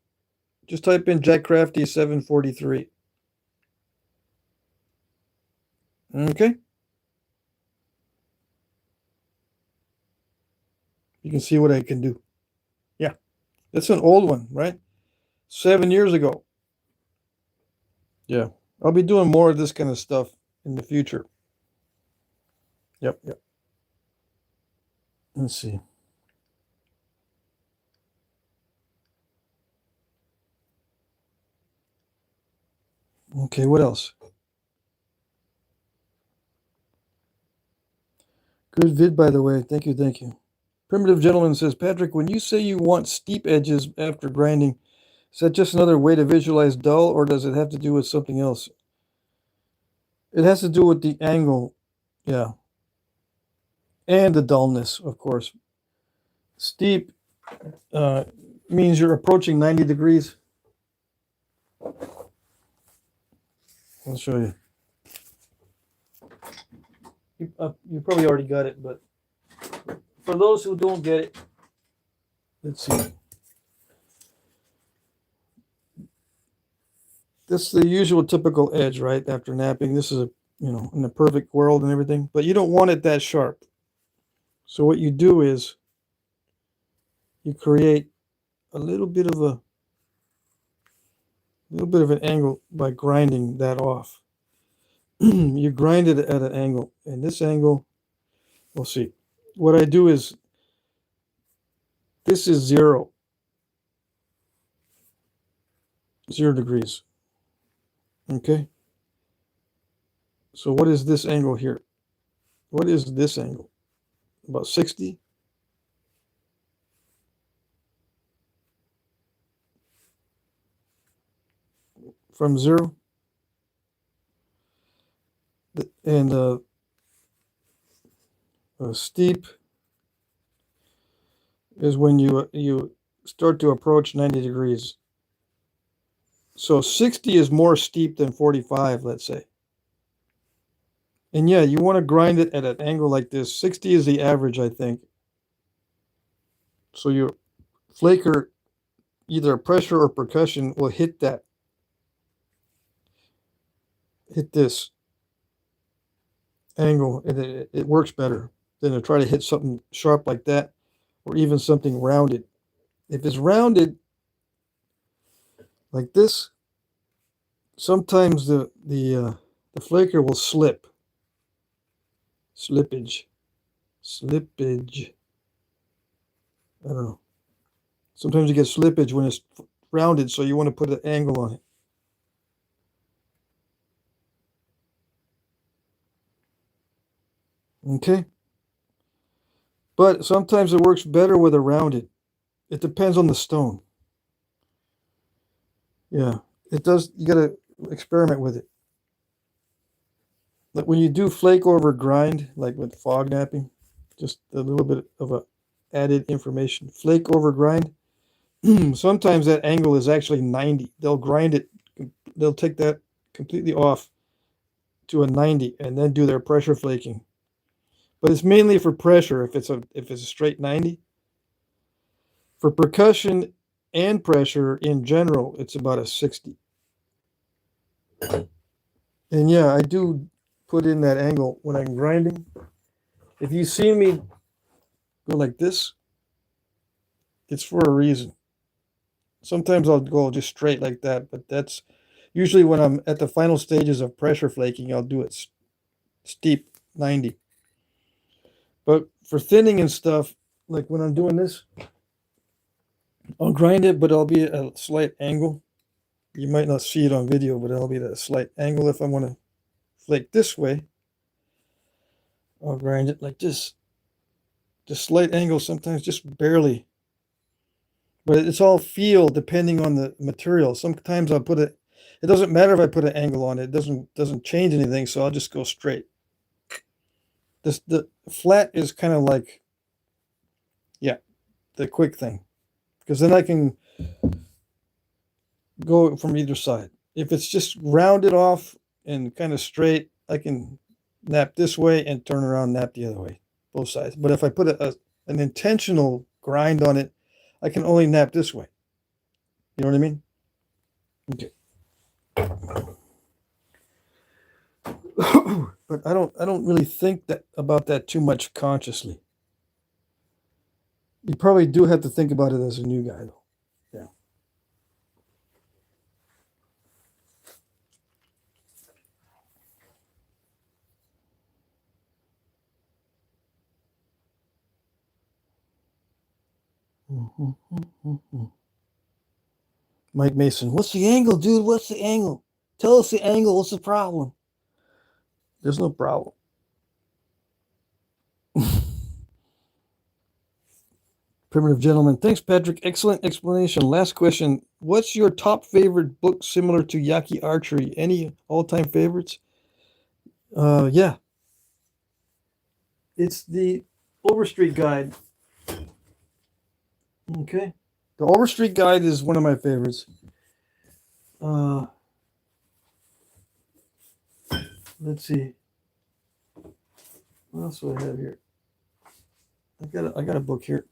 Just type in Jack Crafty 743. Okay. You can see what I can do. Yeah. That's an old one, right? 7 years ago. Yeah. I'll be doing more of this kind of stuff in the future. Yep. Let's see. Okay, what else? Good vid, by the way. Thank you. Primitive Gentleman says, Patrick, when you say you want steep edges after grinding, is that just another way to visualize dull, or does it have to do with something else? It has to do with the angle, yeah. And the dullness, of course. Steep means you're approaching 90 degrees. I'll show you. You probably already got it, but for those who don't get it, let's see. This is the usual typical edge, right? After napping, this is in a perfect world and everything, but you don't want it that sharp. So what you do is you create a little bit of an angle by grinding that off. You grind it at an angle, and this angle, we'll see. What I do is, this is 0 degrees. Okay. So what is this angle here? What is this angle? About 60. From 0. And Steep is when you start to approach 90 degrees. So 60 is more steep than 45, let's say. And yeah, you want to grind it at an angle like this. 60 is the average, I think. So your flaker, either pressure or percussion, will hit that. Hit this angle, and it works better than to try to hit something sharp like that, or even something rounded. If it's rounded like this, sometimes the flaker will slip. Slippage. I don't know. Sometimes you get slippage when it's rounded, so you want to put an angle on it. Okay. But sometimes it works better with a rounded. It depends on the stone. Yeah, it does. You got to experiment with it. Like when you do flake over grind, like with fog knapping, just a little bit of a added information. Flake over grind. Sometimes that angle is actually 90. They'll grind it. They'll take that completely off to a 90 and then do their pressure flaking. But it's mainly for pressure if it's a straight 90. For percussion and pressure in general, it's about a 60. And yeah, I do put in that angle when I'm grinding. If you see me go like this, it's for a reason. Sometimes I'll go just straight like that, but that's usually when I'm at the final stages of pressure flaking, I'll do it steep 90. But for thinning and stuff, like when I'm doing this, I'll grind it, but I'll be at a slight angle. You might not see it on video, but I'll be at a slight angle. If I want to flake this way, I'll grind it like this. Just slight angle, sometimes just barely. But it's all feel depending on the material. Sometimes I'll put it doesn't matter if I put an angle on it. It doesn't change anything, so I'll just go straight. The flat is kind of like, yeah, the quick thing. Because then I can go from either side. If it's just rounded off and kind of straight, I can nap this way and turn around, nap the other way, both sides. But if I put an intentional grind on it, I can only nap this way. You know what I mean? Okay. But I don't really think about that too much consciously. You probably do have to think about it as a new guy, though. Yeah. Mike Mason, what's the angle, dude? What's the angle? Tell us the angle. What's the problem? There's no problem. Primitive Gentleman. Thanks, Patrick. Excellent explanation. Last question. What's your top favorite book similar to Yaki Archery? Any all-time favorites? Yeah. It's the Overstreet Guide. Okay. The Overstreet Guide is one of my favorites. Let's see. What else do I have here? I got a book here.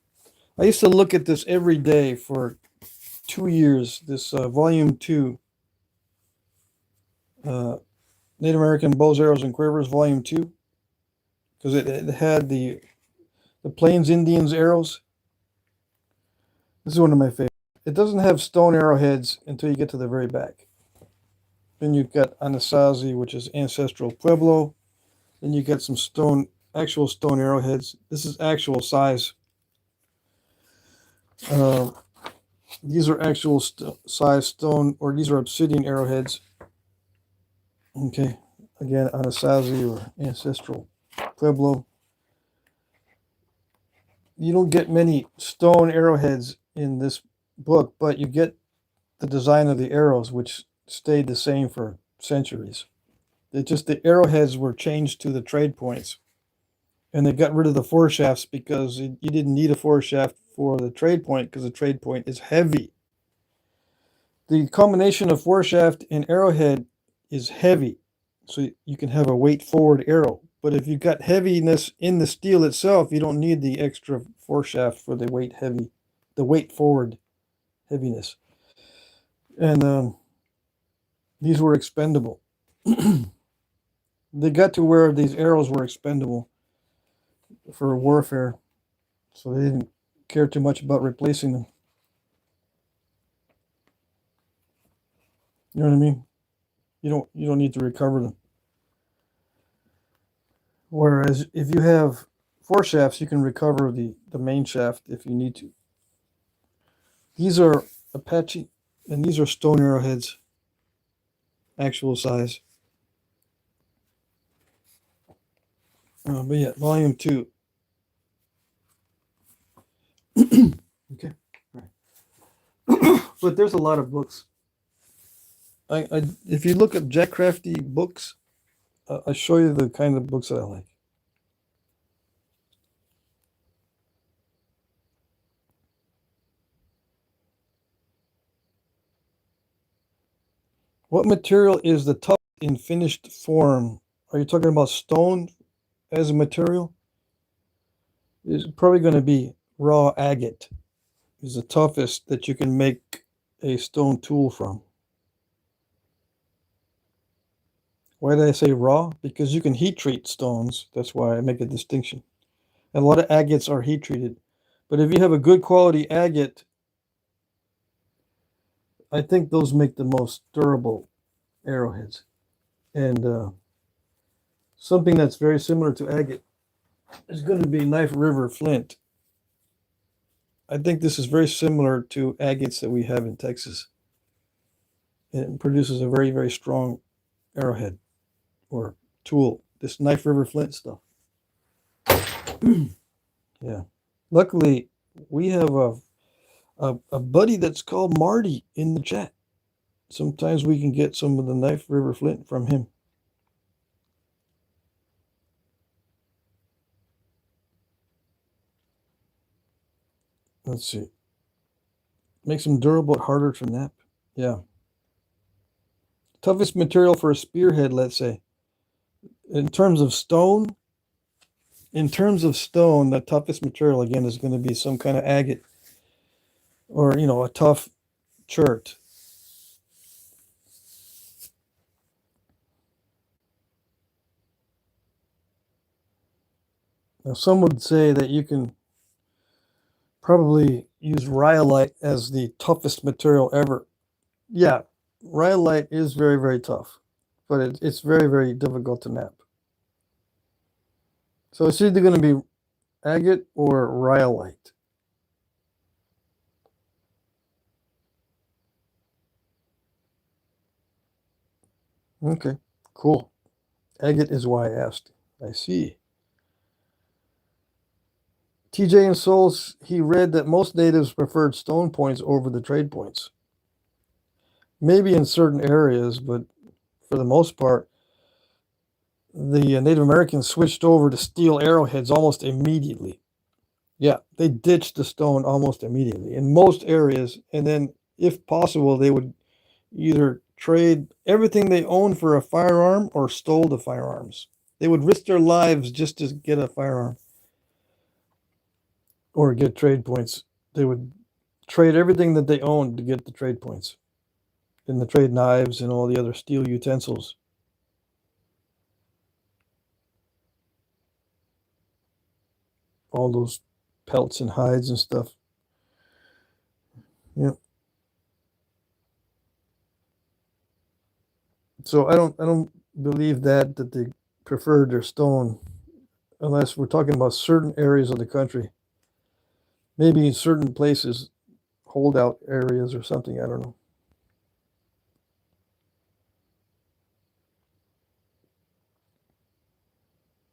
I used to look at this every day for 2 years. This volume 2, Native American Bows, Arrows, and Quivers, volume 2, because it had the Plains Indians arrows. This is one of my favorites. It doesn't have stone arrowheads until you get to the very back. Then you've got Anasazi, which is ancestral Pueblo. Then you get some actual stone arrowheads. This is actual size. These are actual size stone, or these are obsidian arrowheads. Okay, again, Anasazi or ancestral Pueblo. You don't get many stone arrowheads in this book, but you get the design of the arrows, which stayed the same for centuries. It just the arrowheads were changed to the trade points. And they got rid of the foreshafts because you didn't need a foreshaft for the trade point because the trade point is heavy. The combination of foreshaft and arrowhead is heavy, so you can have a weight forward arrow. But if you've got heaviness in the steel itself, you don't need the extra foreshaft for the weight forward heaviness. And these were expendable. They got to where these arrows were expendable for warfare, so they didn't care too much about replacing them. You know what I mean? You don't need to recover them. Whereas if you have foreshafts, you can recover the main shaft if you need to. These are Apache, and these are stone arrowheads, actual size. But yeah, volume 2. Okay. All right. But there's a lot of books. If you look up Jack Crafty books, I'll show you the kind of books that I like. What material is the tough in finished form? Are you talking about stone as a material? It's probably going to be raw agate. Is the toughest that you can make a stone tool from. Why did I say raw? Because you can heat treat stones. That's why I make a distinction. And a lot of agates are heat treated. But if you have a good quality agate, I think those make the most durable arrowheads. And something that's very similar to agate is going to be Knife River flint. I think this is very similar to agates that we have in Texas. It produces a very, very strong arrowhead or tool. This Knife River flint stuff. Yeah. Luckily, we have a buddy that's called Marty in the chat. Sometimes we can get some of the Knife River flint from him. Let's see. Makes them durable but harder to knap. Yeah. Toughest material for a spearhead, let's say. In terms of stone, the toughest material, again, is going to be some kind of agate or, a tough chert. Now, some would say that you can probably use rhyolite as the toughest material ever. Yeah, rhyolite is very, very tough, but it's very, very difficult to knap. So it's either going to be agate or rhyolite. Okay, cool. Agate is why I asked. I see. TJ and Souls, he read that most natives preferred stone points over the trade points. Maybe in certain areas, but for the most part, the Native Americans switched over to steel arrowheads almost immediately. Yeah, they ditched the stone almost immediately in most areas. And then, if possible, they would either trade everything they owned for a firearm or stole the firearms. They would risk their lives just to get a firearm or get trade points. They would trade everything that they owned to get the trade points and the trade knives and all the other steel utensils. All those pelts and hides and stuff. Yeah. So I don't believe that they preferred their stone, unless we're talking about certain areas of the country. Maybe in certain places, holdout areas or something. I don't know.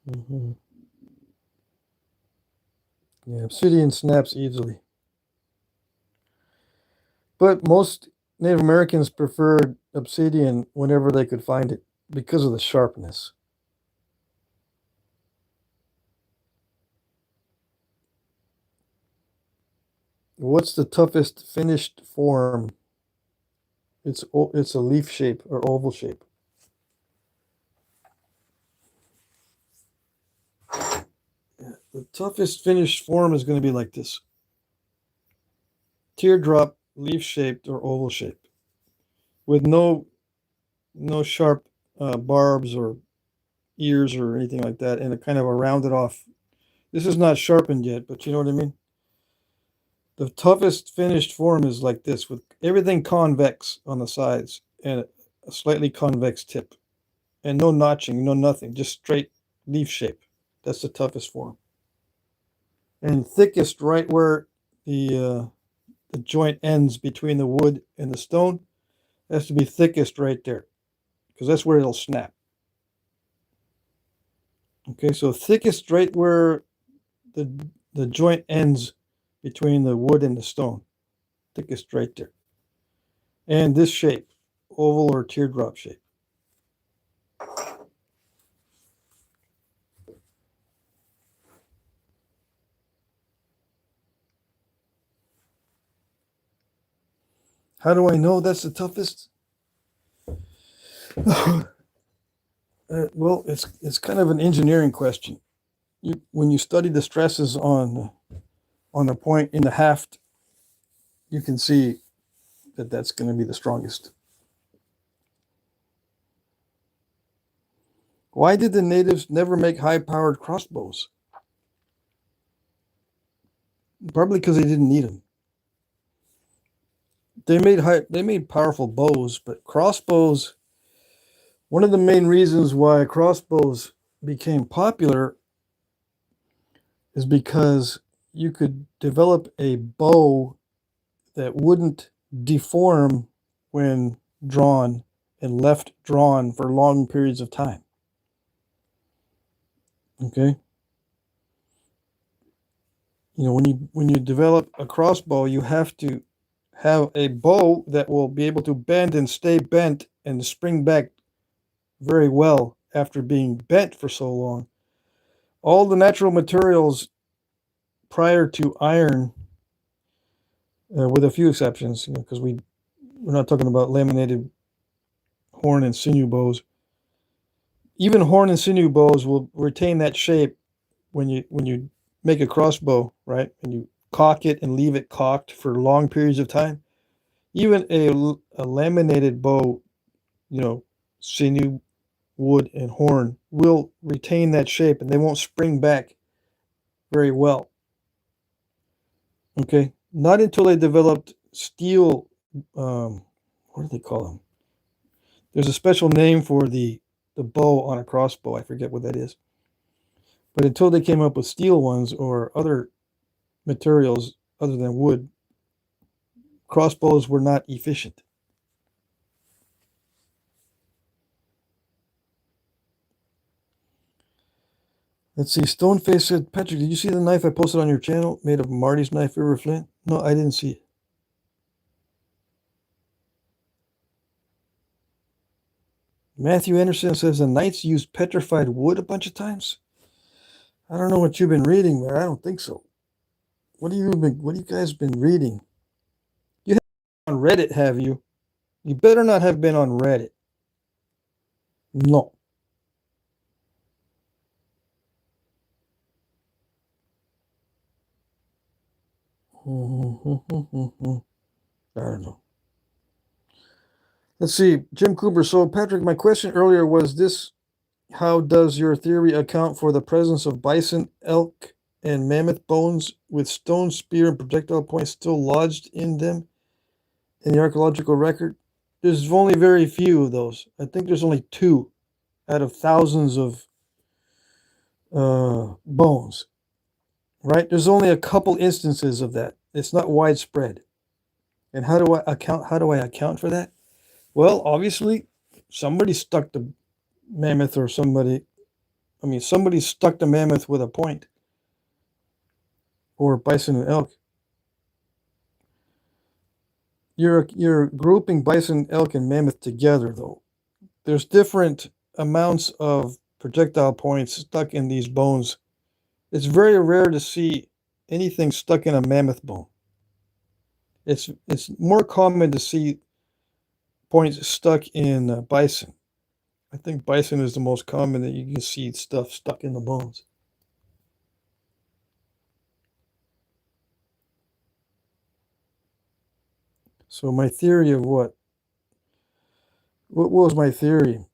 Mm-hmm. Yeah, obsidian snaps easily. But most Native Americans preferred obsidian whenever they could find it because of the sharpness. What's the toughest finished form? It's a leaf shape or oval shape. The toughest finished form is going to be like this. Teardrop, leaf shaped or oval shaped, with no sharp barbs or ears or anything like that, and a kind of a rounded off. This is not sharpened yet, but you know what I mean? The toughest finished form is like this, with everything convex on the sides and a slightly convex tip, and no notching, no nothing, just straight leaf shape. That's the toughest form. And thickest right where the joint ends between the wood and the stone has to be thickest right there, because that's where it'll snap. Okay, so thickest right where the joint ends between the wood and the stone, thickest right there. And this shape, oval or teardrop shape. How do I know that's the toughest? Well, it's kind of an engineering question. When you study the stresses on the point in the haft, you can see that that's going to be the strongest. Why did the natives never make high-powered crossbows? Probably because they didn't need them. They made powerful bows, but crossbows. One of the main reasons why crossbows became popular is because you could develop a bow that wouldn't deform when drawn and left drawn for long periods of time. Okay? You know, when you develop a crossbow, you have to have a bow that will be able to bend and stay bent and spring back very well after being bent for so long. All the natural materials prior to iron, with a few exceptions, because we're not talking about laminated horn and sinew bows. Even horn and sinew bows will retain that shape when you make a crossbow, right? And you cock it and leave it cocked for long periods of time. Even a laminated bow, sinew, wood, and horn will retain that shape, and they won't spring back very well. Okay, not until they developed steel. What do they call them? There's a special name for the bow on a crossbow. I forget what that is. But until they came up with steel ones or other materials other than wood, crossbows were not efficient. Let's see. Stoneface said, Patrick, did you see the knife I posted on your channel made of Marty's knife, River Flint? No, I didn't see it. Matthew Anderson says the knights used petrified wood a bunch of times. I don't know what you've been reading, but I don't think so. What have you guys been reading? You have on Reddit, have you? You better not have been on Reddit. No. I don't know. Let's see. Jim Cooper. So, Patrick, my question earlier was this: how does your theory account for the presence of bison, elk, and mammoth bones with stone, spear, and projectile points still lodged in them in the archaeological record? There's only very few of those. I think there's only 2 out of thousands of bones. Right? There's only a couple instances of that. It's not widespread. And how do I account for that? Well, obviously, somebody stuck the mammoth somebody stuck the mammoth with a point, or bison and elk. You're grouping bison, elk, and mammoth together, though. There's different amounts of projectile points stuck in these bones. It's very rare to see anything stuck in a mammoth bone. It's more common to see points stuck in bison. I think bison is the most common that you can see stuff stuck in the bones. So my theory of what? What was my theory?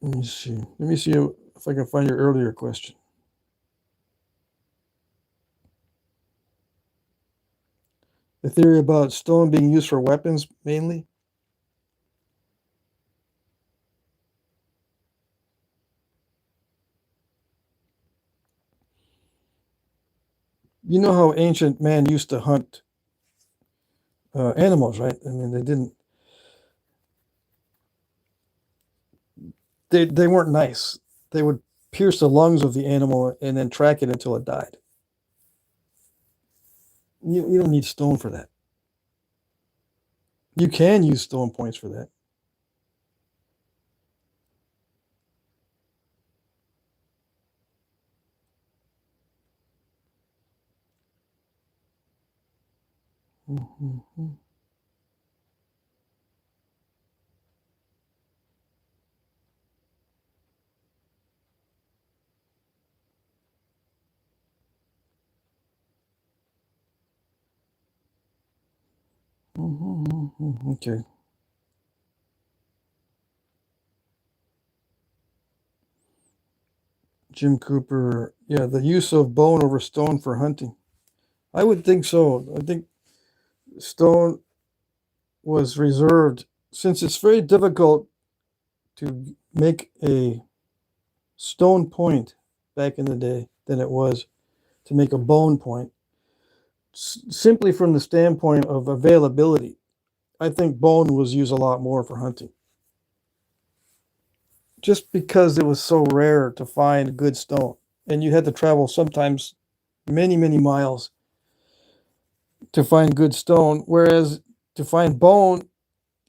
Let me see. Let me see if I can find your earlier question. The theory about stone being used for weapons mainly? You know how ancient man used to hunt animals, right? I mean, they weren't nice. They would pierce the lungs of the animal and then track it until it died. You don't need stone for that. You can use stone points for that. Mm-hmm. Mm-hmm. Okay. Jim Cooper, yeah, the use of bone over stone for hunting. I would think so. I think stone was reserved since it's very difficult to make a stone point back in the day than it was to make a bone point. Simply from the standpoint of availability, I think bone was used a lot more for hunting. Just because it was so rare to find good stone, and you had to travel sometimes many, many miles to find good stone. Whereas to find bone,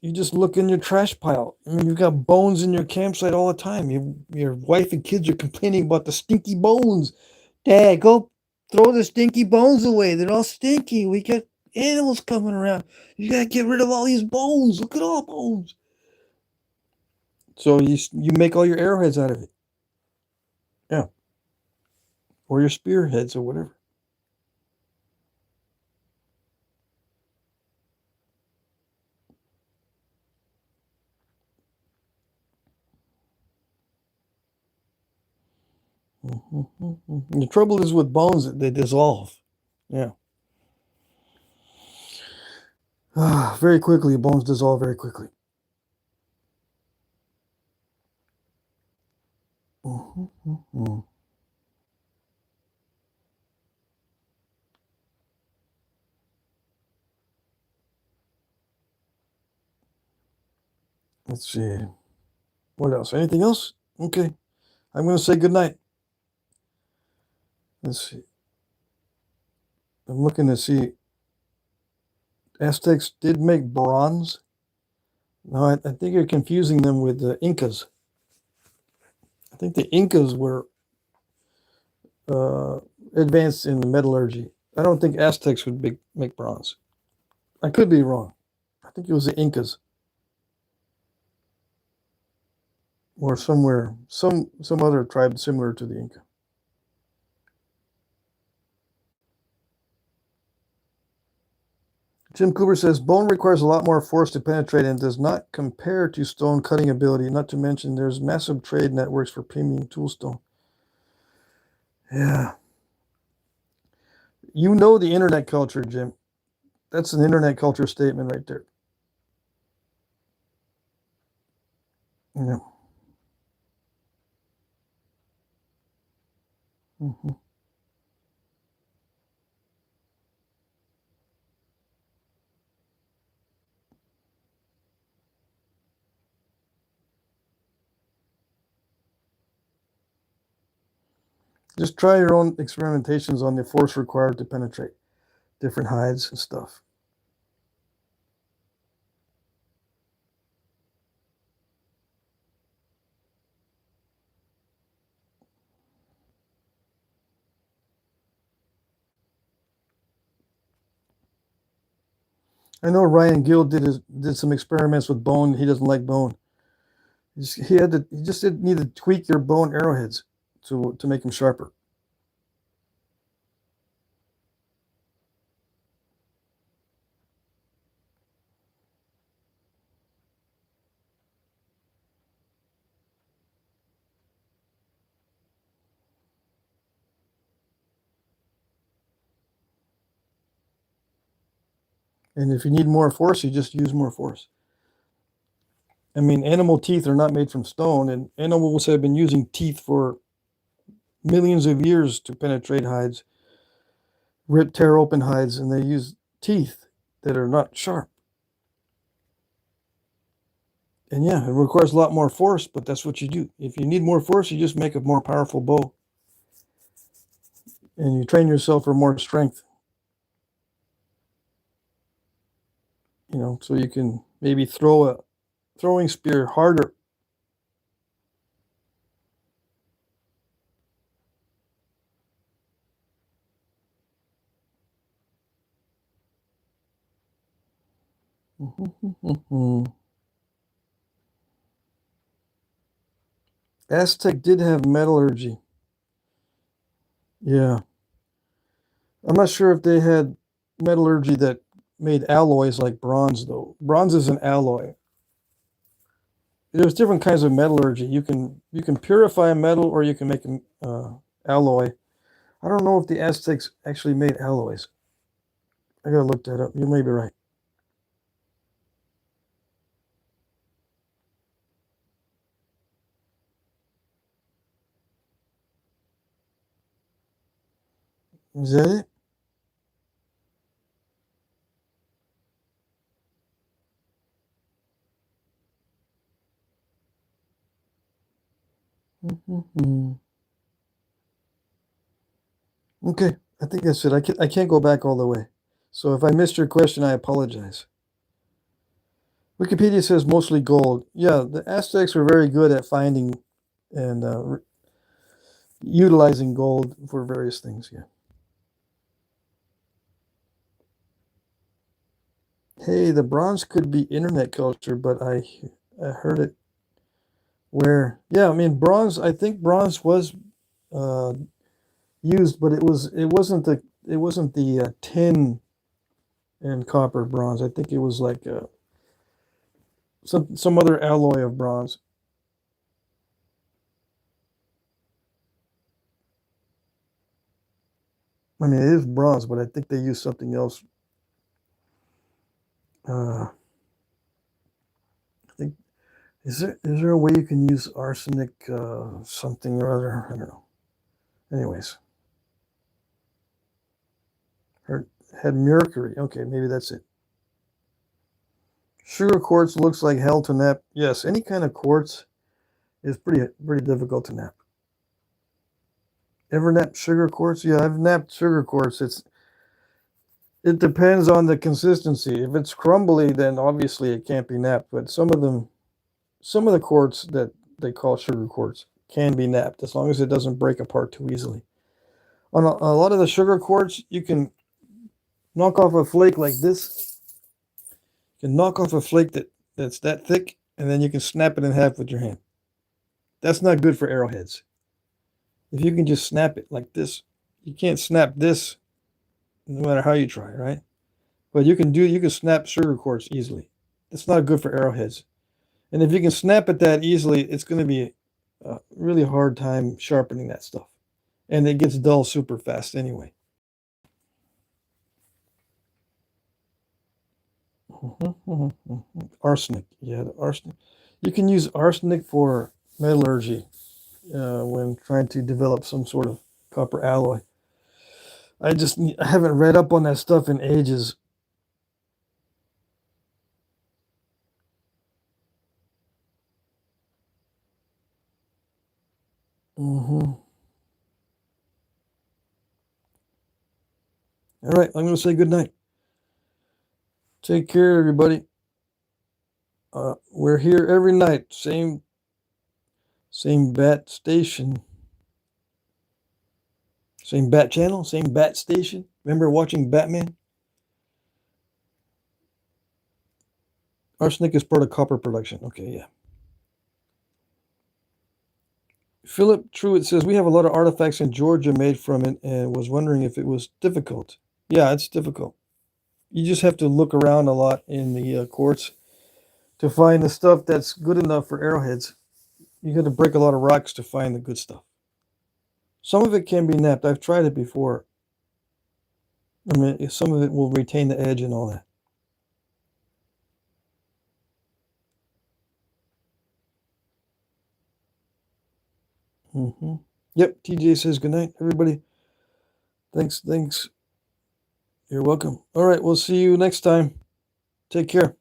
you just look in your trash pile. I mean, you've got bones in your campsite all the time. Your wife and kids are complaining about the stinky bones. Dad, go throw the stinky bones away. They're all stinky. We got animals coming around. You gotta get rid of all these bones. Look at all the bones. So you make all your arrowheads out of it. Yeah. Or your spearheads or whatever. The trouble is with bones, they dissolve. Yeah. Very quickly, bones dissolve very quickly. Let's see. What else? Anything else? Okay. I'm going to say goodnight. Let's see. I'm looking to see. Aztecs did make bronze. No, I think you're confusing them with the Incas. I think the Incas were uh, advanced in metallurgy. I don't think Aztecs would make bronze. I could be wrong. I think it was the Incas or somewhere, some other tribe similar to the Inca. Jim Cooper says bone requires a lot more force to penetrate and does not compare to stone cutting ability. Not to mention there's massive trade networks for premium toolstone. Yeah. You know the internet culture, Jim. That's an internet culture statement right there. Yeah. Mm-hmm. Just try your own experimentations on the force required to penetrate different hides and stuff. I know Ryan Gill did some experiments with bone. He doesn't like bone. He just need to tweak your bone arrowheads to make them sharper. And if you need more force, you just use more force. I mean, animal teeth are not made from stone, and animals have been using teeth for millions of years to penetrate hides, tear open hides, and they use teeth that are not sharp. And yeah, it requires a lot more force, but that's what you do. If you need more force, you just make a more powerful bow. And you train yourself for more strength. You know, so you can maybe throw a throwing spear harder. Aztec did have metallurgy. Yeah. I'm not sure if they had metallurgy that made alloys like bronze, though. Bronze is an alloy. There's different kinds of metallurgy. You can purify a metal, or you can make an alloy. I don't know if the Aztecs actually made alloys. I gotta look that up. You may be right. Is that it? Okay, I think that's it. I can't go back all the way. So if I missed your question, I apologize. Wikipedia says mostly gold. Yeah, the Aztecs were very good at finding and utilizing gold for various things. Yeah. Hey, the bronze could be internet culture, but I heard it where, yeah, I mean bronze. I think bronze was uh, used, but it wasn't the tin and copper bronze. I think it was like some other alloy of bronze. I mean, it is bronze, but I think they used something else. I think is there a way you can use arsenic something or other? I don't know. Anyways, had mercury. Okay, maybe that's it. Sugar quartz looks like hell to nap. Yes, any kind of quartz is pretty difficult to nap. Ever napped sugar quartz? Yeah, I've napped sugar quartz. It depends on the consistency. If it's crumbly, then obviously it can't be napped. But some of the quartz that they call sugar quartz can be napped as long as it doesn't break apart too easily. On a lot of the sugar quartz, you can knock off a flake like this. You can knock off a flake that's that thick, and then you can snap it in half with your hand. That's not good for arrowheads. If you can just snap it like this, you can't snap this no matter how you try, right? But you can snap sugar quartz easily. That's not good for arrowheads. And if you can snap it that easily, it's going to be a really hard time sharpening that stuff. And it gets dull super fast anyway. Arsenic. Yeah, the arsenic. You can use arsenic for metallurgy when trying to develop some sort of copper alloy. I haven't read up on that stuff in ages. All right, I'm going to say good night. Take care, everybody. We're here every night, same bat station, same bat channel, same bat station. Remember watching Batman? Arsenic is part of copper production. Okay, yeah. Philip Truitt says, we have a lot of artifacts in Georgia made from it and was wondering if it was difficult. Yeah, it's difficult. You just have to look around a lot in the quartz to find the stuff that's good enough for arrowheads. You got to break a lot of rocks to find the good stuff. Some of it can be knapped. I've tried it before. I mean, some of it will retain the edge and all that. Yep, TJ says good night, everybody. Thanks. You're welcome. All right, we'll see you next time. Take care.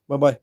Bye-bye.